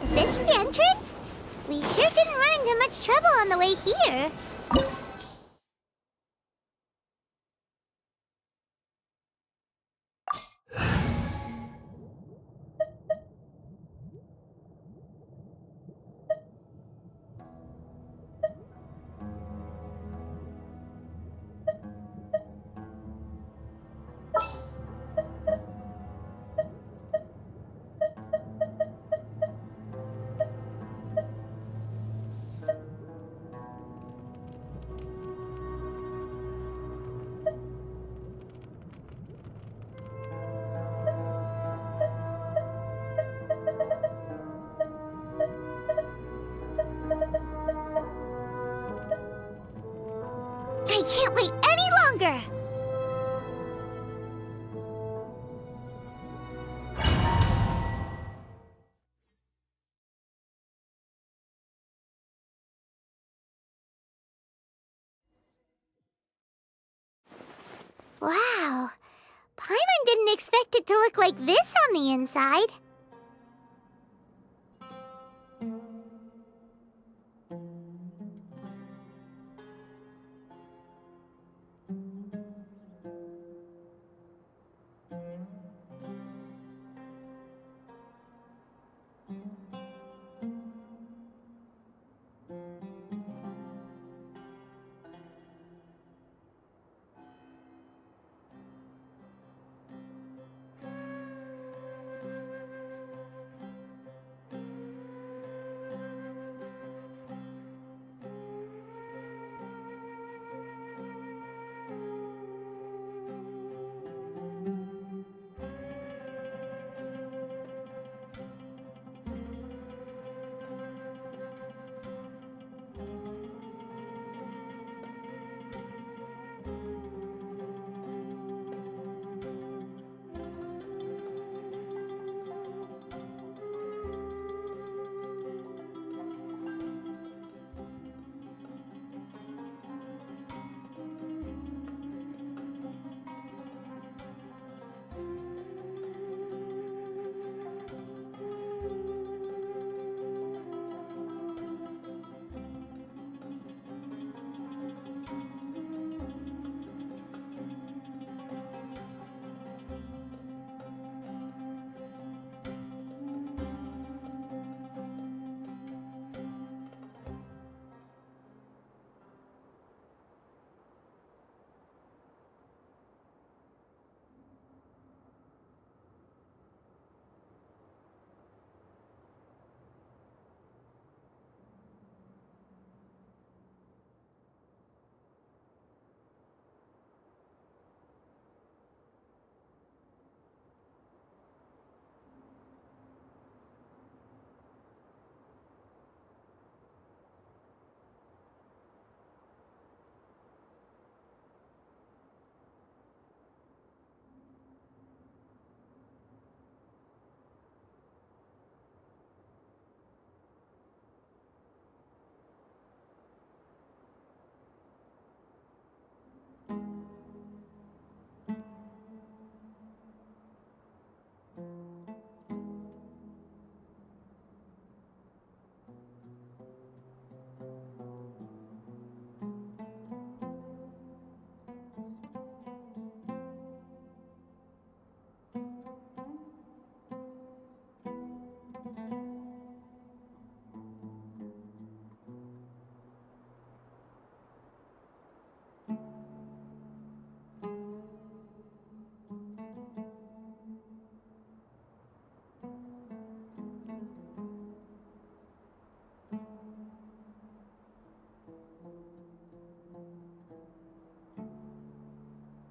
Is this the entrance? We sure didn't run into much trouble on the way here. I can't wait any longer! Wow. Paimon didn't expect it to look like this on the inside.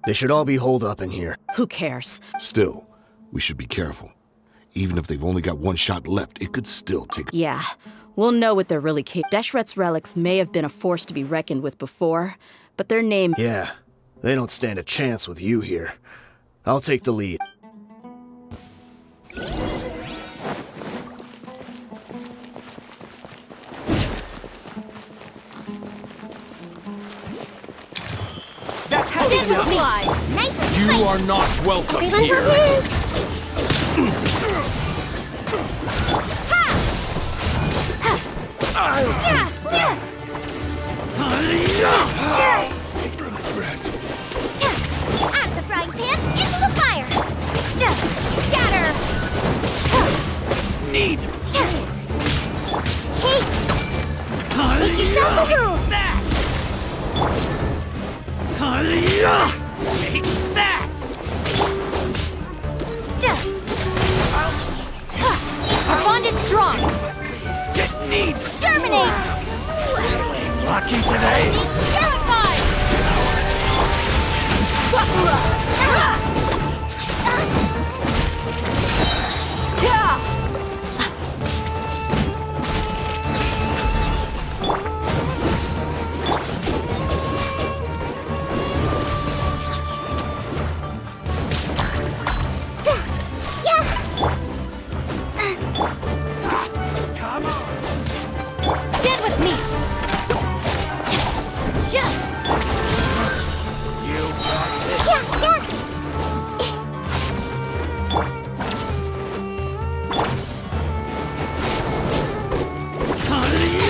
They should all be holed up in here. Who cares? Still, we should be careful. Even if they've only got one shot left, it could still take... Yeah, we'll know what they're really capable. Deshret's relics may have been a force to be reckoned with before, but their name... Yeah, they don't stand a chance with you here. I'll take the lead. That's how you Nice and You spicy. are not welcome Everyone here. for his. Out of the frying pan, into the fire. Scatter. Need. Hey, make yourselves a room. Take that! Our bond is strong. Need. Germinate. Lucky today. Terrified. Come on. Stand with me. You want this?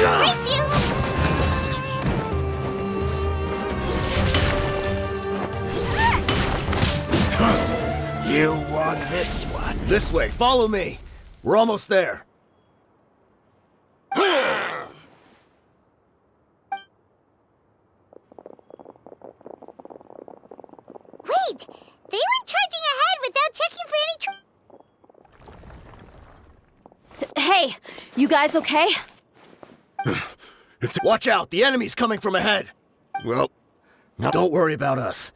Race you. You want this one? This way, follow me. We're almost there. Wait, they went charging ahead without checking for any... Hey, you guys okay? Watch out, the enemy's coming from ahead. Well, now don't worry about us.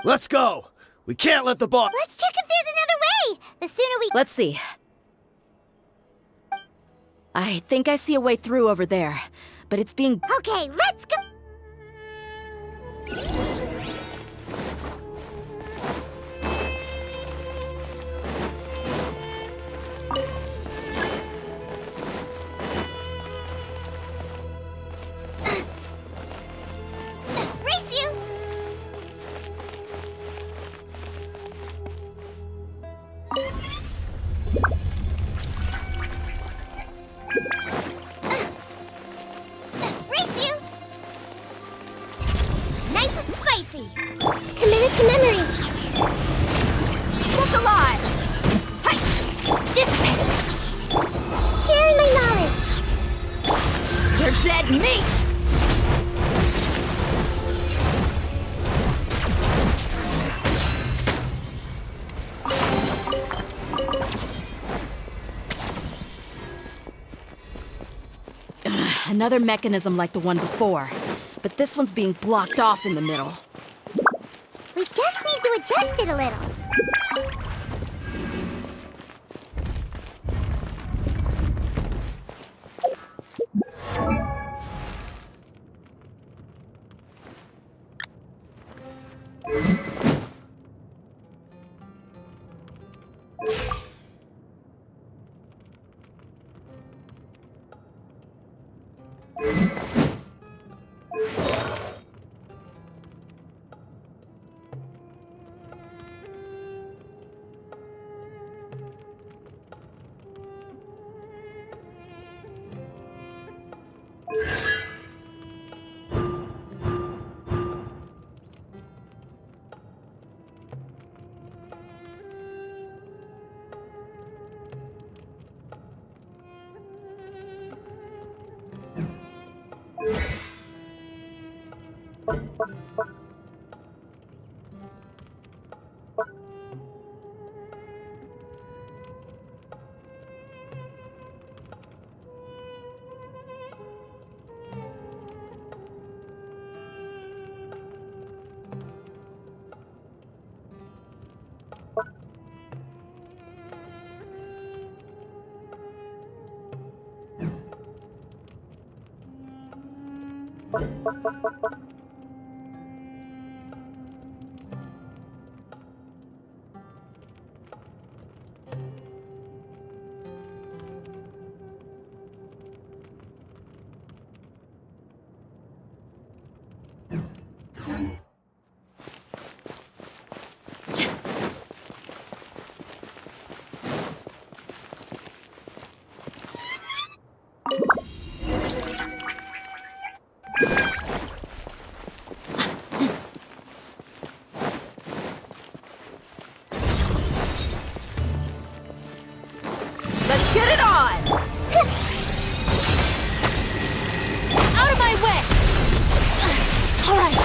Let's go. We can't let the boss... Let's check if there's another way. The sooner we... Let's see. I think I see a way through over there, but it's being... Okay, let's go. Race you. Race you. Nice and spicy. Committed to memory. Look alive. Hi. Dissipate. Sharing my knowledge. You're dead meat. Another mechanism like the one before, but this one's being blocked off in the middle. We just need to adjust it a little. Let's get it on! Out of my way! All right.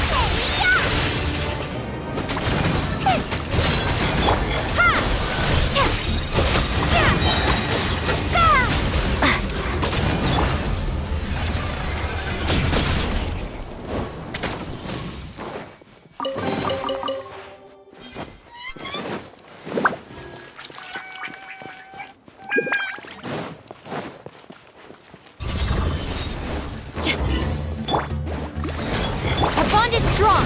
Our bond is strong.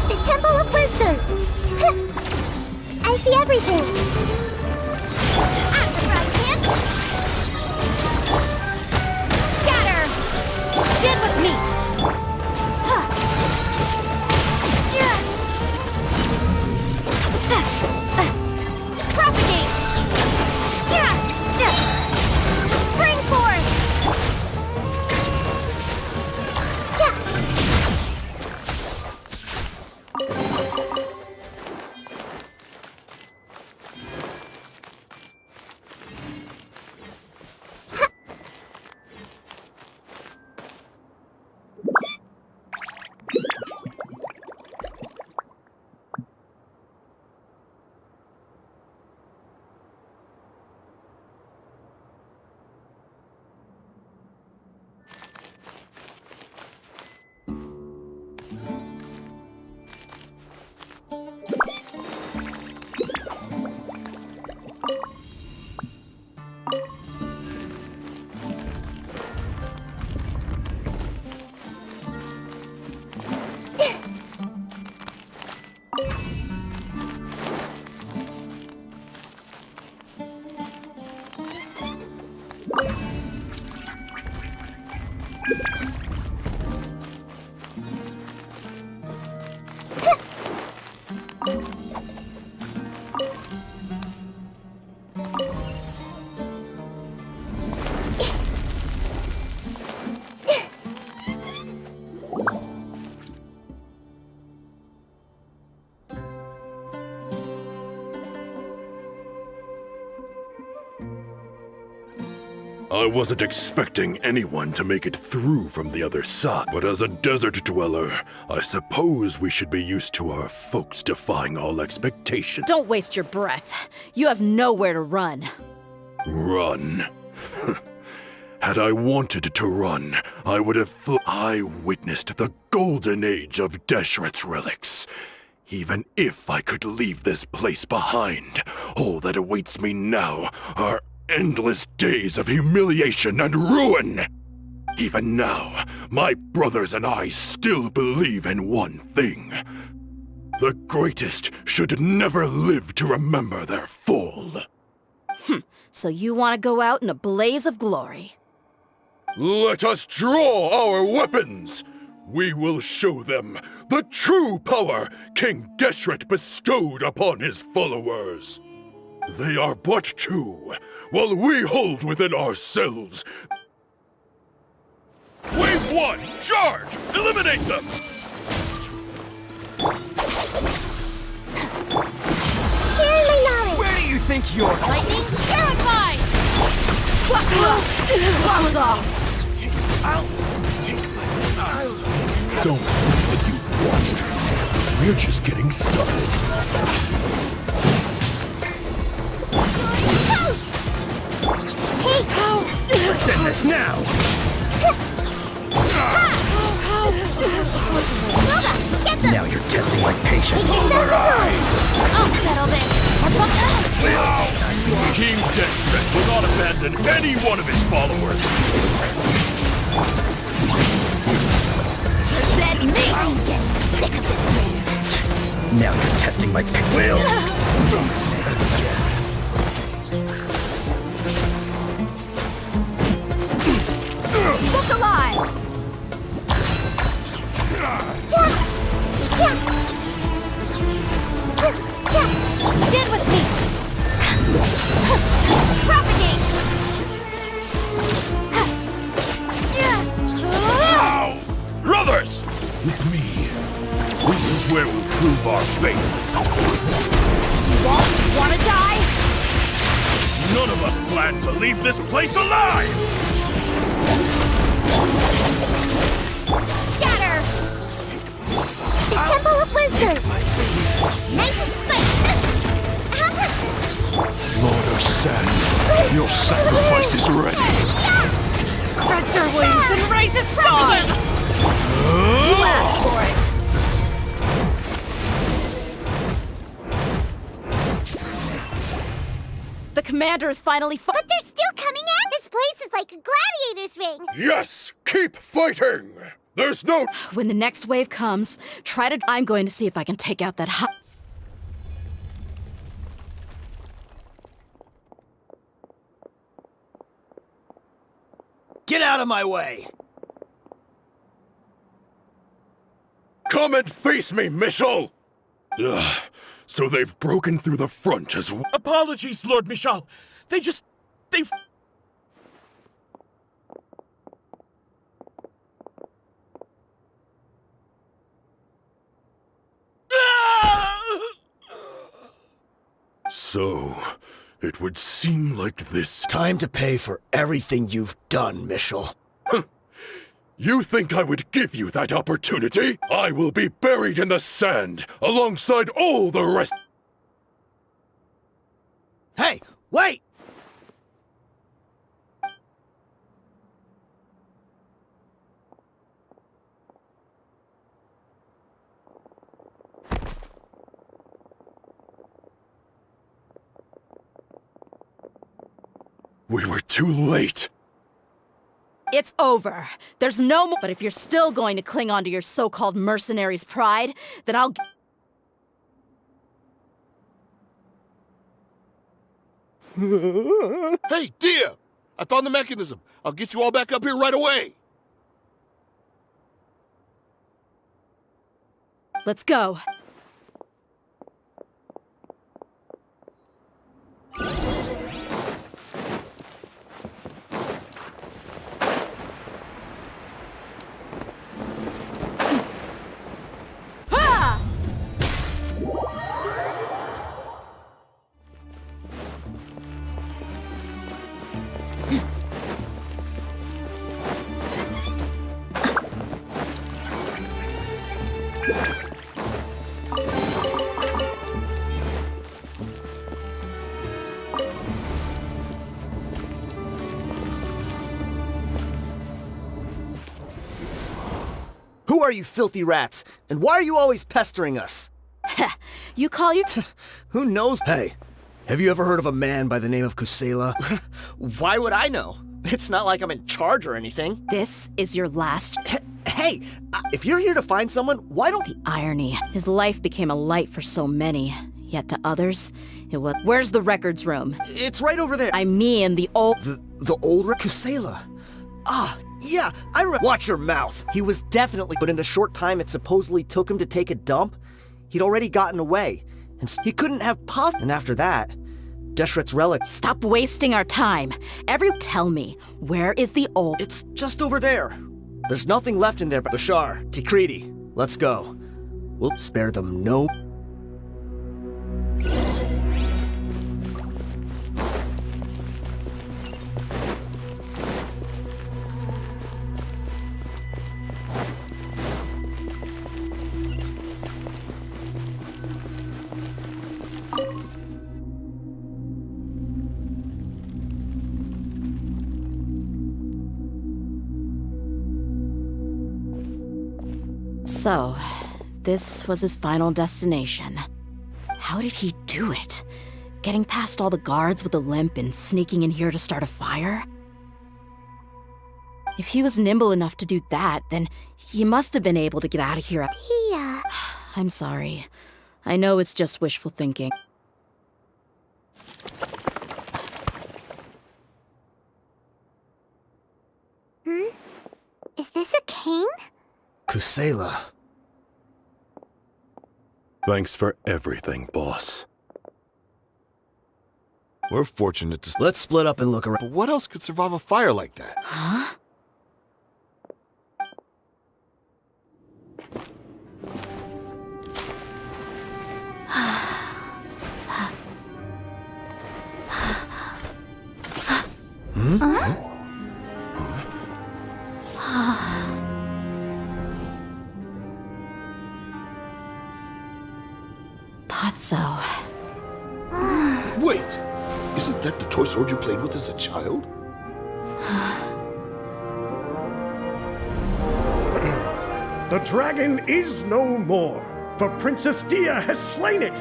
The Temple of Wisdom. I see everything. Scatter! Dead with me! Propagate! Spring forth! I wasn't expecting anyone to make it through from the other side, but as a desert dweller, I suppose we should be used to our folks defying all expectation. Don't waste your breath. You have nowhere to run. Run? Had I wanted to run, I would have I witnessed the golden age of Deshret's relics. Even if I could leave this place behind, all that awaits me now are endless days of humiliation and ruin. Even now, my brothers and I still believe in one thing. The greatest should never live to remember their fall. So you want to go out in a blaze of glory? Let us draw our weapons! We will show them the true power King Deshret bestowed upon his followers. They are but two, while we hold within ourselves. Wave 1, charge! Eliminate them! Share my knowledge. Where do you think you're... Lightning terrified! Gloves off! Don't think that you've won. We're just getting started. Let's end this now! Nova, get Now you're testing my patience. Make yourselves at home. I'll settle this. King Deshret will not abandon any one of his followers. Dead meat. Now you're testing my will. Look alive. Dead with me. Propagate. Brothers! With me, this is where we'll prove our faith. Wanna die? None of us plan to leave this place alive! Scatter. The Temple of Wisdom. Nice and spicy. Lord of Sand, your sacrifice is ready. Spread your wings and raise a storm. You asked for it. The commander is finally But they're still coming at this place is like a gladiator's ring. Yes! Keep fighting! There's no... When the next wave comes, try to... I'm going to see if I can take out that Get out of my way! Come and face me, Michel! Ugh, so they've broken through the front as well. Apologies, Lord Michal. They've... So, it would seem like this... Time to pay for everything you've done, Michel. You think I would give you that opportunity? I will be buried in the sand, alongside all the rest... Hey, wait! We were too late. It's over. There's no more. But if you're still going to cling on to your so-called mercenary's pride, then I'll... Hey, dear! I found the mechanism. I'll get you all back up here right away. Let's go. Who are you filthy rats? And why are you always pestering us? You call you... Who knows? Hey, have you ever heard of a man by the name of Kusela? Why would I know? It's not like I'm in charge or anything. This is your last... Hey, if you're here to find someone, why don't... The irony. His life became a light for so many. Yet to others, it was... Where's the records room? It's right over there. I mean the old... The old Kusela. Ah, yeah, I remember. Watch your mouth. He was definitely... But in the short time it supposedly took him to take a dump, he'd already gotten away. And he couldn't have And after that, Deshret's relic... Stop wasting our time. Tell me, where is the old... It's just over there. There's nothing left in there but Bashar, Tikriti. Let's go. We'll spare them no... So, this was his final destination. How did he do it? Getting past all the guards with a limp and sneaking in here to start a fire? If he was nimble enough to do that, then he must have been able to get out of here. I'm sorry. I know it's just wishful thinking. Is this a cane? Kusela. Thanks for everything, boss. We're fortunate to... Let's split up and look around. But what else could survive a fire like that? Huh? Potso. Wait! Isn't that the toy sword you played with as a child? The dragon is no more, for Princess Dia has slain it.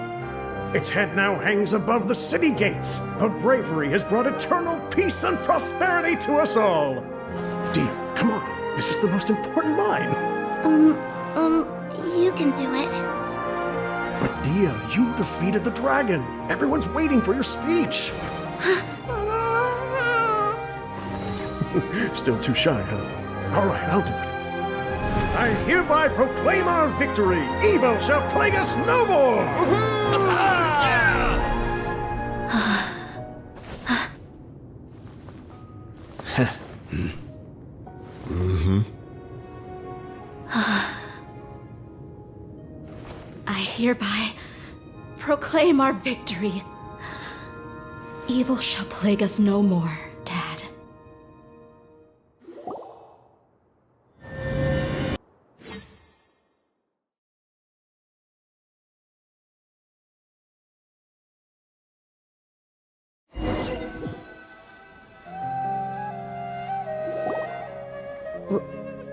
Its head now hangs above the city gates. Her bravery has brought eternal peace and prosperity to us all. Dia, come on. This is the most important line. You can do it. But Dia, you defeated the dragon. Everyone's waiting for your speech. Still too shy, huh? All right, I'll do it. I hereby proclaim our victory. Evil shall plague us no more. I hereby proclaim our victory. Evil shall plague us no more, Dad.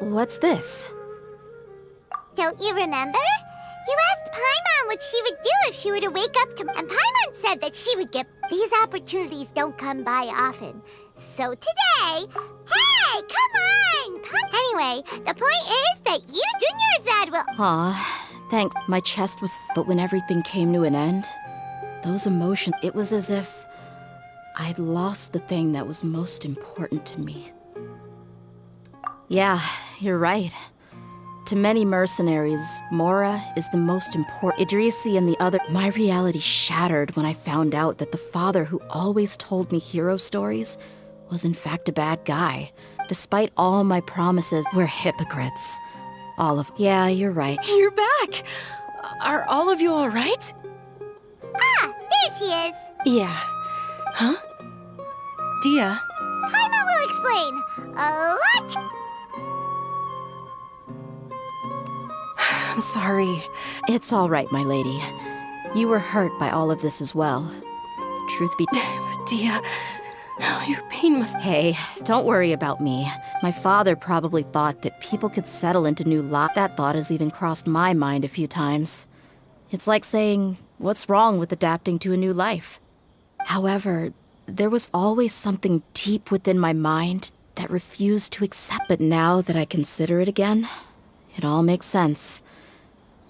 What's this? Don't you remember? You asked Paimon what she would do if she were to wake up to... And Paimon said that she would get... These opportunities don't come by often. So today... Hey, come on! Anyway, the point is that you, Junior Zad, will... Aw, thanks. My chest was... But when everything came to an end, those emotions... It was as if I'd lost the thing that was most important to me. Yeah, you're right. To many mercenaries, Mora is the most important. Idrisi and the other... My reality shattered when I found out that the father who always told me hero stories was in fact a bad guy. Despite all my promises, we're hypocrites. All of... Yeah, you're right. You're back! Are all of you all right? Ah, there she is. Yeah. Huh? Dia? Paimon will explain. What? I'm sorry. It's all right, my lady. You were hurt by all of this as well. Truth be... Dia, your pain must... Hey, don't worry about me. My father probably thought that people could settle into new lives. That thought has even crossed my mind a few times. It's like saying, what's wrong with adapting to a new life? However, there was always something deep within my mind that refused to accept. But now that I consider it again, it all makes sense.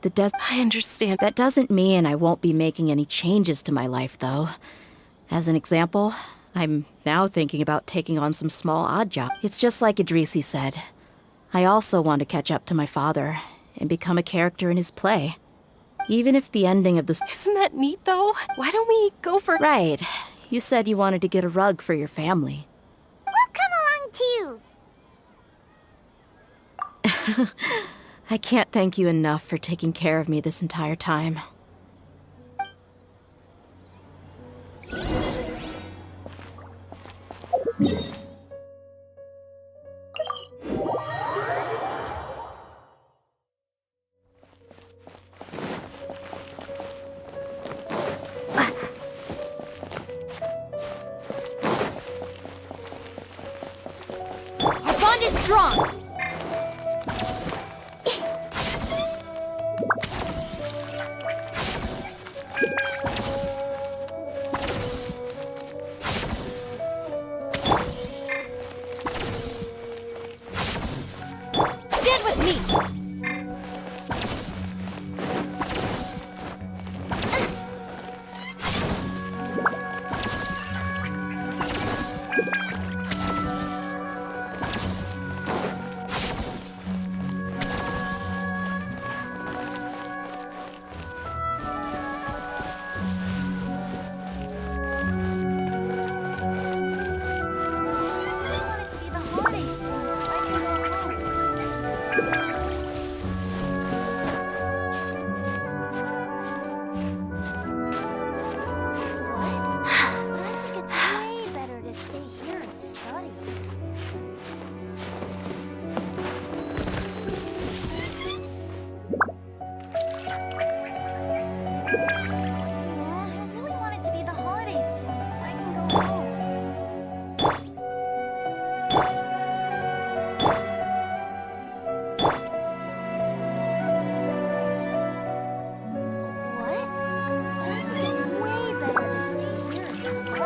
I understand. That doesn't mean I won't be making any changes to my life, though. As an example, I'm now thinking about taking on some small odd job. It's just like Idrisi said. I also want to catch up to my father and become a character in his play. Even if the ending of this... Isn't that neat, though? Why don't we go for... Right. You said you wanted to get a rug for your family. We'll come along, too. I can't thank you enough for taking care of me this entire time. Our bond is strong. I really want it to be the holidays soon so I can go home. What? I think it's way better to stay here and study.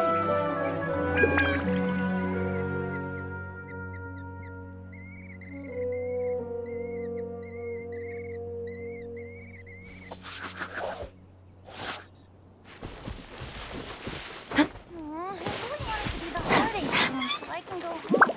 I really want it to be the holidays soon so I can go home.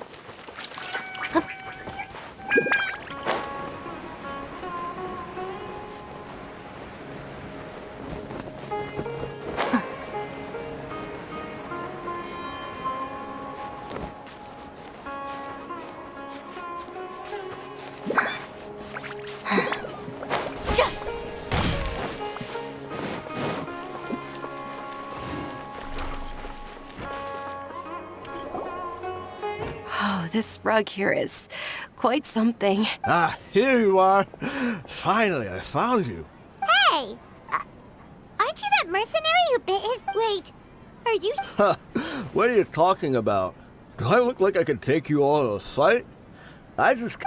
Oh, this rug here is quite something. Ah, here you are. Finally, I found you. Hey! Aren't you that mercenary who bit his... Wait, are you... What are you talking about? Do I look like I could take you all to a fight?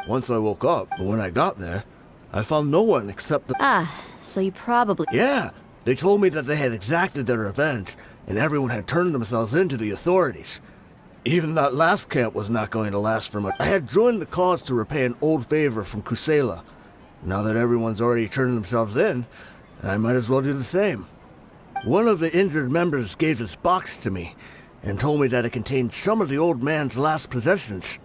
Once I woke up, but when I got there, I found no one except the... Ah, so you probably... Yeah, they told me that they had exacted their revenge, and everyone had turned themselves in to the authorities. Even that last camp was not going to last for much. I had joined the cause to repay an old favor from Kusela. Now that everyone's already turned themselves in, I might as well do the same. One of the injured members gave this box to me, and told me that it contained some of the old man's last possessions.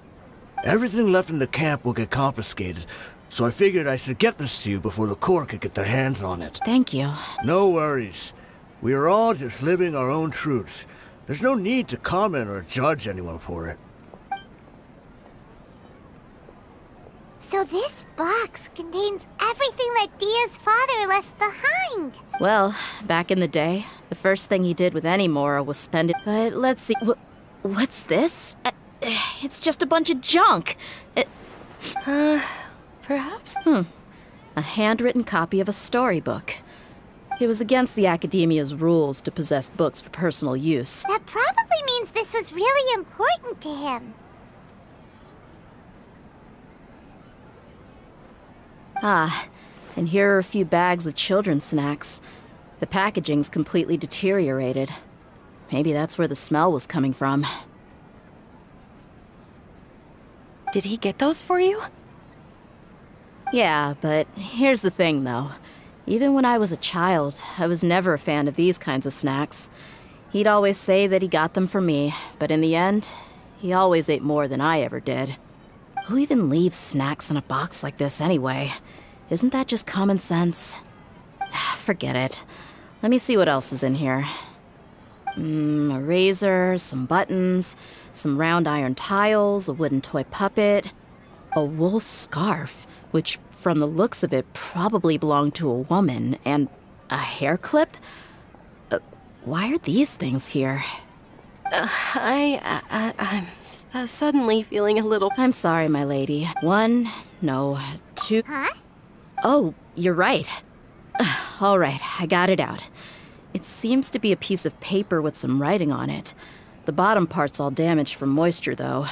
Everything left in the camp will get confiscated, so I figured I should get this to you before the Corps could get their hands on it. Thank you. No worries. We are all just living our own truths. There's no need to comment or judge anyone for it. So this box contains everything that Dia's father left behind. Well, back in the day, the first thing he did with any Mora was spend it... But let's see... What's this? It's just a bunch of junk. Perhaps? A handwritten copy of a storybook. It was against the Academia's rules to possess books for personal use. That probably means this was really important to him. Ah, and here are a few bags of children's snacks. The packaging's completely deteriorated. Maybe that's where the smell was coming from. Did he get those for you? Yeah, but here's the thing, though. Even when I was a child, I was never a fan of these kinds of snacks. He'd always say that he got them for me, but in the end, he always ate more than I ever did. Who even leaves snacks in a box like this anyway? Isn't that just common sense? Forget it. Let me see what else is in here. A razor, some buttons, some round iron tiles, a wooden toy puppet, a wool scarf, which from the looks of it probably belonged to a woman, and a hair clip? Why are these things here? I'm suddenly feeling a little... I'm sorry, my lady. 1, no, 2... Huh? Oh, you're right. All right, I got it out. It seems to be a piece of paper with some writing on it. The bottom part's all damaged from moisture, though.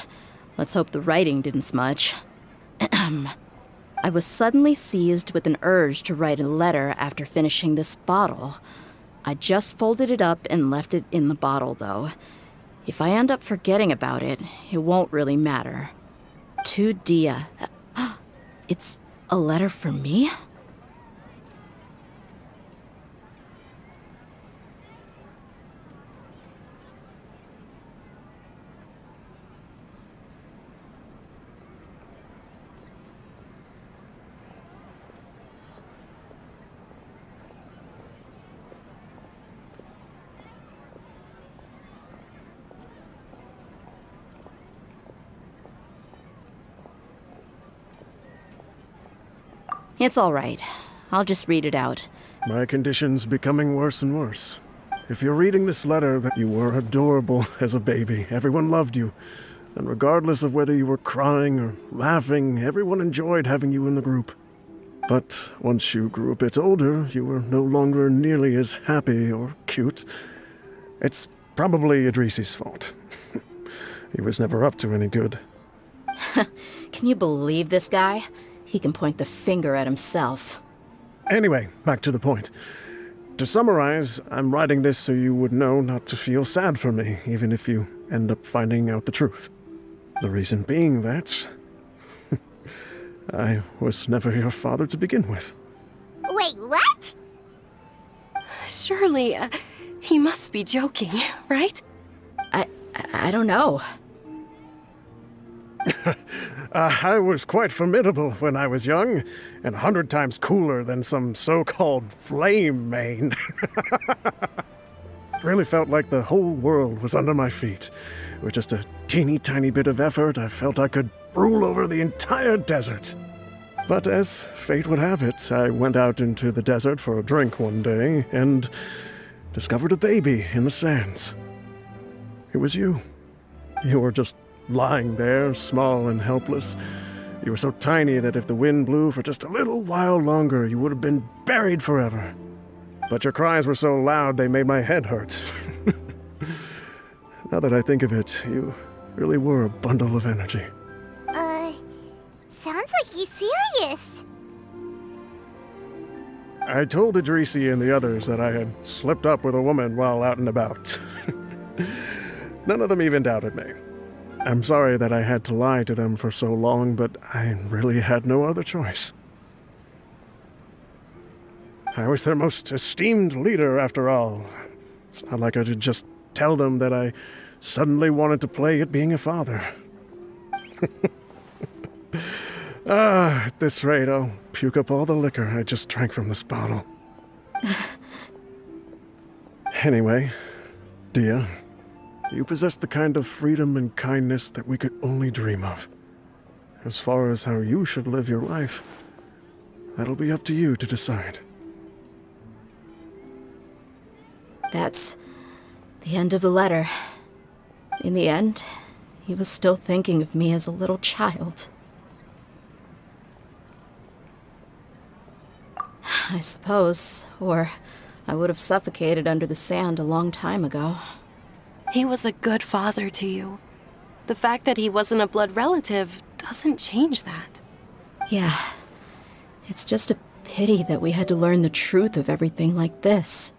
Let's hope the writing didn't smudge. I was suddenly seized with an urge to write a letter after finishing this bottle. I just folded it up and left it in the bottle, though. If I end up forgetting about it, it won't really matter. To Dia. It's a letter for me? It's all right. I'll just read it out. My condition's becoming worse and worse. If you're reading this letter, that you were adorable as a baby. Everyone loved you. And regardless of whether you were crying or laughing, everyone enjoyed having you in the group. But once you grew a bit older, you were no longer nearly as happy or cute. It's probably Idrisi's fault. He was never up to any good. Can you believe this guy? He can point the finger at himself. Anyway, back to the point. To summarize, I'm writing this so you would know not to feel sad for me, even if you end up finding out the truth. The reason being that I was never your father to begin with. Wait, what? Surely, he must be joking, right? I don't know. I was quite formidable when I was young, and 100 times cooler than some so-called flame main. It really felt like the whole world was under my feet. With just a teeny tiny bit of effort, I felt I could rule over the entire desert. But as fate would have it, I went out into the desert for a drink one day and discovered a baby in the sands. It was you. You were just lying there, small and helpless. You were so tiny that if the wind blew for just a little while longer, you would have been buried forever. But your cries were so loud they made my head hurt. Now that I think of it, you really were a bundle of energy. Sounds like he's serious. I told Idrisi and the others that I had slipped up with a woman while out and about. None of them even doubted me. I'm sorry that I had to lie to them for so long, but I really had no other choice. I was their most esteemed leader, after all. It's not like I could just tell them that I suddenly wanted to play at being a father. At this rate, I'll puke up all the liquor I just drank from this bottle. Anyway, Dia, you possess the kind of freedom and kindness that we could only dream of. As far as how you should live your life, that'll be up to you to decide. That's the end of the letter. In the end, he was still thinking of me as a little child. I suppose, or I would have suffocated under the sand a long time ago. He was a good father to you. The fact that he wasn't a blood relative doesn't change that. Yeah. It's just a pity that we had to learn the truth of everything like this.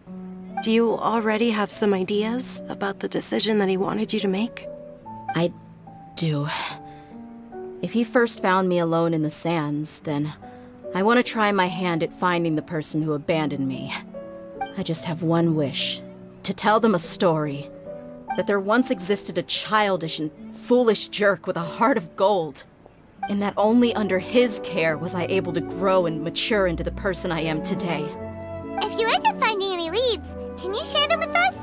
Do you already have some ideas about the decision that he wanted you to make? I do. If he first found me alone in the sands, then I want to try my hand at finding the person who abandoned me. I just have one wish. To tell them a story. That there once existed a childish and foolish jerk with a heart of gold. And that only under his care was I able to grow and mature into the person I am today. If you end up finding any leads, can you share them with us?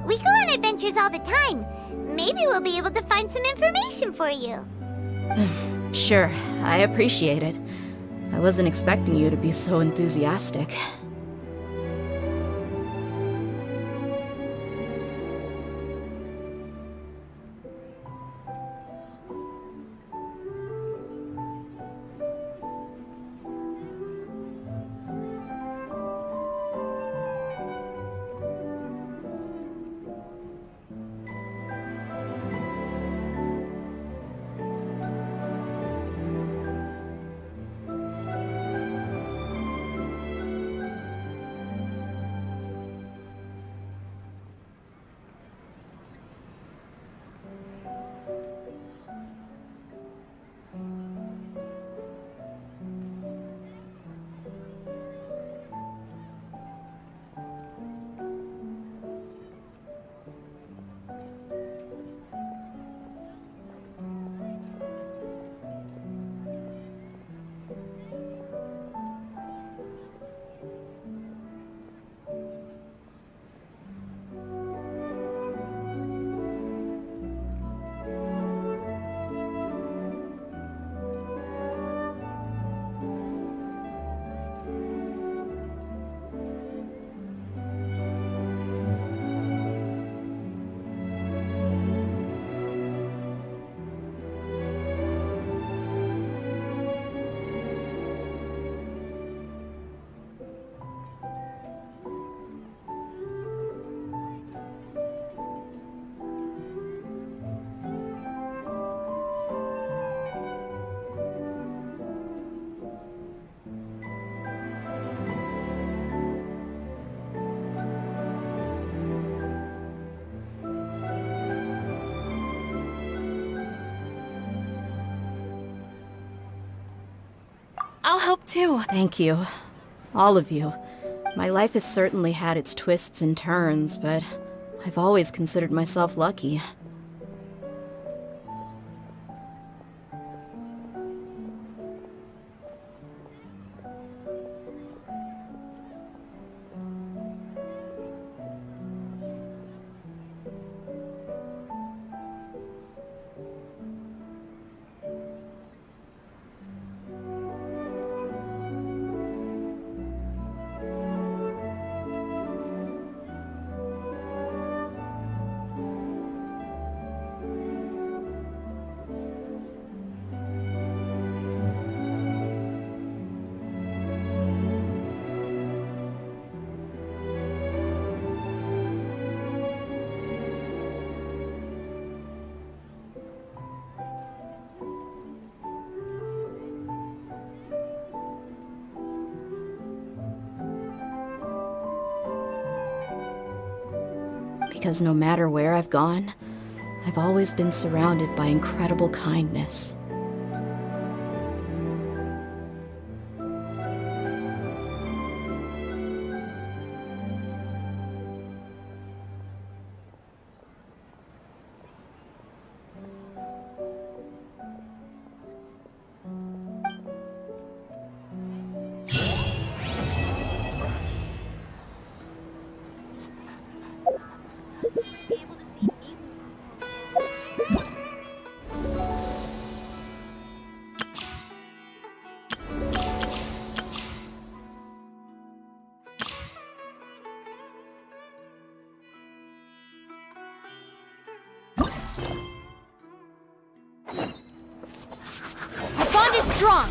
We go on adventures all the time. Maybe we'll be able to find some information for you. Sure, I appreciate it. I wasn't expecting you to be so enthusiastic. I'll help too. Thank you. All of you. My life has certainly had its twists and turns, but I've always considered myself lucky. Because no matter where I've gone, I've always been surrounded by incredible kindness. Our bond is strong.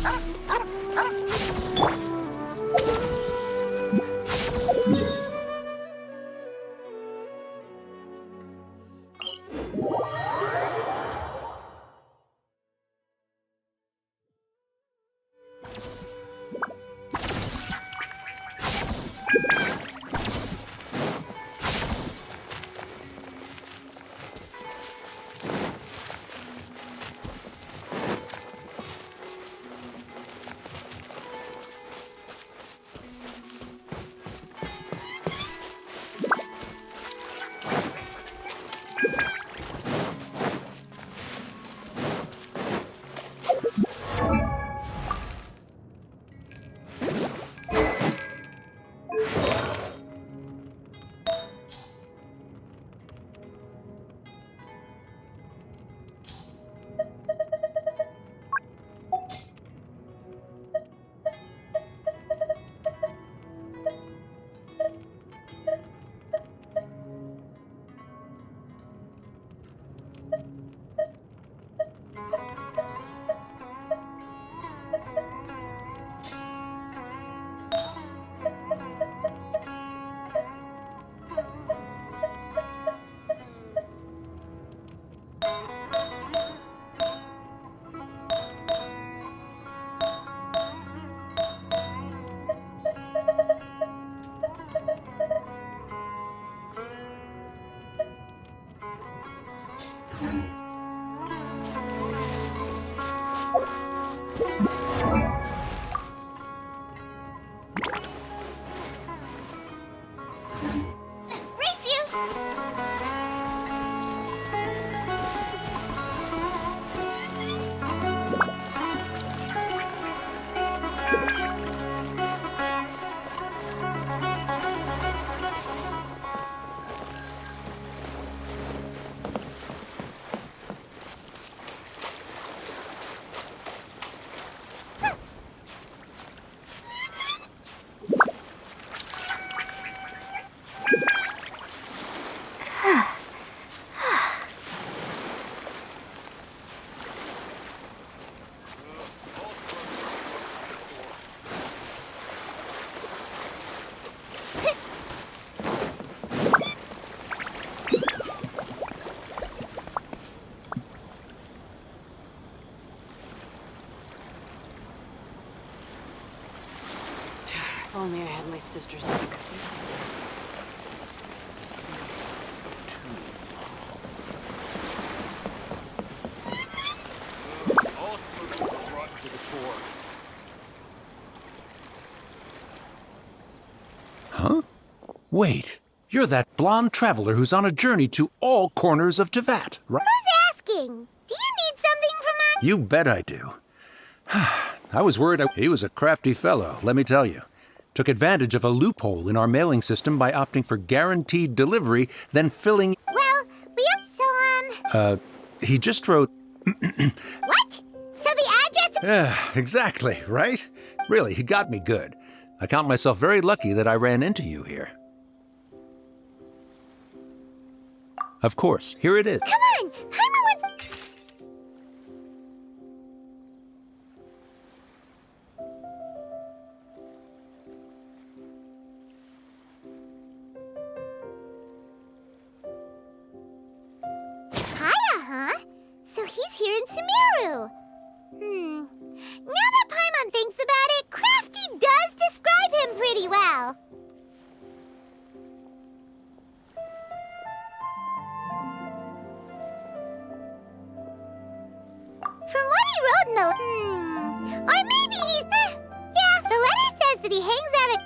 If only I had my sister's luck. Wait, you're that blonde traveler who's on a journey to all corners of Tevat, right? Who's asking? Do you need something from us? You bet I do. I was worried he was a crafty fellow, let me tell you. Took advantage of a loophole in our mailing system by opting for guaranteed delivery, then filling... Well, he just wrote... What? So the address... Yeah, exactly, right? Really, he got me good. I count myself very lucky that I ran into you here. Of course, here it is. Come on! Paimon wants... Kaya, huh? So he's here in Sumeru. Now that Paimon thinks about it, Crafty does describe him pretty well. From what he wrote in the... Or maybe he's... yeah, the letter says that he hangs out at...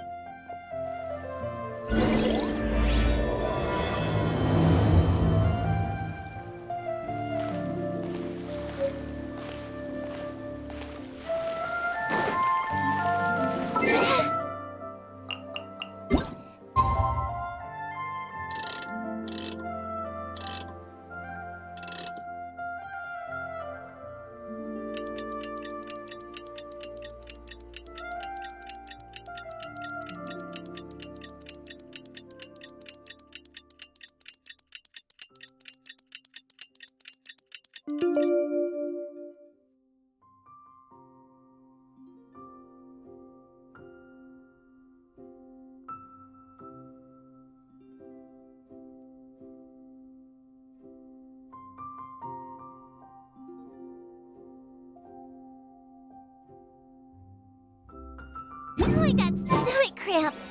Oh, I got stomach cramps.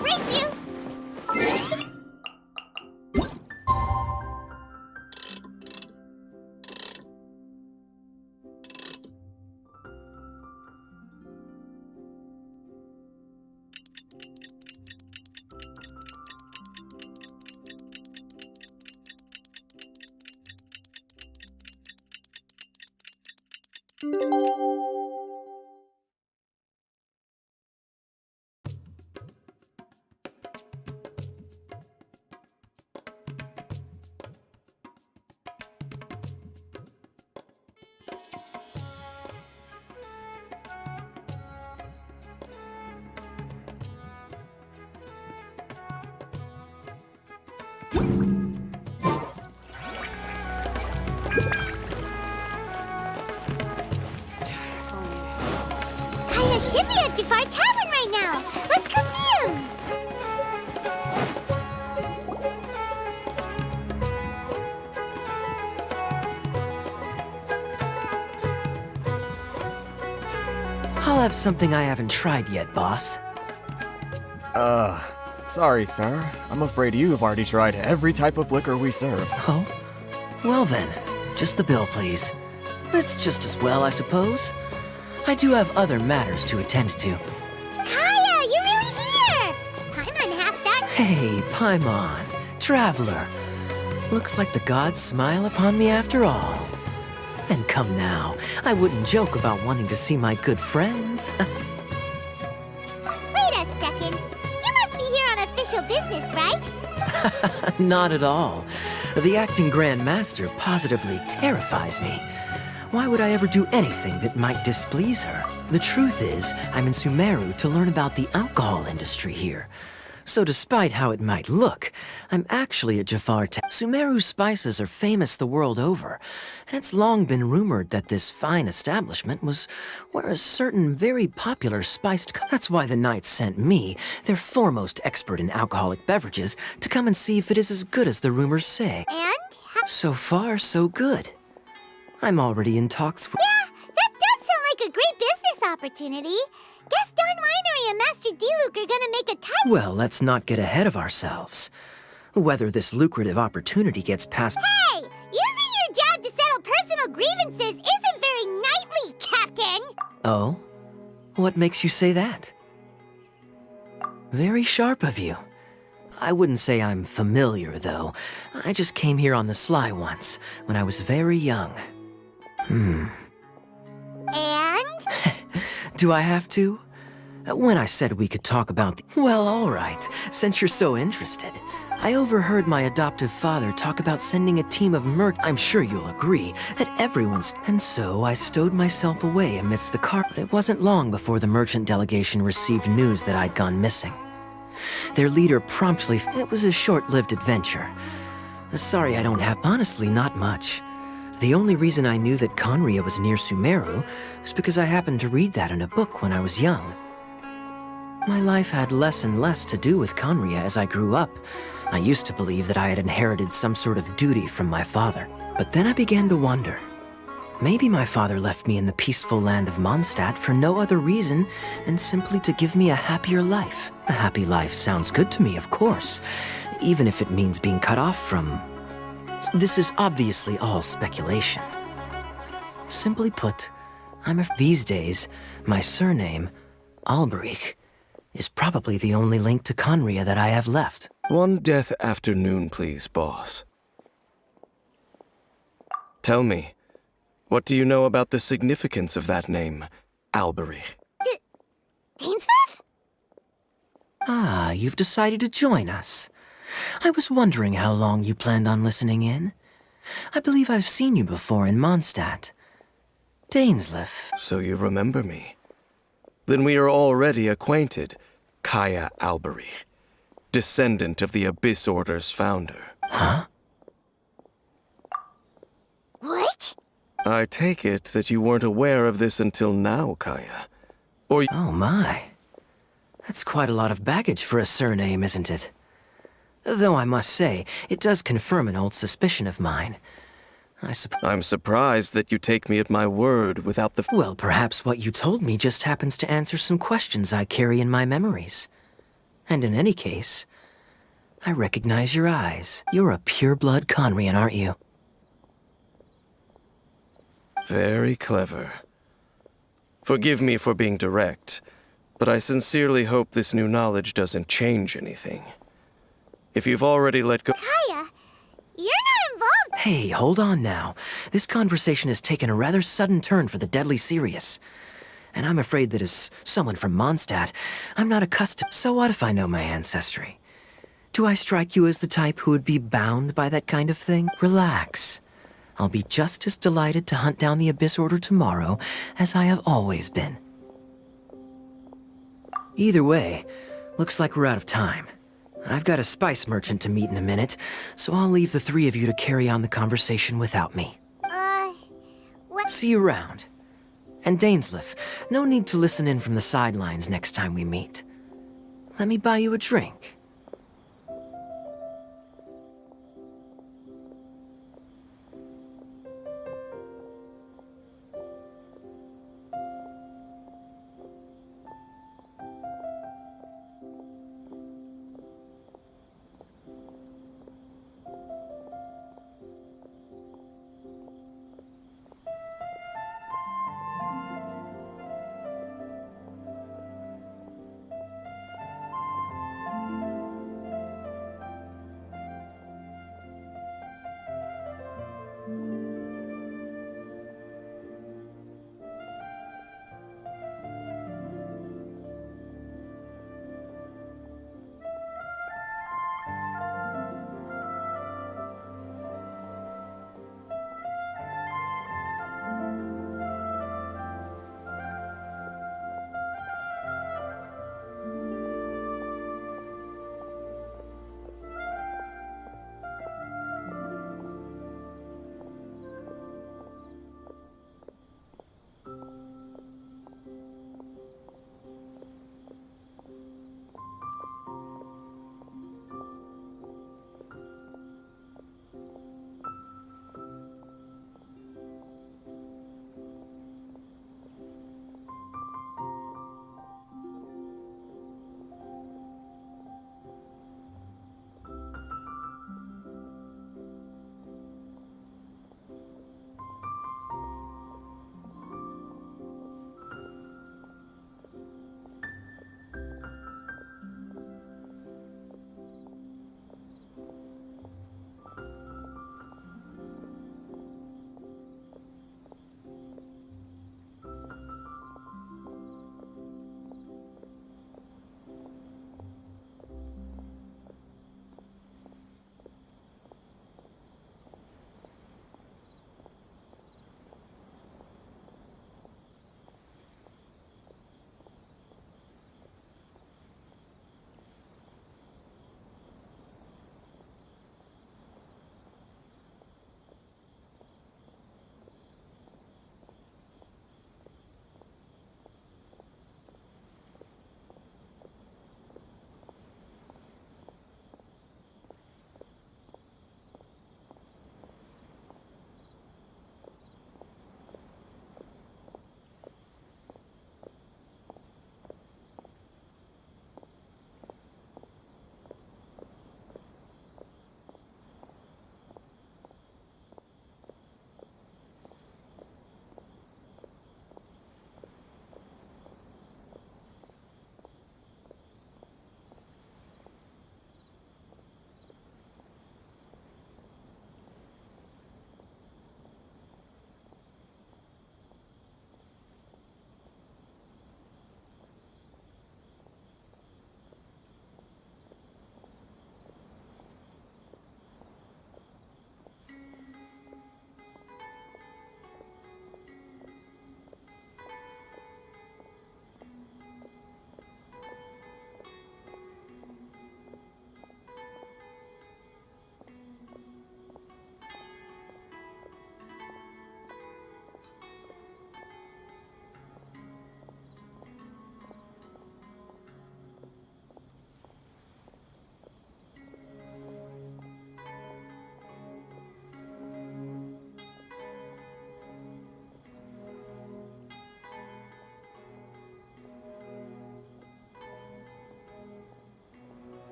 Race you! Kaya should be at Jafar Tavern right now. Let's go see him. I'll have something I haven't tried yet, boss. Sorry, sir. I'm afraid you've already tried every type of liquor we serve. Oh? Well then, just the bill, please. It's just as well, I suppose. I do have other matters to attend to. Kaya, you're really here! Paimon half that... Hey, Paimon, traveler. Looks like the gods smile upon me after all. And come now, I wouldn't joke about wanting to see my good friends. Wait a second. You must be here on official business, right? Not at all. The acting Grand Master positively terrifies me. Why would I ever do anything that might displease her? The truth is, I'm in Sumeru to learn about the alcohol industry here. So despite how it might look, I'm actually at Jafar Tavern. Sumeru's spices are famous the world over, and it's long been rumored that this fine establishment was where a certain very popular spiced... That's why the knights sent me, their foremost expert in alcoholic beverages, to come and see if it is as good as the rumors say. And? So far, so good. I'm already in talks with... Yeah, that does sound like a great business opportunity. Guess Don Winery and Master D-Luke are gonna make a tight... Well, let's not get ahead of ourselves. Whether this lucrative opportunity gets past... Hey! Using your job to settle personal grievances isn't very knightly, Captain! Oh? What makes you say that? Very sharp of you. I wouldn't say I'm familiar, though. I just came here on the sly once, when I was very young. And? Do I have to? When I said we could talk about Well, all right, since you're so interested. I overheard my adoptive father talk about sending a team of I'm sure you'll agree that everyone's... And so I stowed myself away amidst the carpet. It wasn't long before the merchant delegation received news that I'd gone missing. Their leader promptly... It was a short-lived adventure. Sorry I don't have... Honestly, not much. The only reason I knew that Conria was near Sumeru is because I happened to read that in a book when I was young. My life had less and less to do with Conria as I grew up. I used to believe that I had inherited some sort of duty from my father. But then I began to wonder. Maybe my father left me in the peaceful land of Mondstadt for no other reason than simply to give me a happier life. A happy life sounds good to me, of course, even if it means being cut off from... This is obviously all speculation. Simply put, these days, my surname, Alberich, is probably the only link to Conria that I have left. One death afternoon, please, boss. Tell me, what do you know about the significance of that name, Alberich? Dainsleif? Ah, you've decided to join us. I was wondering how long you planned on listening in. I believe I've seen you before in Mondstadt. Dainsleif. So you remember me. Then we are already acquainted, Kaya Alberich, descendant of the Abyss Order's founder. Huh? What? I take it that you weren't aware of this until now, Kaya. Or... Oh my. That's quite a lot of baggage for a surname, isn't it? Though I must say, it does confirm an old suspicion of mine. I'm surprised that you take me at my word without the... Well, perhaps what you told me just happens to answer some questions I carry in my memories. And in any case, I recognize your eyes. You're a pure-blood Conrian, aren't you? Very clever. Forgive me for being direct, but I sincerely hope this new knowledge doesn't change anything. If you've already let go... Kaya, you're not involved. Hey, hold on now. This conversation has taken a rather sudden turn for the deadly serious. And I'm afraid that as someone from Mondstadt, I'm not accustomed. So what if I know my ancestry? Do I strike you as the type who would be bound by that kind of thing? Relax. I'll be just as delighted to hunt down the Abyss Order tomorrow as I have always been. Either way, looks like we're out of time. I've got a spice merchant to meet in a minute, so I'll leave the three of you to carry on the conversation without me. What? See you around. And Dainsleif, no need to listen in from the sidelines next time we meet. Let me buy you a drink.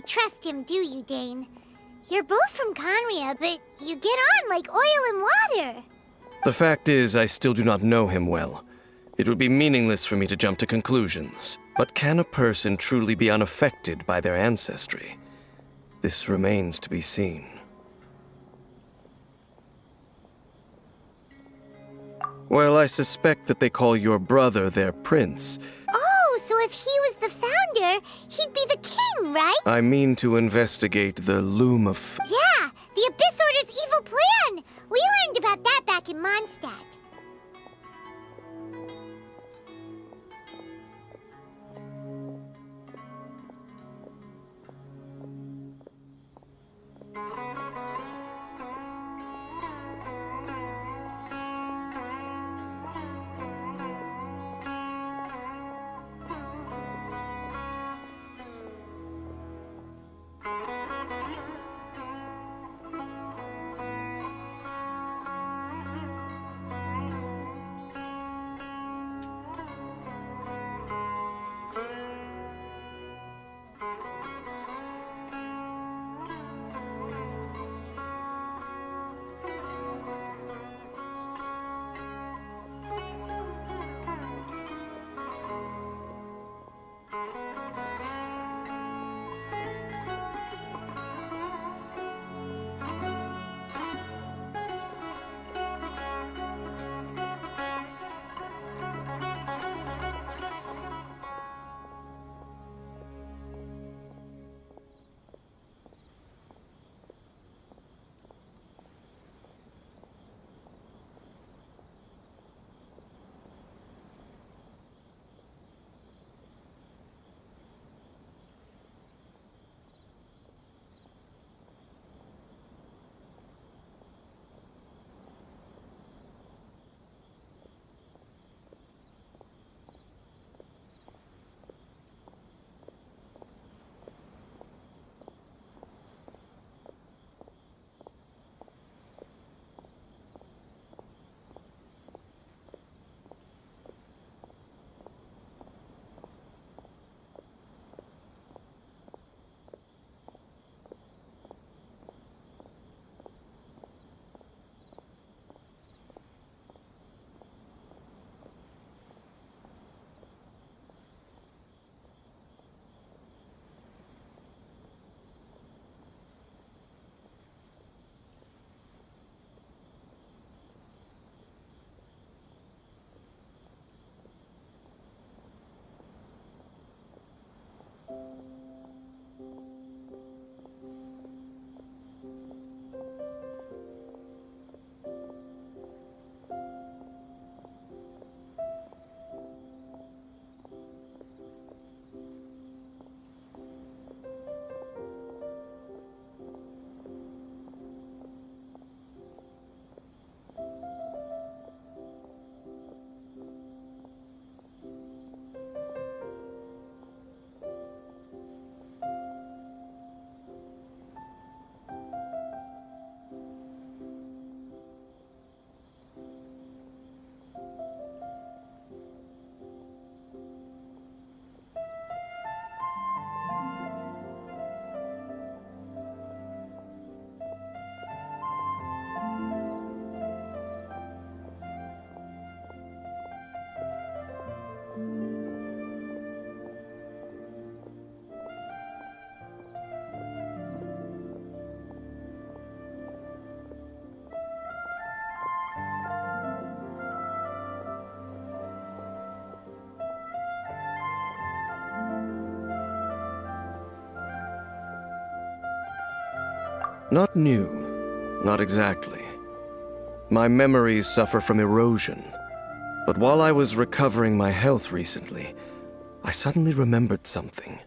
trust him, do you, Dane? You're both from Conria, but you get on like oil and water. The fact is, I still do not know him well. It would be meaningless for me to jump to conclusions. But can a person truly be unaffected by their ancestry? This remains to be seen. Well, I suspect that they call your brother their prince. Oh, so if he was the founder, he'd be the king, right? I mean to investigate the loom of... Yeah, the Abyss Order's evil plan! We learned about that back in Mondstadt. Not new. Not exactly. My memories suffer from erosion. But while I was recovering my health recently, I suddenly remembered something.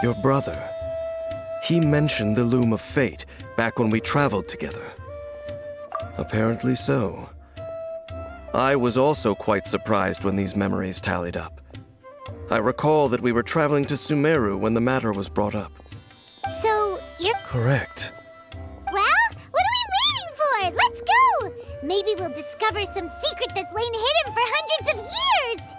Your brother. He mentioned the Loom of Fate back when we traveled together. Apparently so. I was also quite surprised when these memories tallied up. I recall that we were traveling to Sumeru when the matter was brought up. So, you're... Correct. Well, what are we waiting for? Let's go! Maybe we'll discover some secret that's lain hidden for hundreds of years!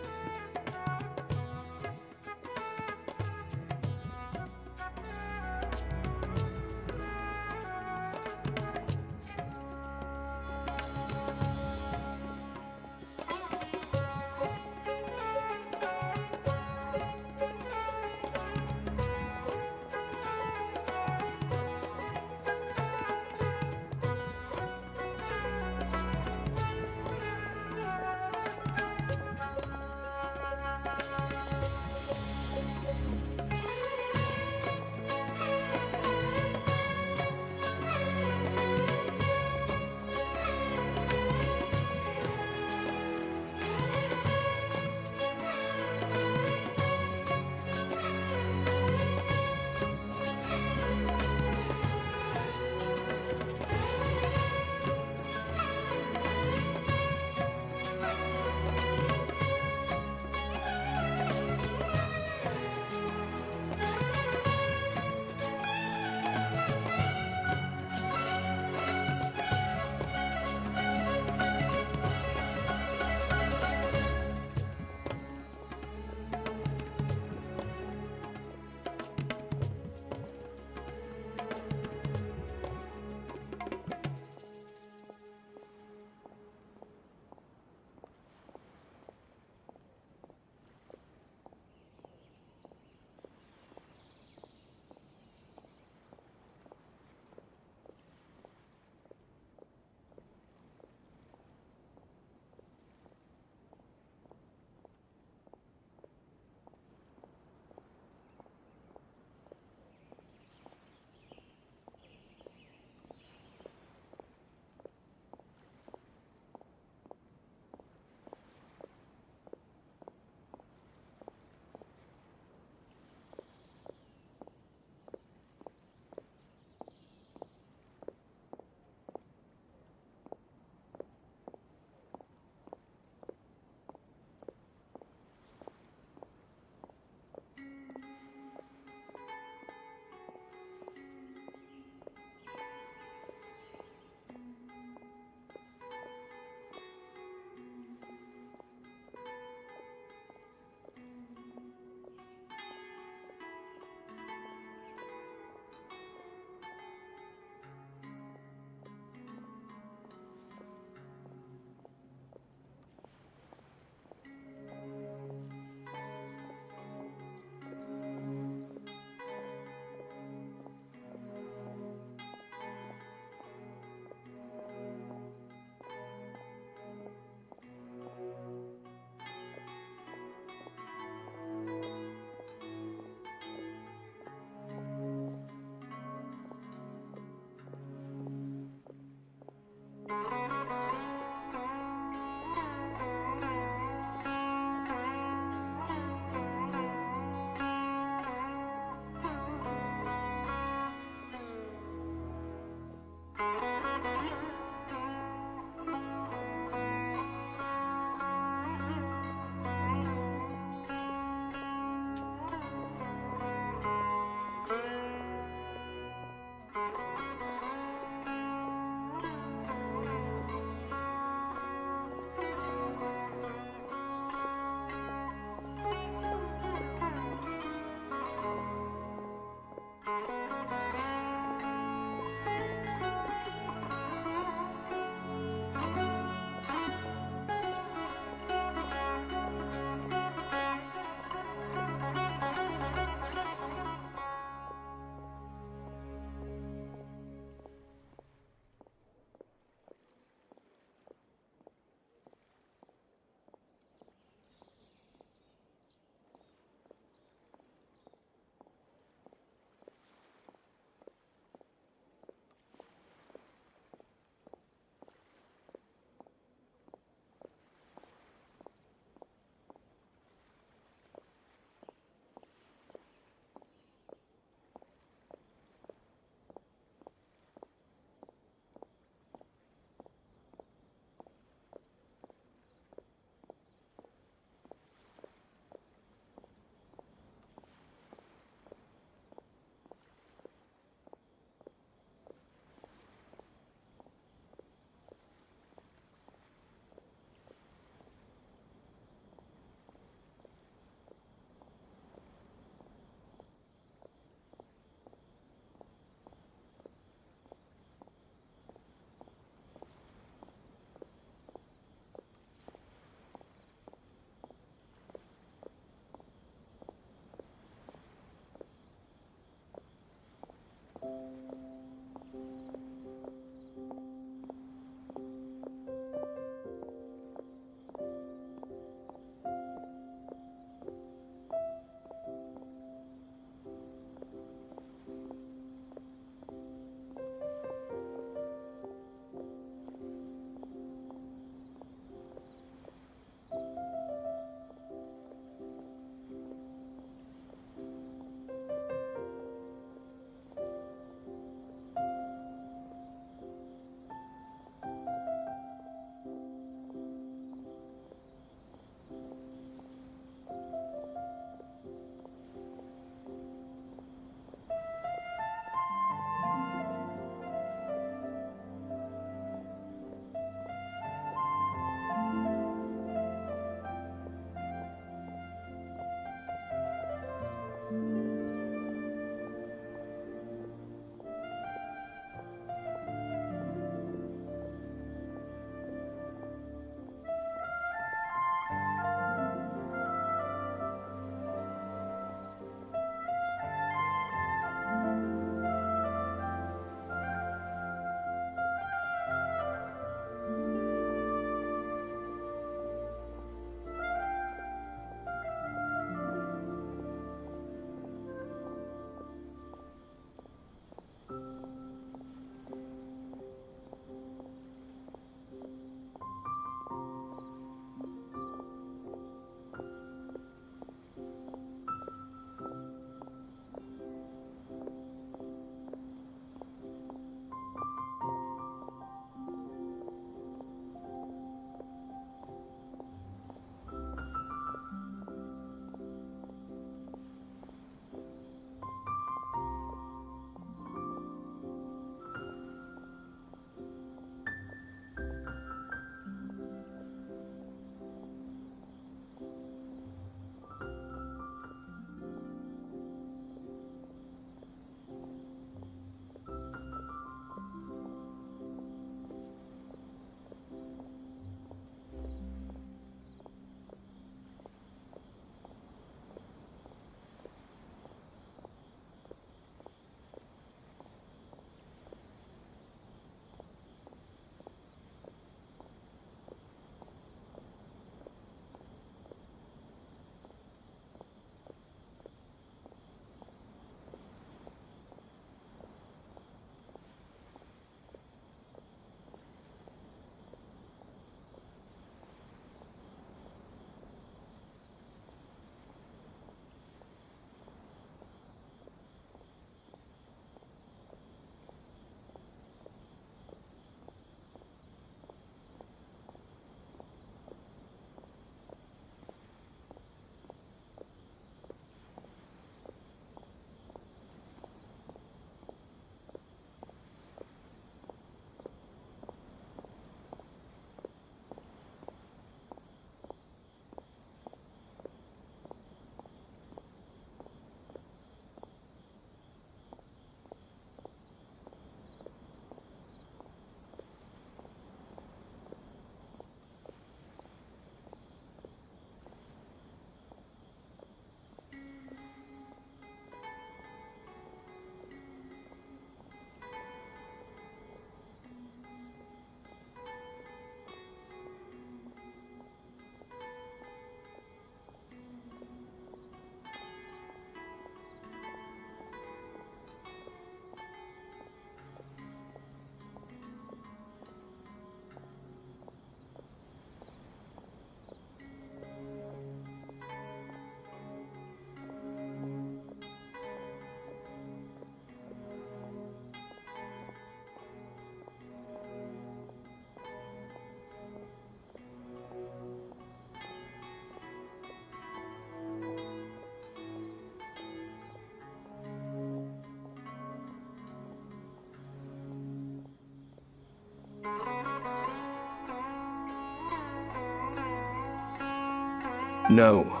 No.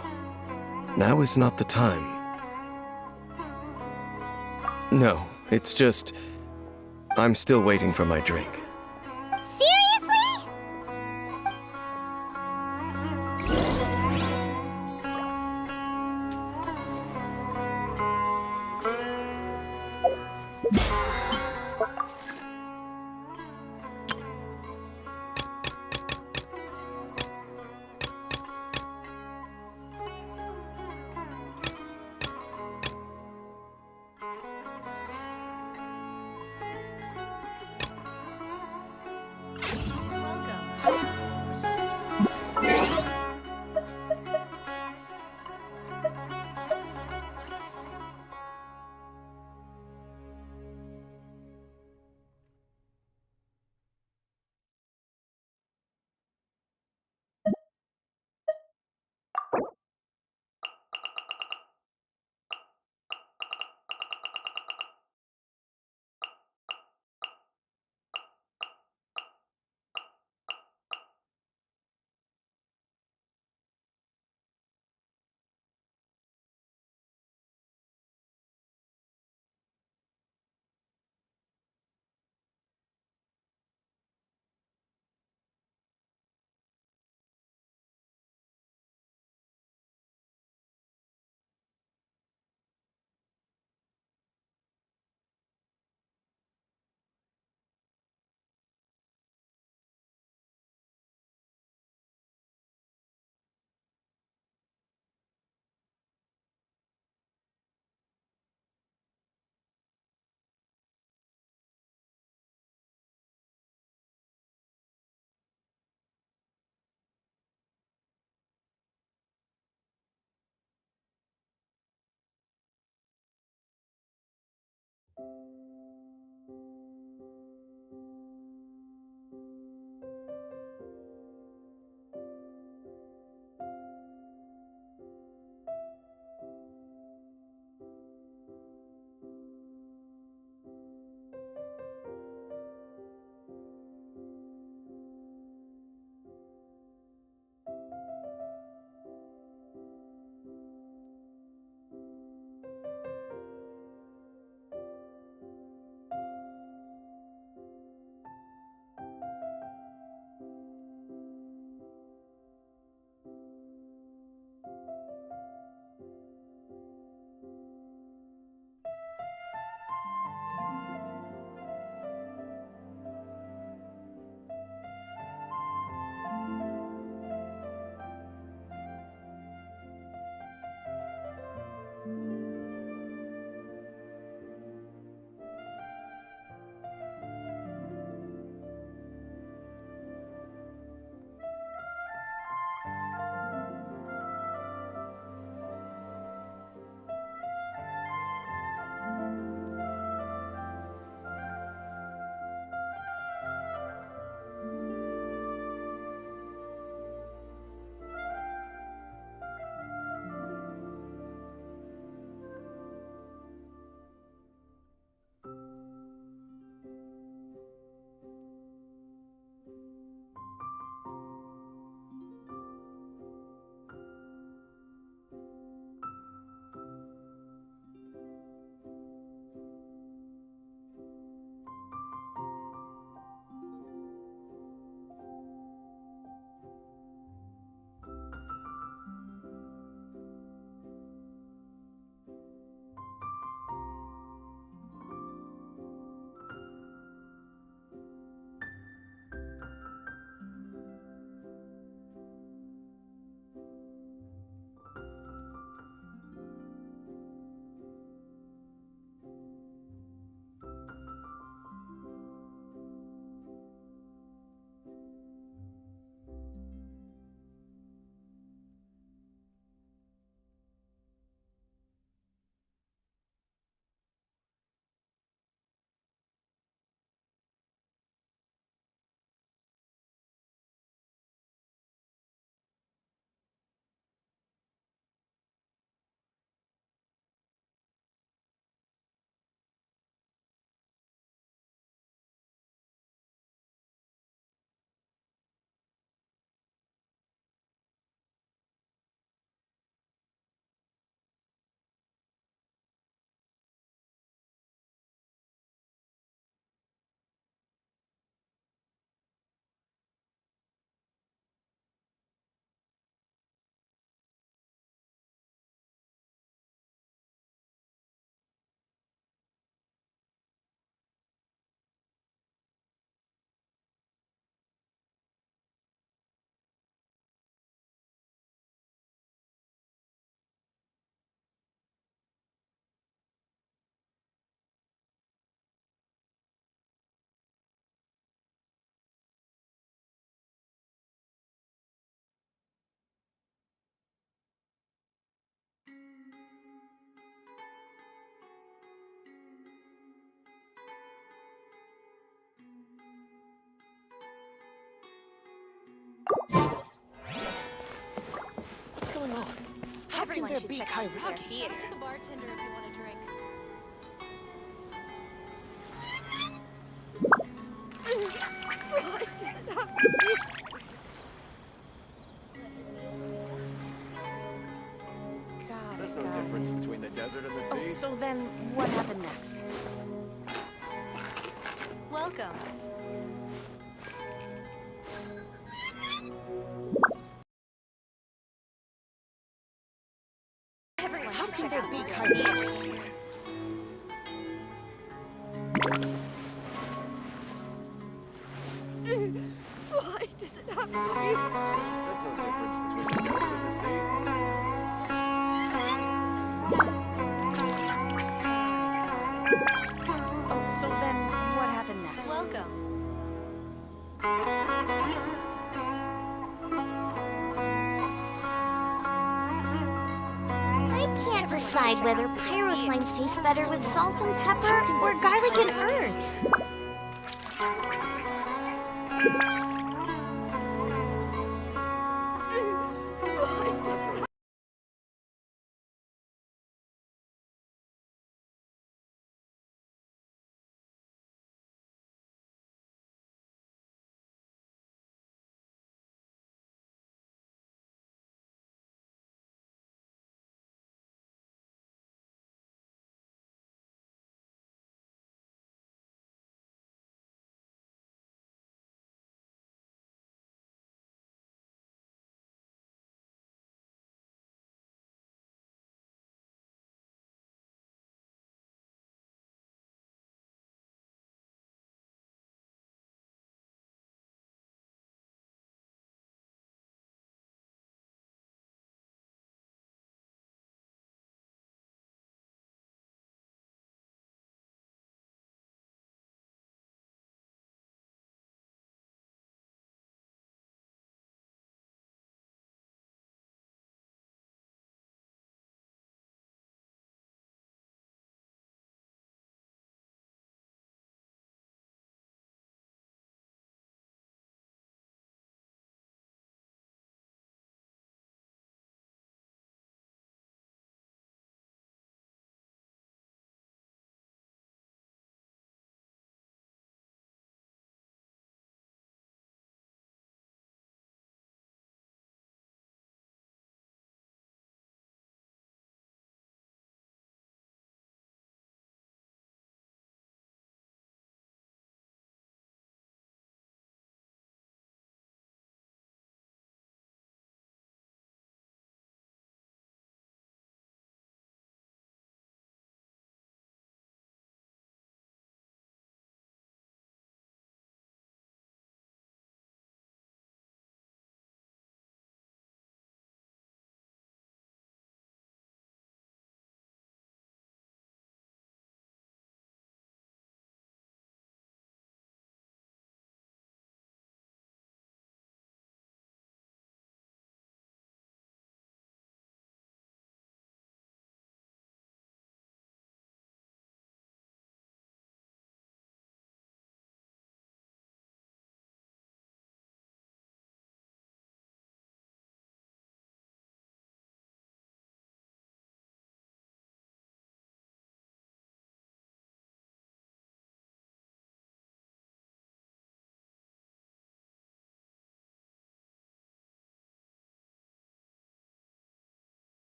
Now is not the time. No, it's just... I'm still waiting for my drink. Seriously? Everyone should check out their theater. To the bartender if you want a drink. Why does it have to be this way? Got There's it, no got difference it. between the desert and the Oh, sea. so then what happened next? Welcome. Everyone How should can check there out be their Kyrie? theater. Why does it have to be? There's no difference between the desert and the sea. Oh, so then what happened next? Welcome. I can't decide whether pyro slimes taste better with salt and pepper or garlic and herbs.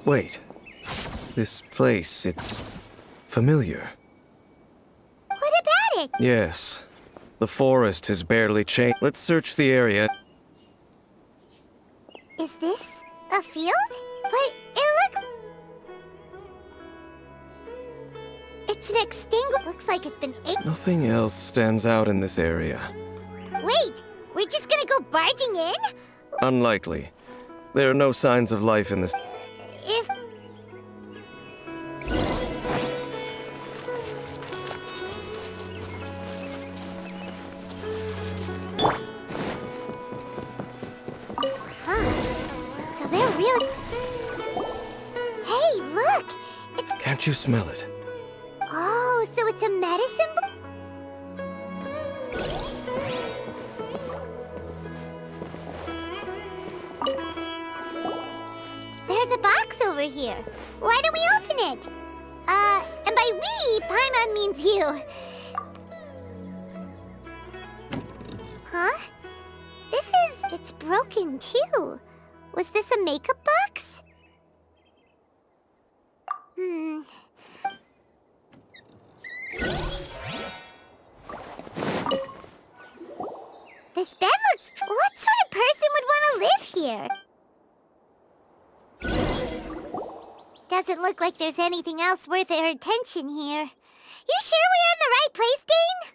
Wait. This place, it's familiar. What about it? Yes. The forest has barely changed. Let's search the area. Is this a field? But it looks... It's an extinguished... Looks like it's been... Nothing else stands out in this area. Wait! We're just gonna go barging in? Unlikely. There are no signs of life in this. If... Huh. So they're real... Hey, look! It's... Can't you smell it? Oh, so it's a medicine... There's a box over here. Why don't we open it? And by we, Paimon means you. Huh? It's broken too. Was this a makeup box? This bed looks... What sort of person would want to live here? Doesn't look like there's anything else worth our attention here. You sure we're in the right place, Dane?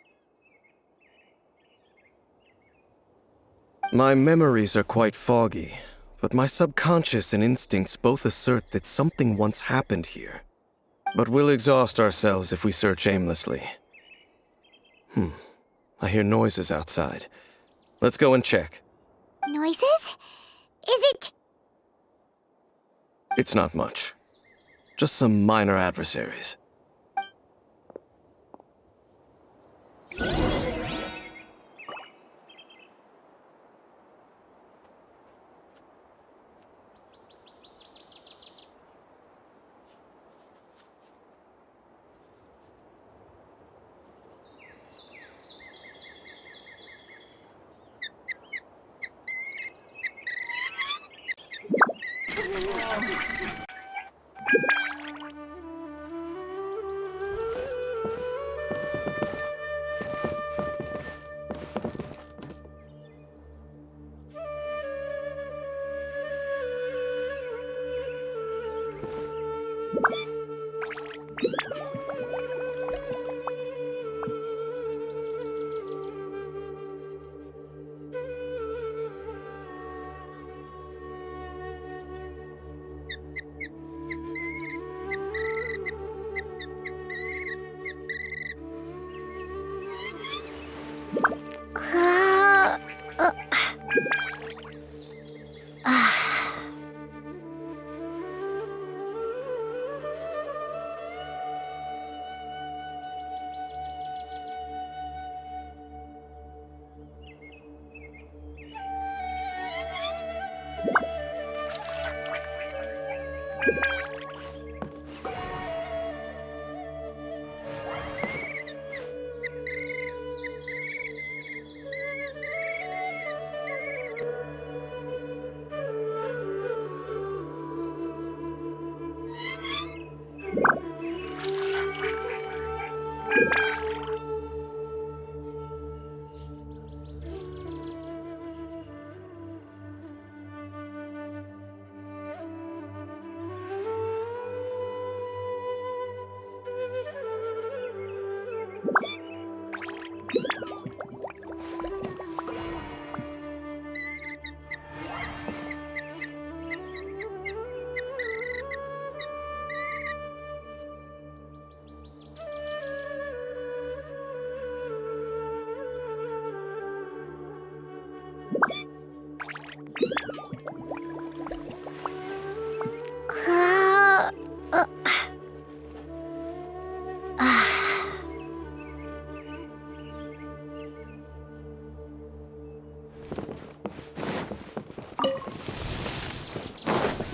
My memories are quite foggy, but my subconscious and instincts both assert that something once happened here. But we'll exhaust ourselves if we search aimlessly. I hear noises outside. Let's go and check. Noises? Is it... It's not much. Just some minor adversaries.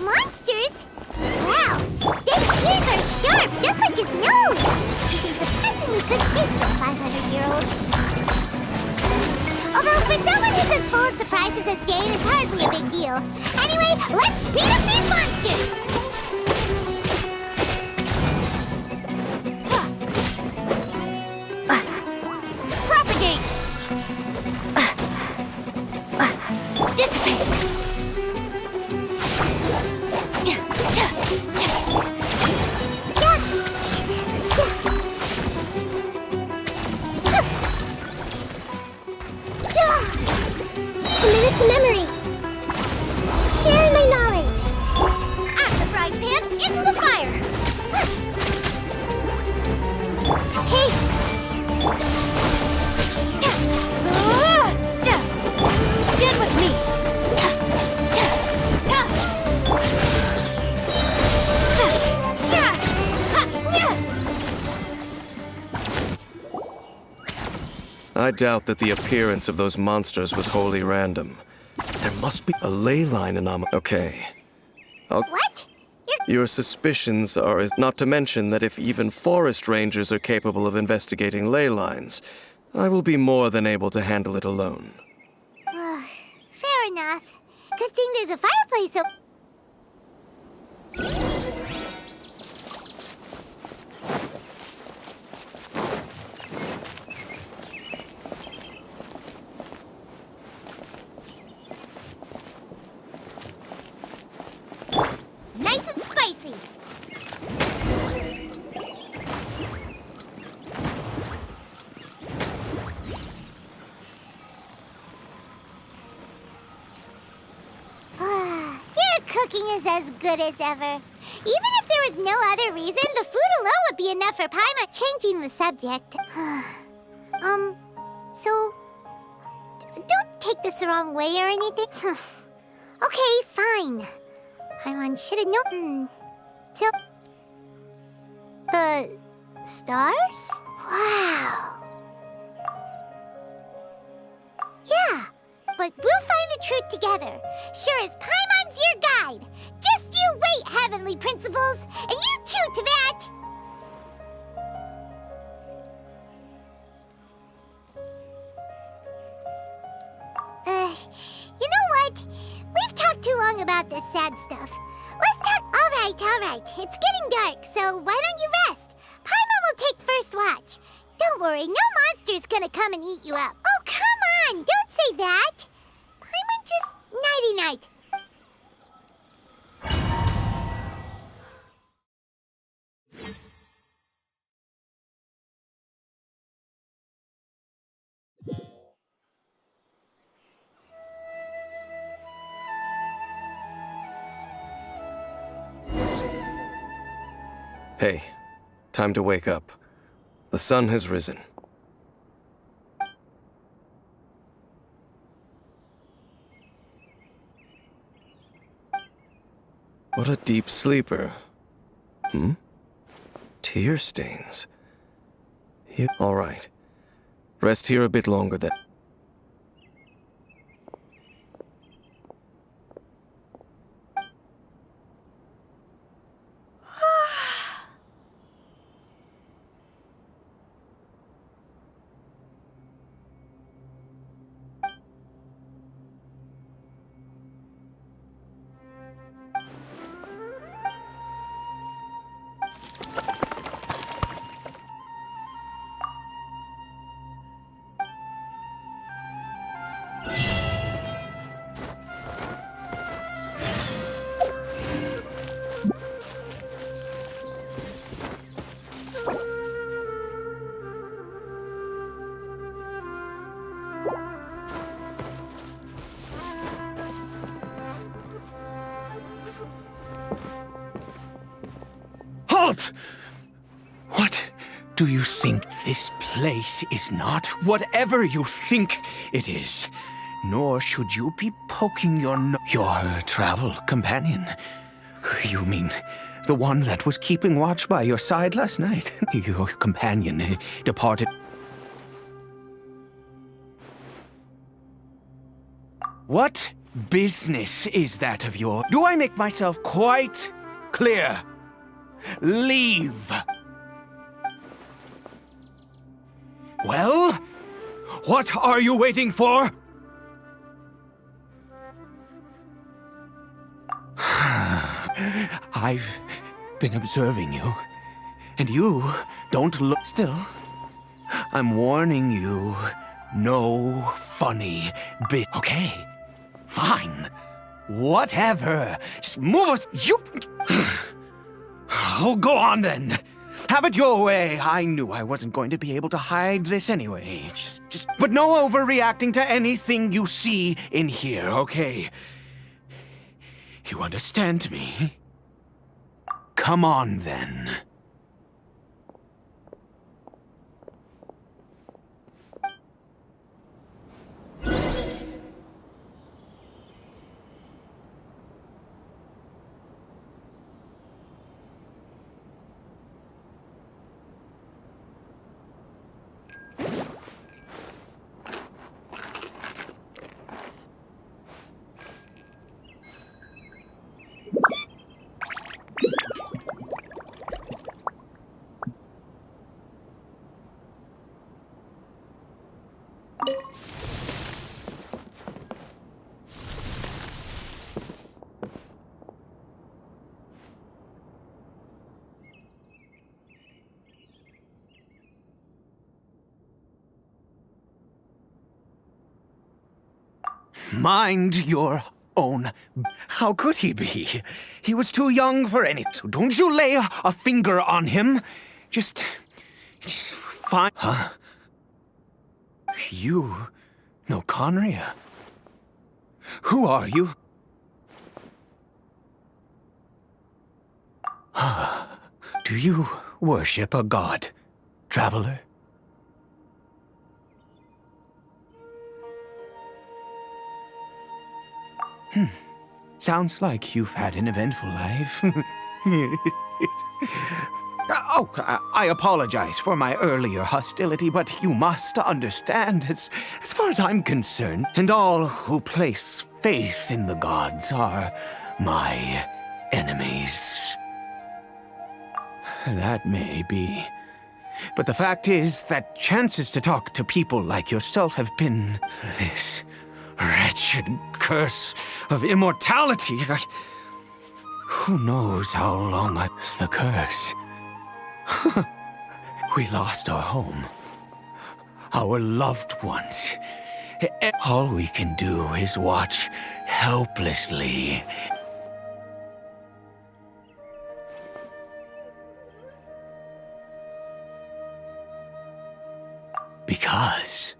Monsters? Wow, Dave's ears are sharp, just like his nose. He's in surprisingly good shape for a 500-year-old. Although for someone who's as full of surprises as Dave, it's hardly a big deal. Anyway, let's beat up these monsters! Propagate! Dissipate! A minute to memory. Sharing my knowledge. Out of the frying pan, into the fire! Okay. Stand with me! I doubt that the appearance of those monsters was wholly random. There must be a ley line anomaly. Okay. What? Your suspicions are not to mention that if even forest rangers are capable of investigating ley lines, I will be more than able to handle it alone. Fair enough. Good thing there's a fireplace Nice and spicy! Your cooking is as good as ever. Even if there was no other reason, the food alone would be enough for Paimon. Changing the subject. So... Don't take this the wrong way or anything. Okay, fine. Paimon should have known. So... The... stars? Wow. Yeah, but we'll find the truth together. Sure as Paimon's your guide. Just you wait, Heavenly Principles! And you too, Teyvat! You know what? We've talked too long about this sad stuff. Let's talk... Alright. It's getting dark, so why don't you rest? Paimon will take first watch. Don't worry, no monster's gonna come and eat you up. Oh, come on! Don't say that! Paimon just... nighty-night. Hey, time to wake up. The sun has risen. What a deep sleeper. Tear stains. All right. Rest here a bit longer then. fault! What do you think? This place is not whatever you think it is. Nor should you be poking your travel companion. You mean the one that was keeping watch by your side last night? Your companion departed. What business is that of yours? Do I make myself quite clear? Leave. Well, what are you waiting for? I've been observing you, and you don't look still. I'm warning you, no funny bit. Okay, fine, whatever. Just move us. You. Oh, go on then. Have it your way. I knew I wasn't going to be able to hide this anyway. But no overreacting to anything you see in here, okay? You understand me? Come on, then. Mind your own. How could he be? He was too young for anything. So don't you lay a finger on him. Just fine. Huh? You know Conria? Who are you? Do you worship a god, traveler? Sounds like you've had an eventful life. Oh, I apologize for my earlier hostility, but you must understand, as far as I'm concerned, and all who place faith in the gods are my enemies. That may be. But the fact is that chances to talk to people like yourself have been this wretched curse of immortality. Who knows how long the curse? We lost our home, our loved ones. All we can do is watch helplessly. Because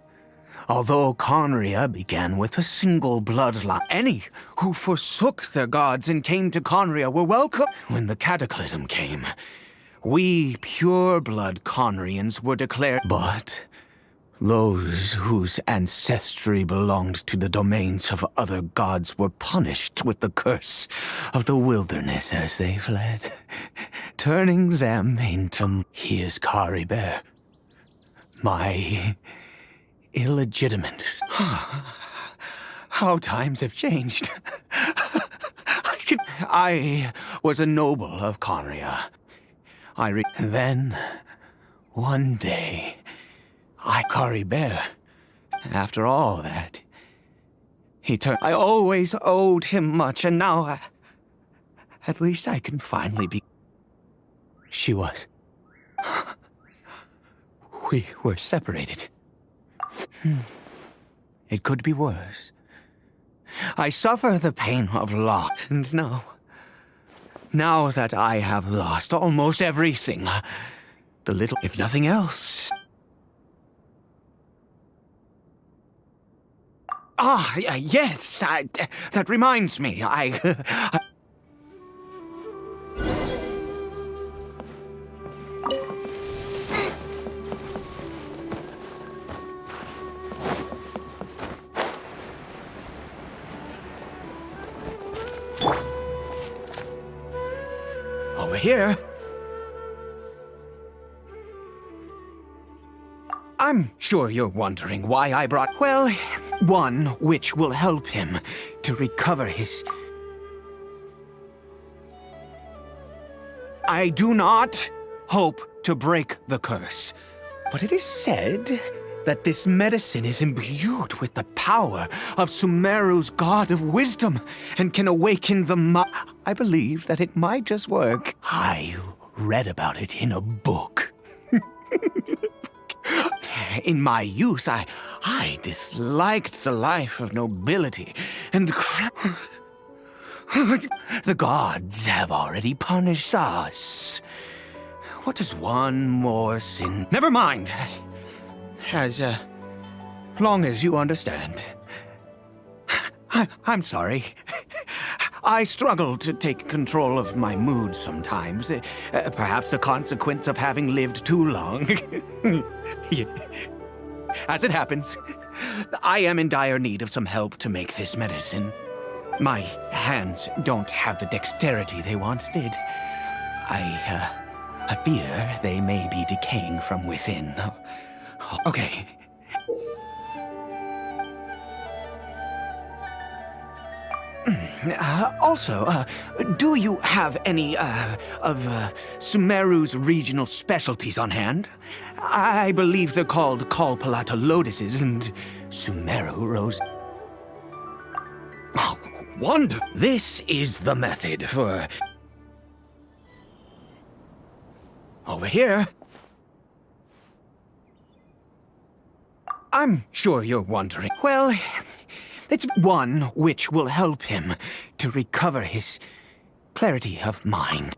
although Conria began with a single bloodline, any who forsook their gods and came to Conria were welcome. When the cataclysm came, we pure-blood Conrians were declared. But those whose ancestry belonged to the domains of other gods were punished with the curse of the wilderness as they fled, turning them into... He is Kari Bear, my illegitimate. How times have changed. I was a noble of Conria. Then, one day, Kari Bear. After all that, he turned. I always owed him much, and now, at least I can finally be. She was. We were separated. It could be worse. I suffer the pain of loss, and now that I have lost almost everything, the little, if nothing else. Yes, that reminds me, here. I'm sure you're wondering why I brought, well, one which will help him to recover his... I do not hope to break the curse, but it is said that this medicine is imbued with the power of Sumeru's god of wisdom and can awaken the I believe that it might just work. I read about it in a book. In my youth, I disliked the life of nobility and the gods have already punished us. What is one more sin? Never mind. As long as you understand. I'm sorry. I struggle to take control of my mood sometimes. Perhaps a consequence of having lived too long. As it happens, I am in dire need of some help to make this medicine. My hands don't have the dexterity they once did. I fear they may be decaying from within. Okay. Also, do you have any, of Sumeru's regional specialties on hand? I believe they're called Kalpalata lotuses and Sumeru rose... Oh, wonder! This is the method for... Over here. I'm sure you're wondering. Well, it's one which will help him to recover his clarity of mind.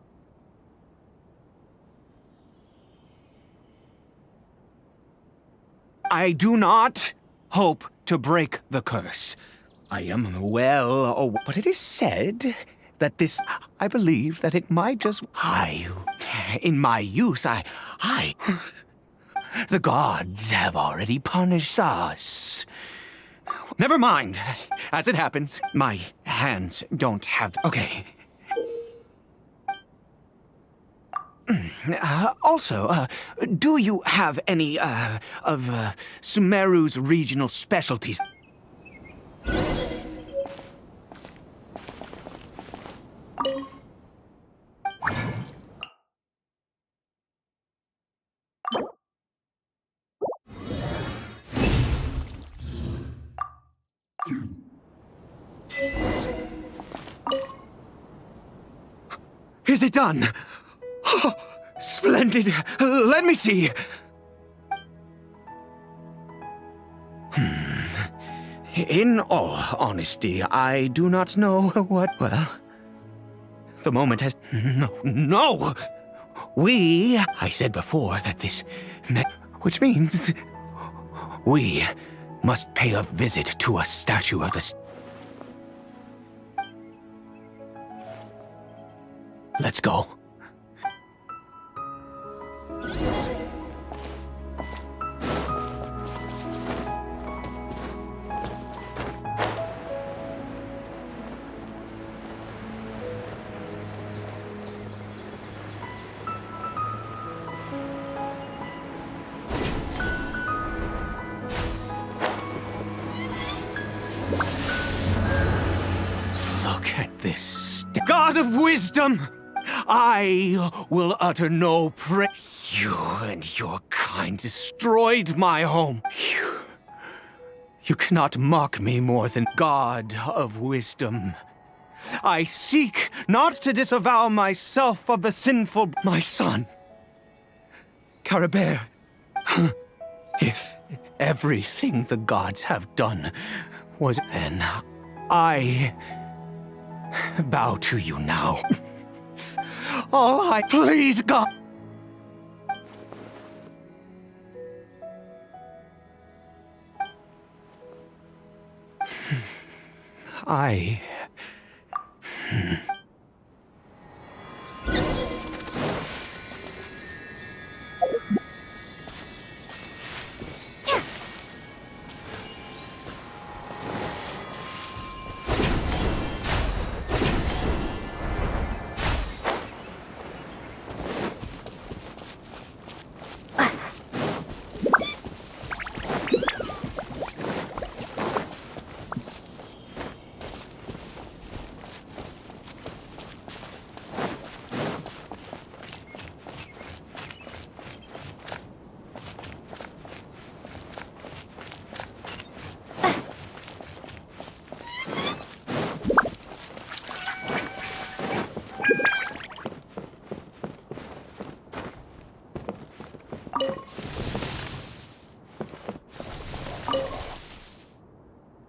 I do not hope to break the curse. I am well, but it is said that this... I believe that it might just... In my youth, the gods have already punished us. Never mind. As it happens, my hands don't have... Okay. Also, do you have any, of Sumeru's regional specialties? Is it done? Oh, splendid. Let me see. In all honesty, I do not know what... Well, the moment has... No! I said before that this... Which means... We must pay a visit to a statue of the... Let's go. Look at this. God of wisdom! I will utter no prayer. You and your kind destroyed my home. You cannot mock me more than God of wisdom. I seek not to disavow myself of the sinful... My son, Carabert, if everything the gods have done was... Then I bow to you now. Oh, I please, God. I...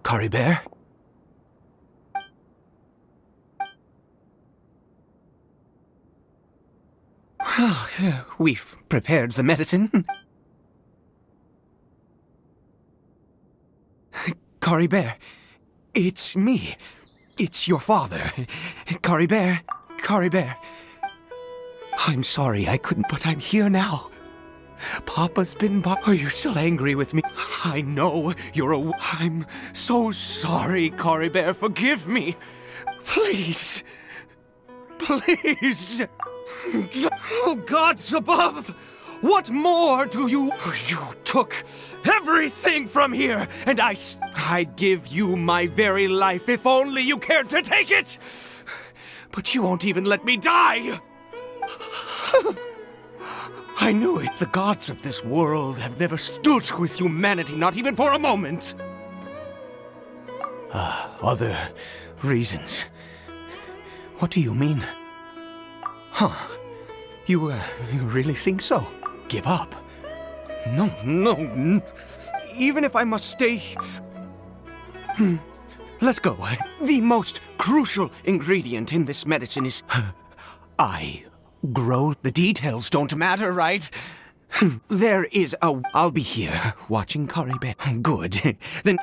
Cory Bear? We've prepared the medicine. Cory Bear, it's me. It's your father. Cory Bear, Cory Bear. I'm sorry I couldn't, but I'm here now. Papa's been by. Are you still angry with me? I know you're a. I'm so sorry, Cory Bear. Forgive me. Please. Please. Oh, gods above! What more do you... You took everything from here, and I'd give you my very life if only you cared to take it! But you won't even let me die! I knew it. The gods of this world have never stood with humanity, not even for a moment. Other reasons. What do you mean? Huh. You really think so? Give up? No. Even if I must stay... Let's go. The most crucial ingredient in this medicine is... I grow. The details don't matter, right? There is a... I'll be here, watching Cory Bear. Good. Then...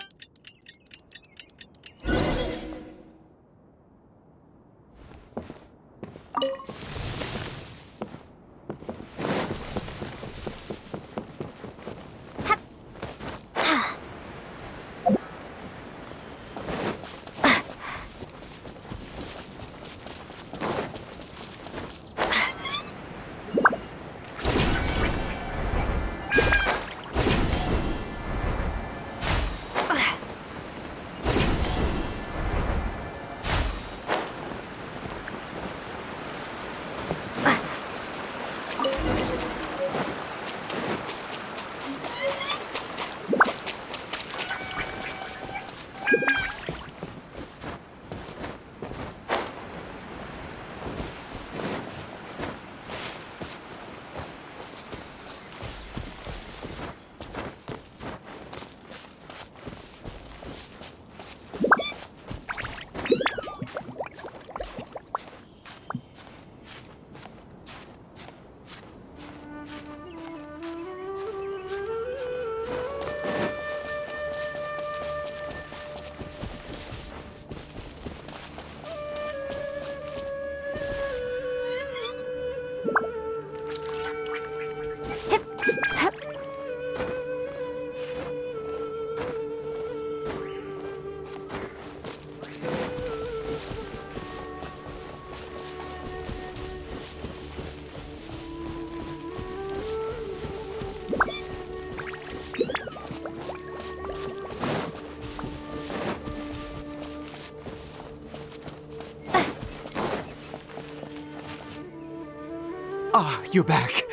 Ah, you're back.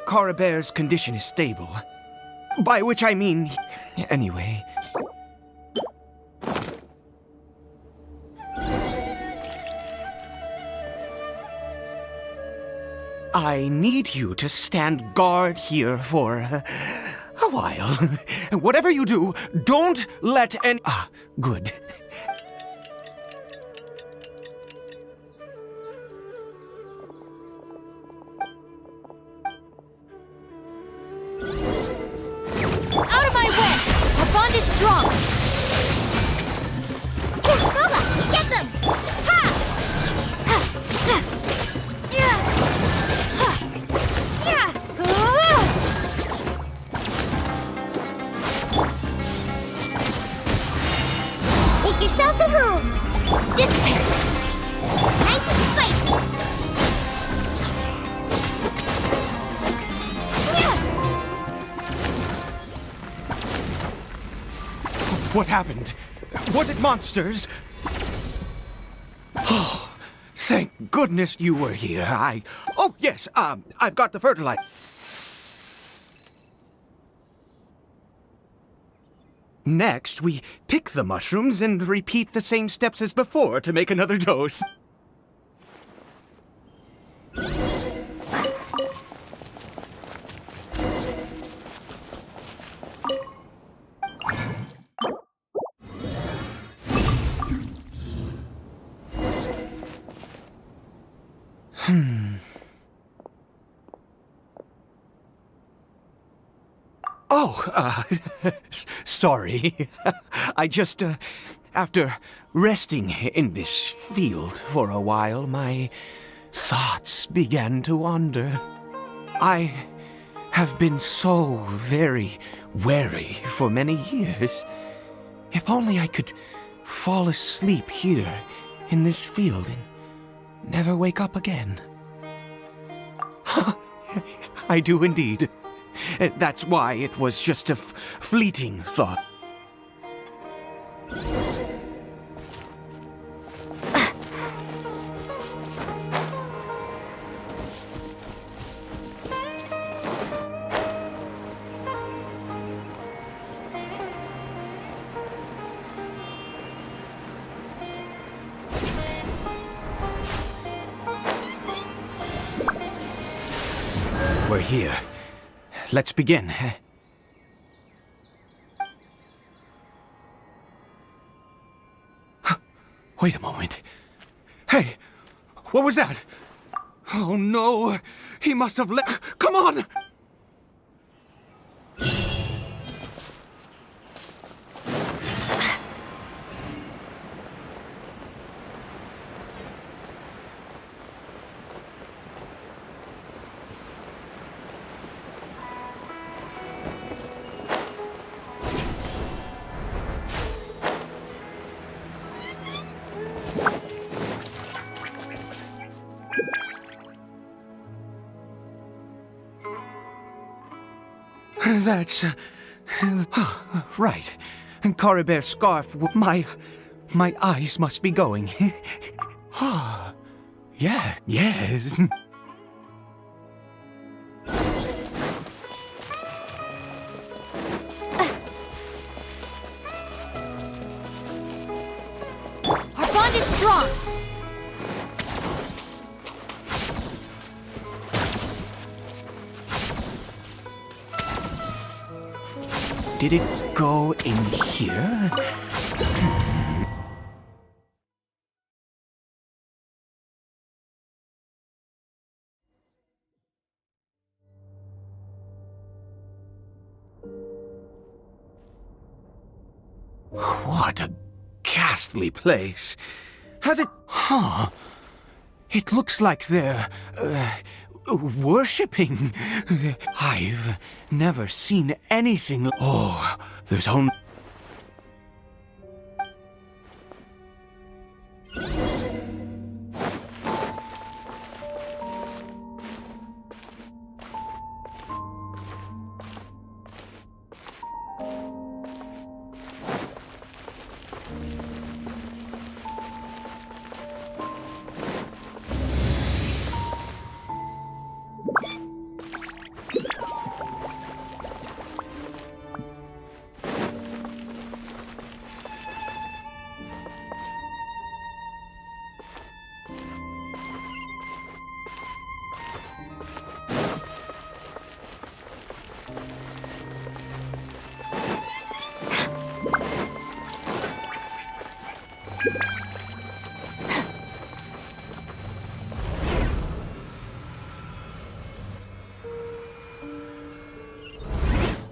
Cory Bear's condition is stable. By which I mean... Anyway... I need you to stand guard here for... a while. Whatever you do, don't let any... Ah, good. Out of my way! Our bond is strong! Gooba, get them! Ha! Make yourselves at home! Dissipate! Nice and spicy! What happened? Was it monsters? Oh, thank goodness you were here. Oh, yes, I've got the fertilizer. Next, we pick the mushrooms and repeat the same steps as before to make another dose. Oh, sorry. I just, after resting in this field for a while, my thoughts began to wander. I have been so very wary for many years. If only I could fall asleep here in this field and never wake up again. I do indeed. That's why it was just a fleeting thought. We're here. Let's begin. Wait a moment. Hey, what was that? Oh no, he must have Come on! That's... right. Coribear's scarf. My eyes must be going. Yeah, yes. Our bond is strong. Did it go in here? What a ghastly place. Has it... Huh. It looks like they're... worshipping. I've never seen anything... Oh, there's only...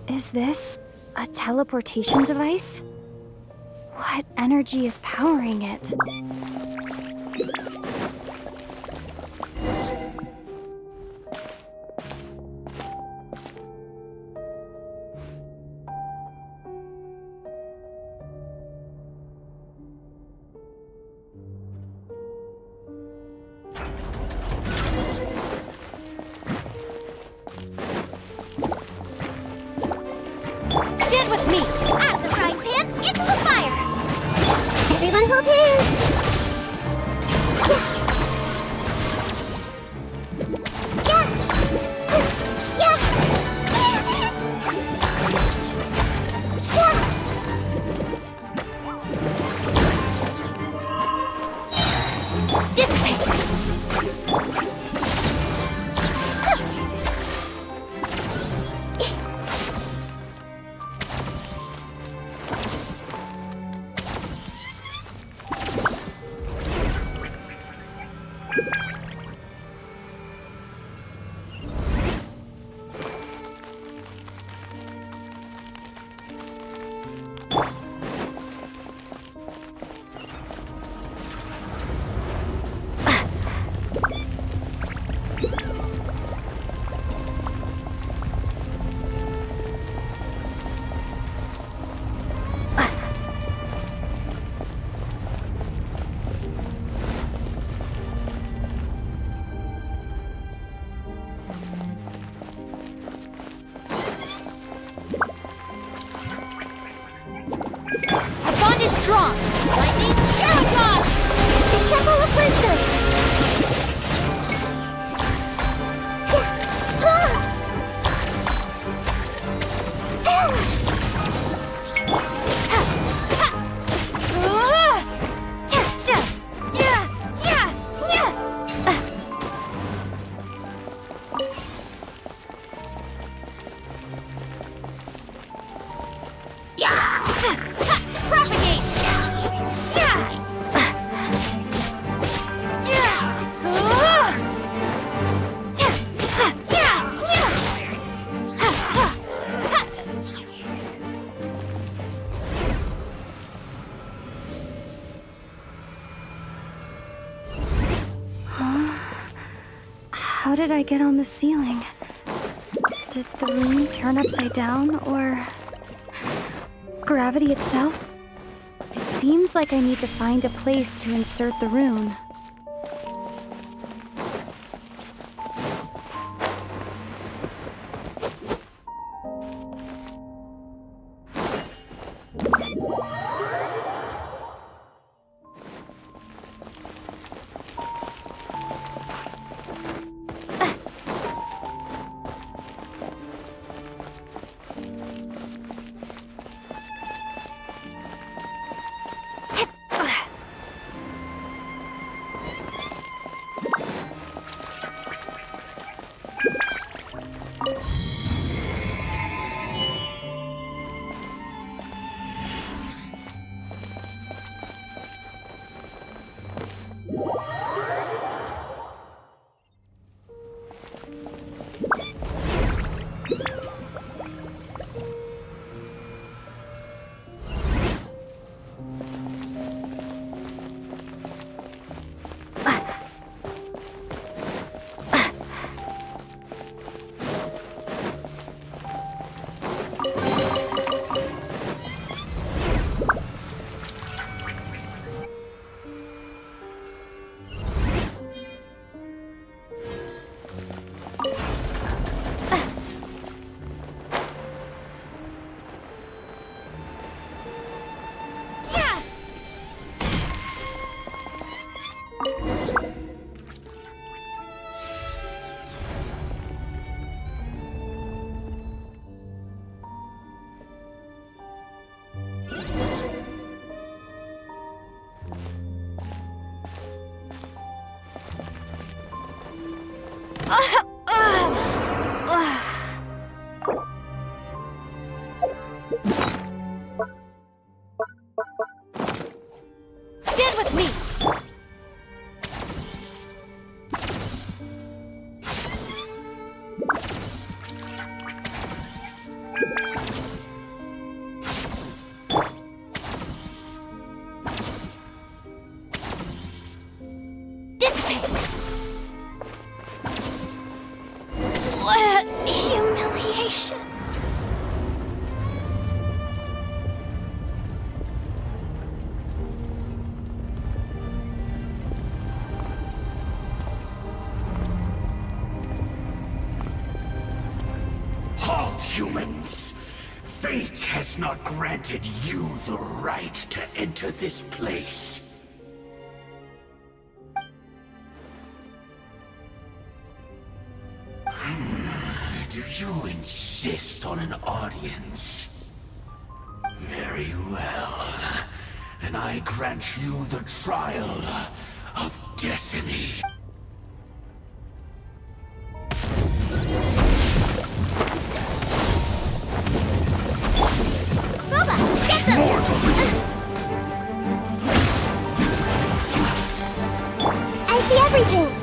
Is this a teleportation device? What energy is powering it? Stand with me! Out of the frying pan, into the fire! Everyone hold hands! did I get on the ceiling? Did the room turn upside down, or gravity itself? It seems like I need to find a place to insert the rune. Stand with me! Dissipate! What a humiliation! Halt, humans! Fate has not granted you the right to enter this place. Do you insist on an audience? Very well. Then I grant you the trial of destiny. I see everything!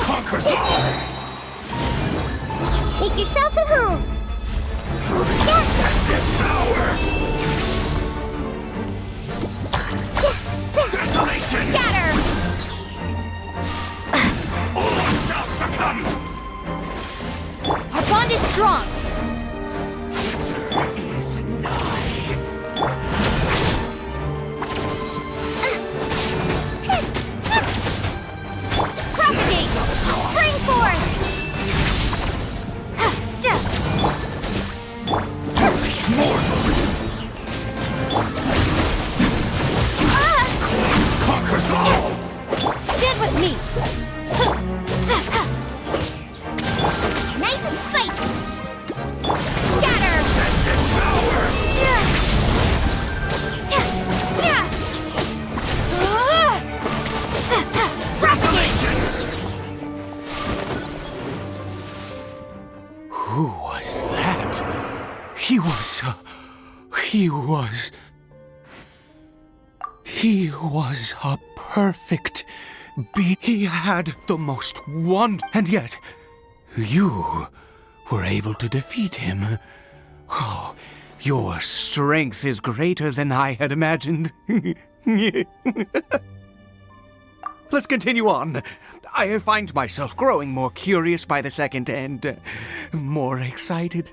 Propagate! Make yourselves at home! Desolation! Scatter! All shall succumb! Our bond is strong! Is nigh. He was a perfect being. He had the most and yet you were able to defeat him. Oh, your strength is greater than I had imagined. Let's continue on. I find myself growing more curious by the second and more excited.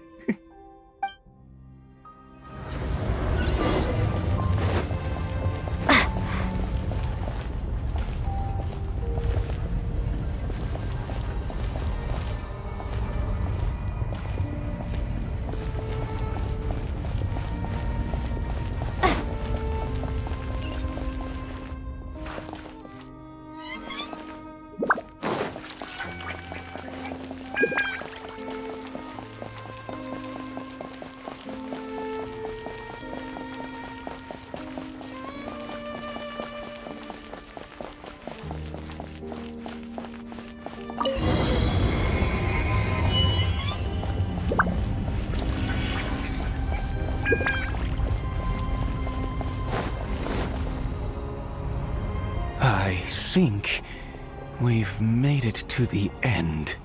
I think we've made it to the end.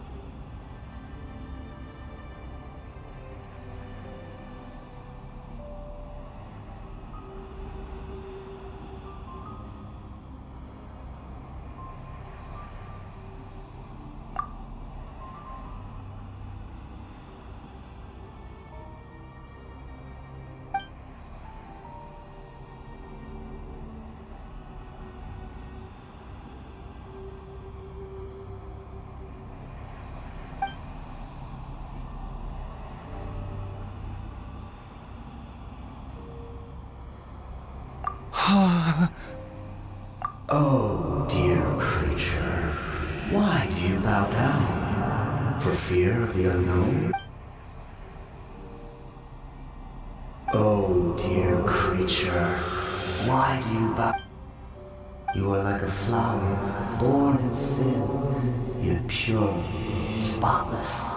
Oh, dear creature. Why do you bow down? For fear of the unknown? Oh, dear creature. Why do you bow? You are like a flower, born in sin, yet pure, spotless.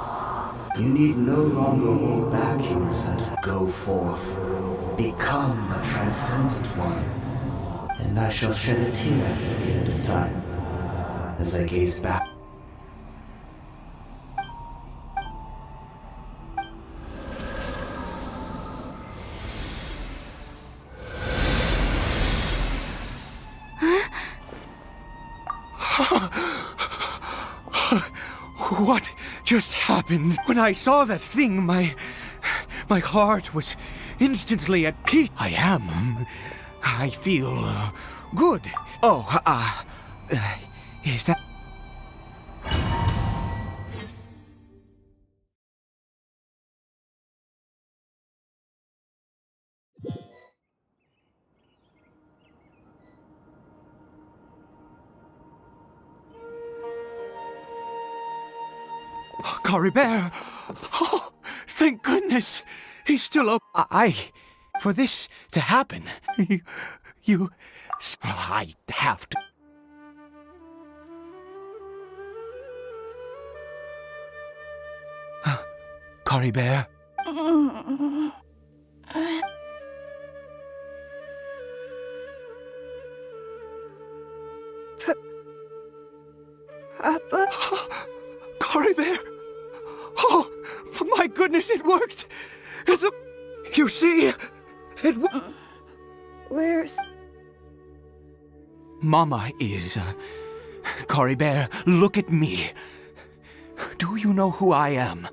You need no longer hold back your resentment. Go forth, become a transcendent one, and I shall shed a tear at the end of time, as I gaze back. What just happened? When I saw that thing, my heart was instantly at peace. I feel good. Oh, is that... Caribert! Oh, thank goodness! He's still up. For this to happen, I have to... Caribert? Papa? Caribert! Oh, my goodness, it worked! It's a... You see? Where's... Mama is... Caribert, look at me. Do you know who I am?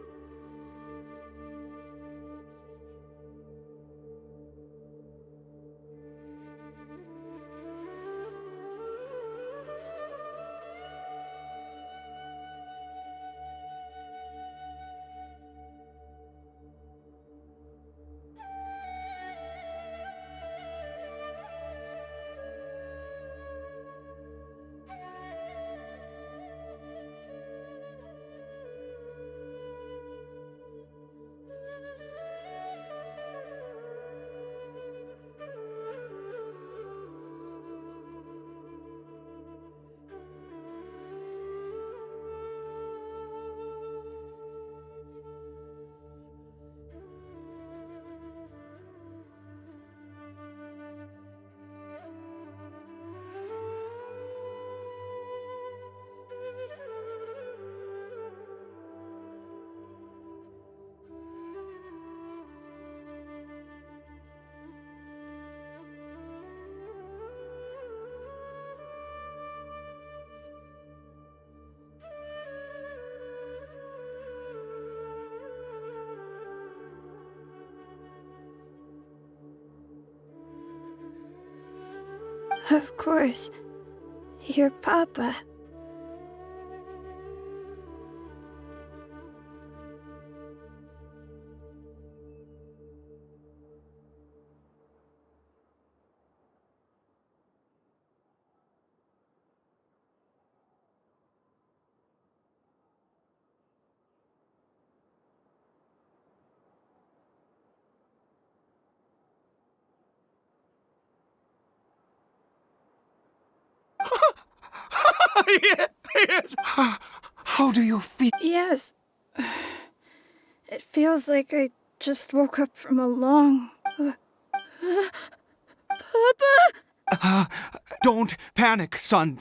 Of course. Your papa. Yes. How do you feel? Yes. It feels like I just woke up from a long... Papa! Don't panic, son.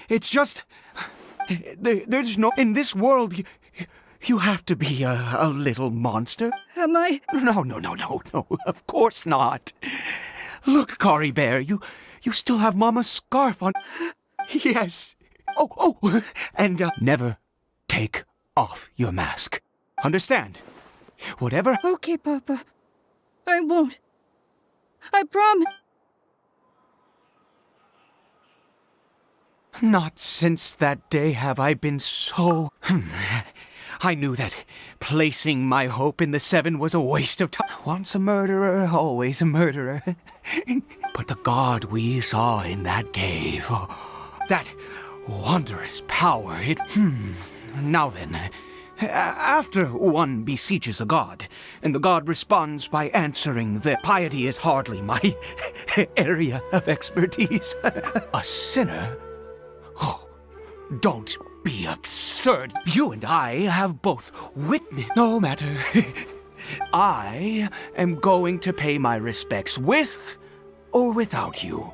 It's just... There's no... In this world, you have to be a little monster. Am I? No. Of course not. Look, Cory Bear, you still have Mama's scarf on. Yes. Oh, and never take off your mask. Understand? Whatever. Okay, Papa. I won't. I promise. Not since that day have I been so... I knew that placing my hope in the Seven was a waste of time. Once a murderer, always a murderer. But the god we saw in that cave, that wondrous power, it... Now then, after one beseeches a god, and the god responds by answering, the piety is hardly my area of expertise. A sinner? Oh, don't be absurd. You and I have both witnessed... No matter. I am going to pay my respects with or without you.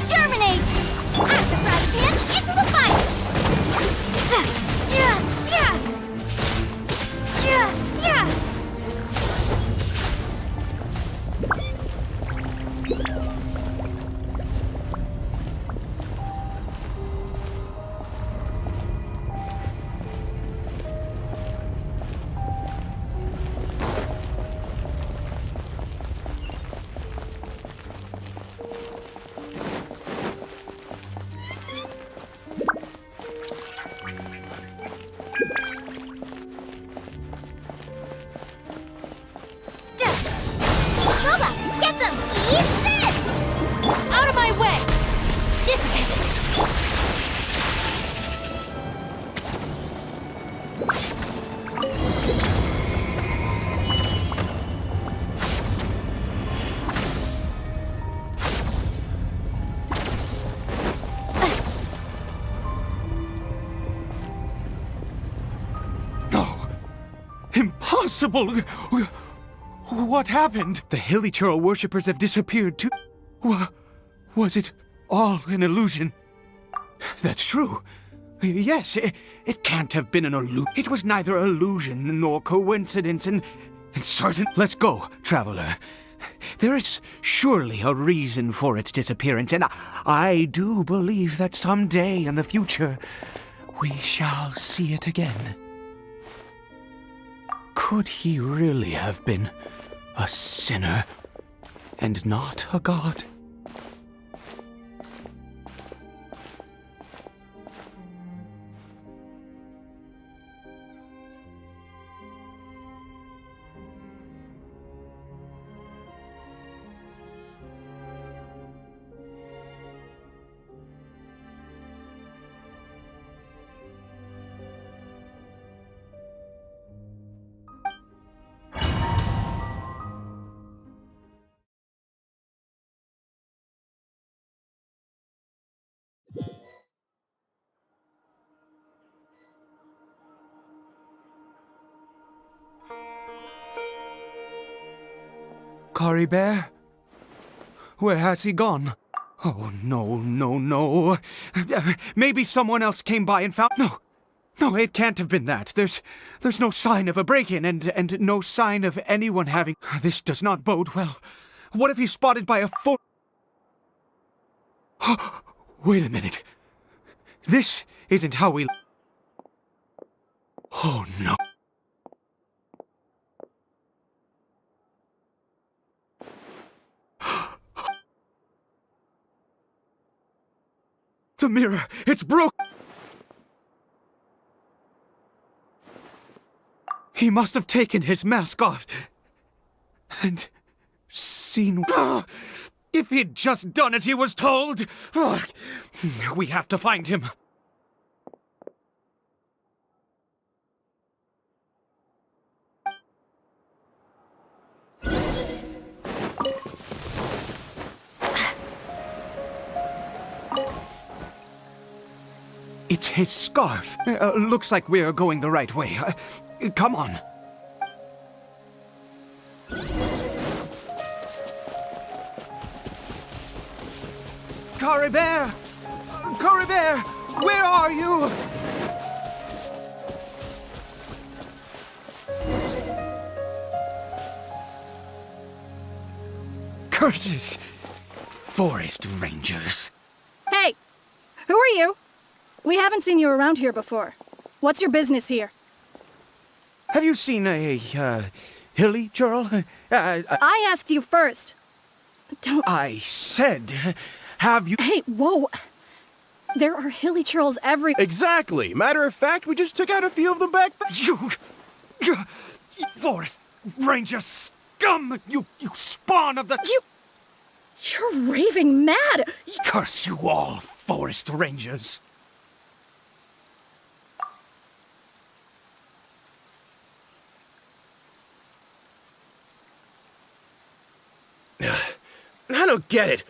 Germinate! At the frying pan, into the fire! Yeah! Boba, get them! Eat this! Out of my way! Dissipate! No. Impossible! What happened? The Hilly Churl worshippers have disappeared too. Was it all an illusion? That's true. Yes, it can't have been an illusion. It was neither illusion nor coincidence, and certain. Let's go, traveler. There is surely a reason for its disappearance, and I do believe that someday in the future we shall see it again. Could he really have been a sinner and not a god? Cory Bear? Where has he gone? Oh, no. Maybe someone else came by and found... No, it can't have been that. There's no sign of a break-in and no sign of anyone having... This does not bode well. What if he's spotted by a Wait a minute. This isn't how we... Oh, no. The mirror, it's broke. He must have taken his mask off and seen... If he'd just done as he was told! We have to find him. It's his scarf. Looks like we're going the right way. Come on. Cory Bear! Cory Bear! Where are you? Curses! Forest Rangers. Hey! Who are you? We haven't seen you around here before. What's your business here? Have you seen a, Hilly Churl? I asked you first. Don't... I said, have you... Hey, whoa! There are Hilly Churls every... Exactly! Matter of fact, we just took out a few of them back... You Forest Ranger scum! You spawn of the... You're raving mad! Curse you all, Forest Rangers! I don't get it.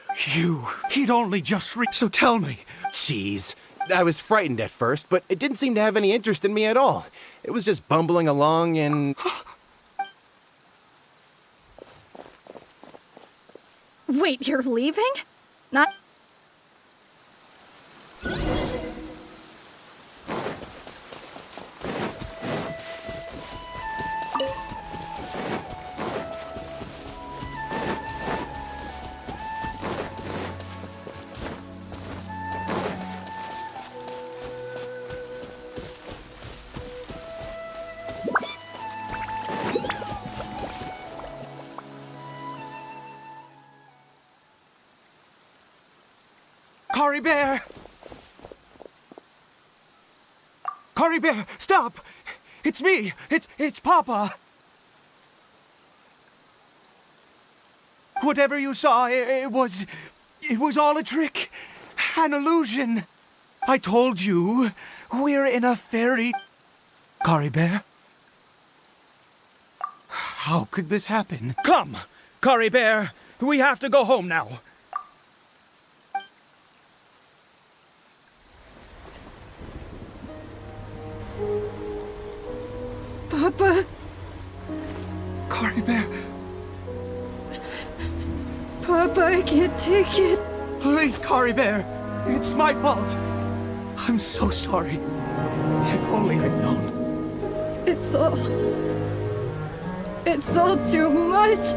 He'd only just so tell me. Jeez. I was frightened at first, but it didn't seem to have any interest in me at all. It was just bumbling along and... Wait, you're leaving? Not... Cory Bear! Cory Bear, stop! It's me! It's Papa! Whatever you saw, it was all a trick. An illusion. I told you, we're in a fairy... Cory Bear? How could this happen? Come, Cory Bear, we have to go home now. Papa? Cory Bear. Papa, I can't take it. Please, Cory Bear. It's my fault. I'm so sorry. If only I'd known. It's all too much.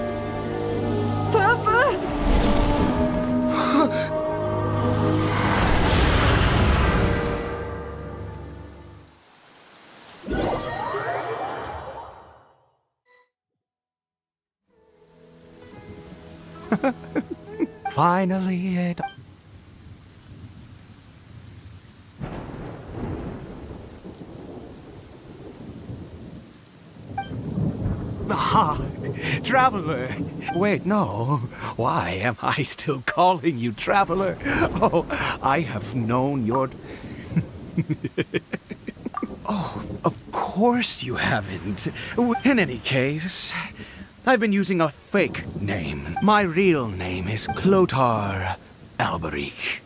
Papa! Finally, it... Ah, Traveler. Wait, no. Why am I still calling you Traveler? Oh, I have known your... Oh, of course you haven't. In any case, I've been using a fake name. My real name is Clotar Alberic.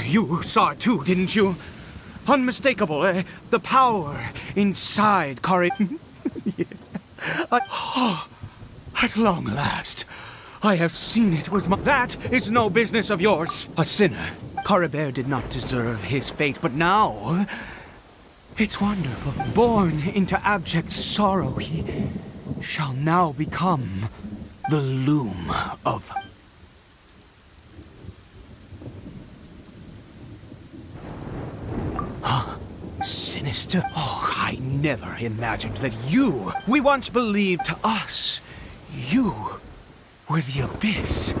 You saw it too, didn't you? Unmistakable, the power inside Cory... Yeah. At long last, I have seen it with my... That is no business of yours. A sinner. Cory Bear did not deserve his fate, but now... It's wonderful. Born into abject sorrow, he shall now become the loom of... Huh? Sinister? Oh, I never imagined that you... We once believed to us, you were the Abyss.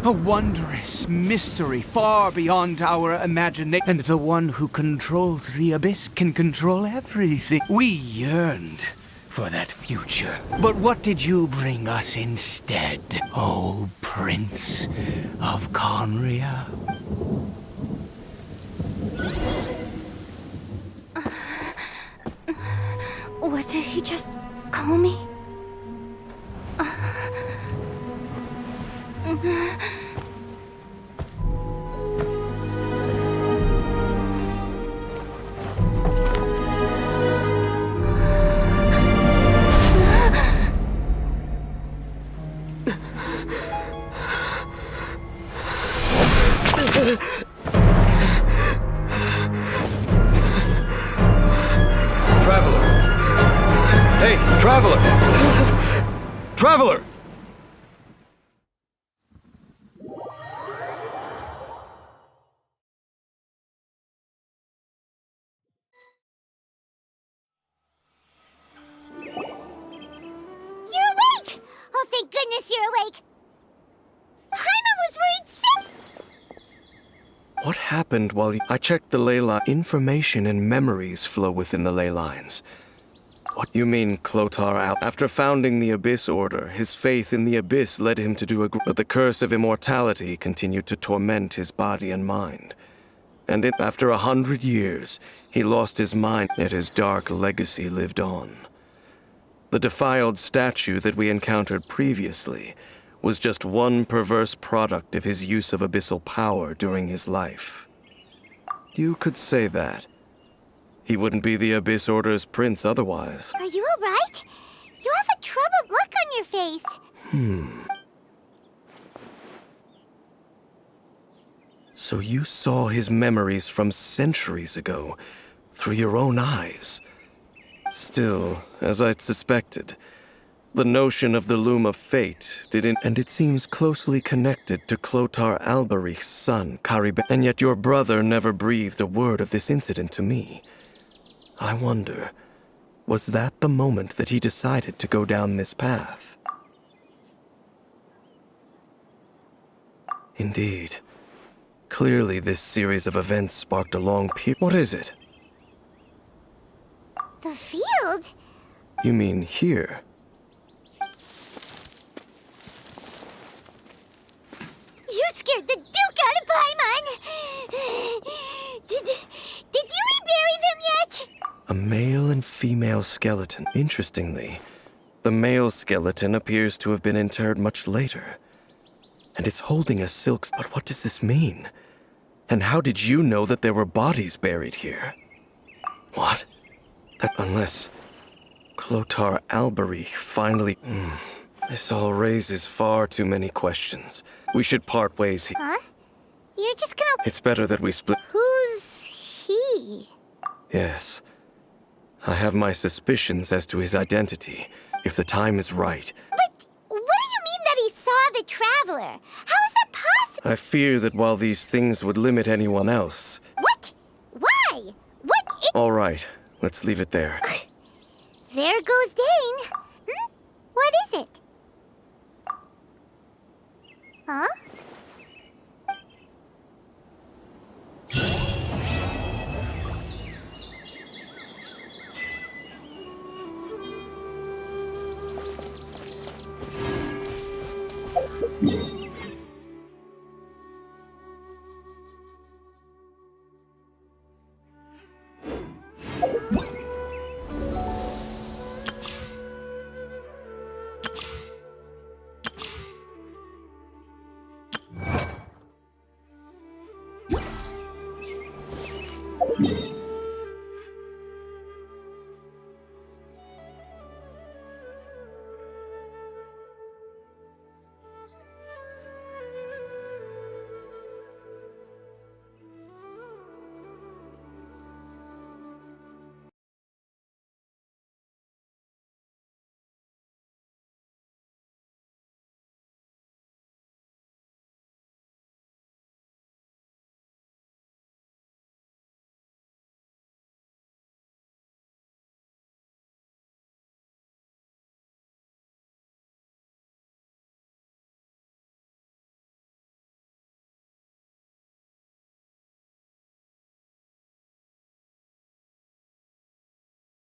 A wondrous mystery far beyond our imagination. And the one who controls the Abyss can control everything. We yearned for that future. But what did you bring us instead, oh Prince of Conria? What did he just call me? Traveler! Hey, Traveler! Traveler! You're awake! Oh, thank goodness you're awake! Paimon was worried sick! What happened while I checked the ley line? Information and memories flow within the ley lines. What you mean, Clotar After founding the Abyss Order, his faith in the Abyss led him to do but the curse of immortality continued to torment his body and mind. And after 100 years, he lost his mind, yet his dark legacy lived on. The defiled statue that we encountered previously was just one perverse product of his use of abyssal power during his life. You could say that. He wouldn't be the Abyss Order's prince otherwise. Are you alright? You have a troubled look on your face. So you saw his memories from centuries ago, through your own eyes. Still, as I'd suspected, the notion of the Loom of Fate didn't, and it seems closely connected to Clotar Alberich's son, Caribe, and yet your brother never breathed a word of this incident to me. I wonder, was that the moment that he decided to go down this path? Indeed. Clearly this series of events sparked a long period. What is it? The field? You mean here? You scared the Duke out of Paimon! Did you rebury them yet? A male and female skeleton. Interestingly, the male skeleton appears to have been interred much later. And it's holding a silk... But what does this mean? And how did you know that there were bodies buried here? What? Unless... Clotar Alberich finally... This all raises far too many questions. We should part ways here. Huh? You're just gonna... It's better that we split... Who's he? Yes. I have my suspicions as to his identity, if the time is right. But what do you mean that he saw the Traveler? How is that possible? I fear that while these things would limit anyone else... What? Why? What? All right, let's leave it there. There goes Dane. What is it? Huh? you